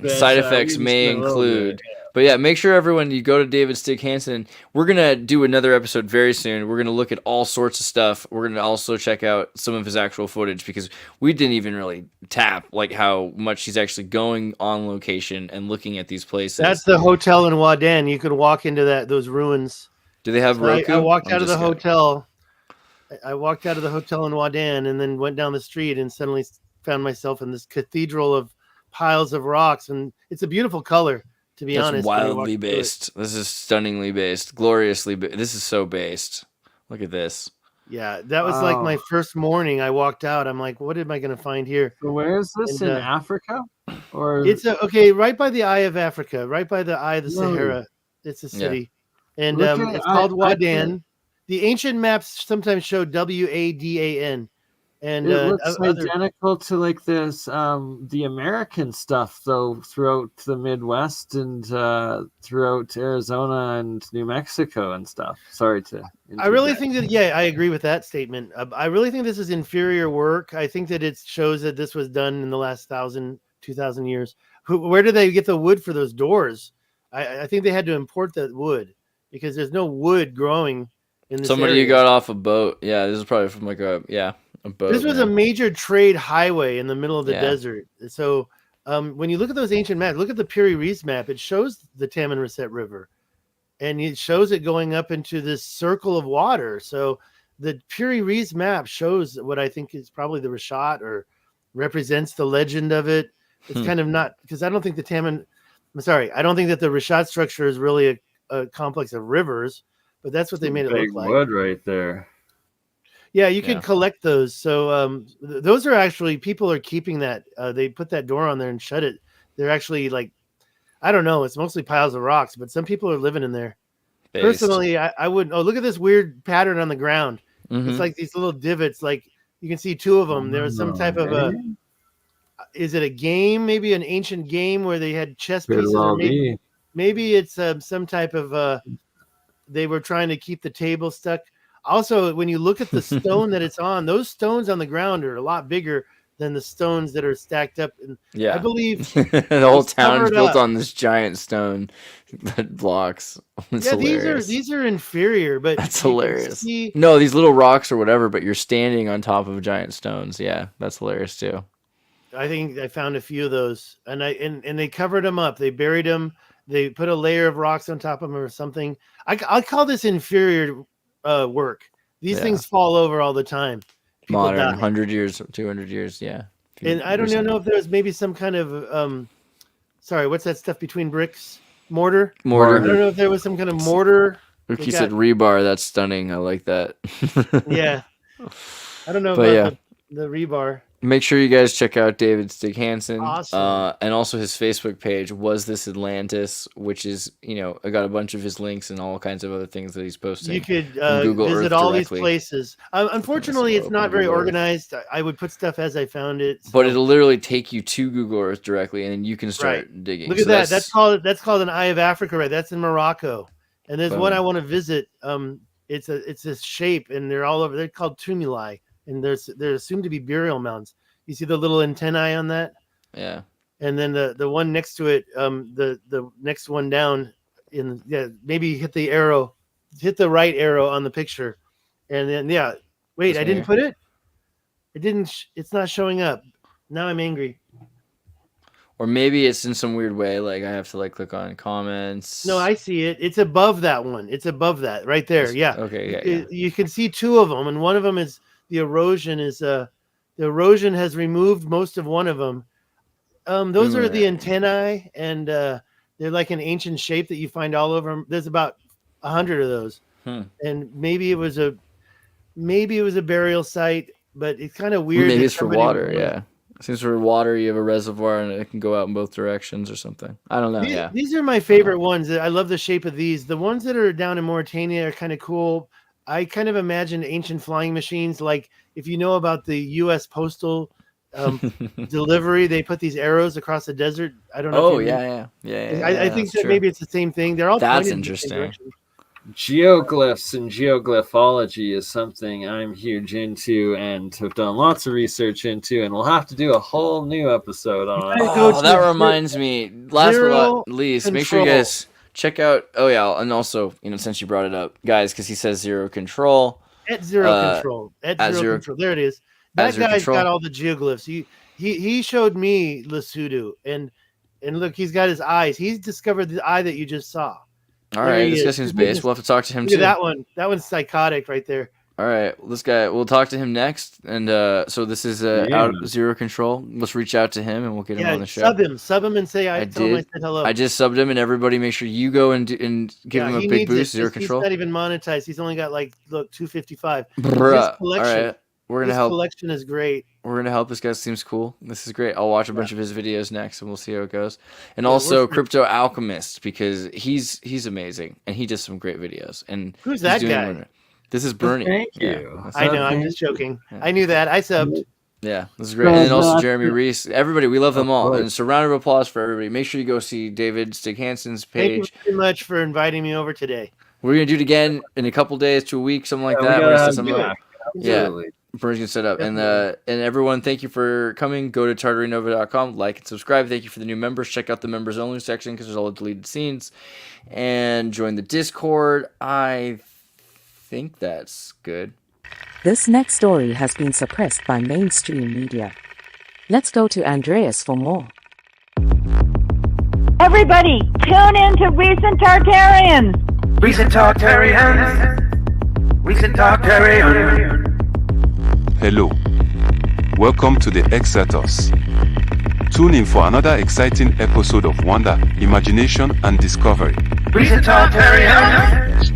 Side effects may include. But yeah, make sure everyone, you go to David Stig Hansen. We're going to do another episode very soon. We're going to look at all sorts of stuff. We're going to also check out some of his actual footage because we didn't even really tap like how much he's actually going on location and looking at these places. That's the hotel in Wadan. You could walk into those ruins. Do they have Roku? I walked out of the hotel. I walked out of the hotel in Wadan and then went down the street and suddenly found myself in this cathedral of piles of rocks, and it's a beautiful color. To be honest, wildly based. This is stunningly based, gloriously. This is so based. Look at this. Yeah, that was like my first morning. I walked out. I'm like, what am I going to find here? So where is this in Africa? Or it's right by the Eye of Africa, right by the Eye of the Sahara. It's a city, and it's called Wadan. The ancient maps sometimes show Wadan. And it looks identical to like this the American stuff though throughout the Midwest and throughout Arizona and New Mexico and stuff. Sorry to I really think that I agree with that statement. I really think this is inferior work. I think that it shows that this was done in the last 2,000 years. Where did they get the wood for those doors? I think they had to import that wood because there's no wood growing in this Somebody area. got off a boat. Yeah, this is probably from like a boat. This was a major trade highway in the middle of the desert. So when you look at those ancient maps, look at the Piri Reis map. It shows the Tamanrasset River, and it shows it going up into this circle of water. So the Piri Reis map shows what I think is probably the Richat or represents the legend of it. It's kind of not because I don't think I don't think that the Richat structure is really a complex of rivers, but that's what they made it look like. Wood right there. Yeah, you can collect those. So those are actually people are keeping that. They put that door on there and shut it. They're actually like, I don't know. It's mostly piles of rocks, but some people are living in there. Personally, I wouldn't. Oh, look at this weird pattern on the ground. It's like these little divots. Like you can see two of them. There was some type of a. Is it a game? Maybe an ancient game where they had chess pieces. Or maybe it's some type of. They were trying to keep the table stuck. Also, when you look at the stone that it's on, those stones on the ground are a lot bigger than the stones that are stacked up. And I believe the whole town is built on this giant stone that blocks. It's hilarious. these are inferior, but that's hilarious. No, these little rocks or whatever, but you're standing on top of giant stones. Yeah, that's hilarious too. I think I found a few of those, and they covered them up. They buried them. They put a layer of rocks on top of them or something. I call this inferior work. These things fall over all the time. People Modern, die. 100 years, 200 years, yeah. And I don't even know if there's maybe some kind of what's that stuff between bricks? Mortar. I don't know if there was some kind of mortar. If you said rebar, that's stunning. I like that. Yeah. I don't know about the rebar. Make sure you guys check out David Stig Hansen. Awesome. And also his Facebook page, Was This Atlantis, which is, I got a bunch of his links and all kinds of other things that he's posting. You could visit all these places. Unfortunately, it's not very organized. I would put stuff as I found it. So. But it'll literally take you to Google Earth directly, and then you can start digging. Look at that. That's called an Eye of Africa, right? That's in Morocco. And there's one I want to visit. It's this shape, and they're all over. They're called tumuli, and they're assumed to be burial mounds. You see the little antennae on that? Yeah. And then the one next to it, the next one down, maybe hit the right arrow on the picture, and then wait, I didn't put it. It didn't. It's not showing up. Now I'm angry. Or maybe it's in some weird way, like I have to click on comments. No, I see it. It's above that one. It's above that right there. Yeah. Okay. Yeah. You can see two of them, and one of them is the erosion is the erosion has removed most of one of them. Those are the antennae, and they're like an ancient shape that you find all over. There's about 100 of those. And maybe it was a burial site, but it's kind of weird. Maybe it's for water. Yeah. Seems for water, you have a reservoir and it can go out in both directions or something. I don't know. These are my favorite ones. I love the shape of these. The ones that are down in Mauritania are kind of cool. I kind of imagine ancient flying machines. Like if you know about the U.S. postal delivery, they put these arrows across the desert. I don't know. Oh, yeah. I think that maybe it's the same thing. They're all that's pointed interesting. In the same direction. Geoglyphs and geoglyphology is something I'm huge into and have done lots of research into, and we'll have to do a whole new episode on. Oh, that reminds me. Last but not least, make sure you guys check out. Oh yeah, and also since you brought it up, guys, because he says zero control. At zero control. At zero control. There it is. That guy's got all the geoglyphs. He showed me Lesotho, and look, he's got his eyes. He's discovered the eye that you just saw. All right, this guy seems based. We'll have to talk to him too. That one. That one's psychotic right there. All right, this guy. We'll talk to him next. And so this is out zero control. Let's reach out to him and we'll get him on the show. Sub him, and say tell him I said hello. I just subbed him, and everybody, make sure you go and give him a big boost. Zero control. He's not even monetized. He's only got 255. Bruh. All right, we're gonna help. His collection is great. We're gonna help. This guy seems cool. This is great. I'll watch a bunch of his videos next, and we'll see how it goes. And also Crypto Alchemist, because he's amazing and he does some great videos. And who's that guy? This is Bernie. Thank you. I know. I'm just joking. I knew that. I subbed. Yeah, this is great. And then also Jeremy Reese. Everybody, we love them all. And it's a round of applause for everybody. Make sure you go see David Stig Hansen's page. Thank you very much for inviting me over today. We're gonna do it again in a couple days to a week, something like that. Yeah. Bernie's gonna set up. And everyone, thank you for coming. Go to tartarinova.com, like and subscribe. Thank you for the new members. Check out the members only section because there's all the deleted scenes. And join the Discord. I think that's good. This next story has been suppressed by mainstream media. Let's go to Andreas for more. Everybody, tune in to Recent Tartarians. Recent Tartarians. Recent Tartarians. Hello. Welcome to the Xirtus. Tune in for another exciting episode of wonder, imagination, and discovery. Recent Tartarians.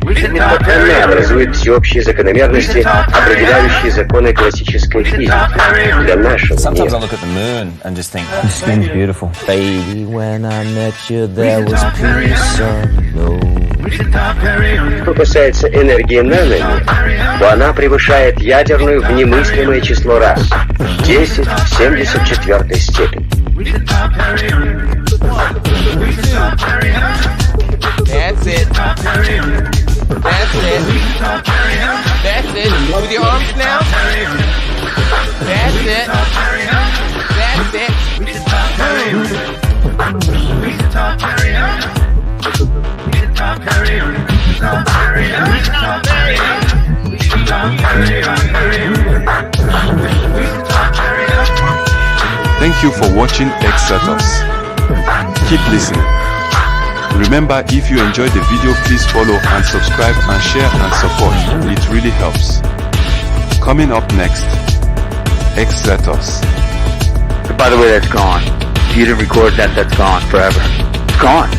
Они образуют всеобщие закономерности, определяющие законы классической физики для нашего Sometimes I мира. look at the moon and just think, your skin's beautiful. Baby, when I met you, there was peace unknown. Что касается энергии наномер, то она превышает ядерную в немыслимое число раз. 10 в 74 степени. That's it. That's it. That's it. With your arms now. That's it. That's it. Thank you for watching Xirtus. Keep listening. Remember, if you enjoyed the video, please follow and subscribe and share and support. It really helps. Coming up next, Xirtus. By the way, that's gone. If you didn't record that, that's gone forever. It's gone.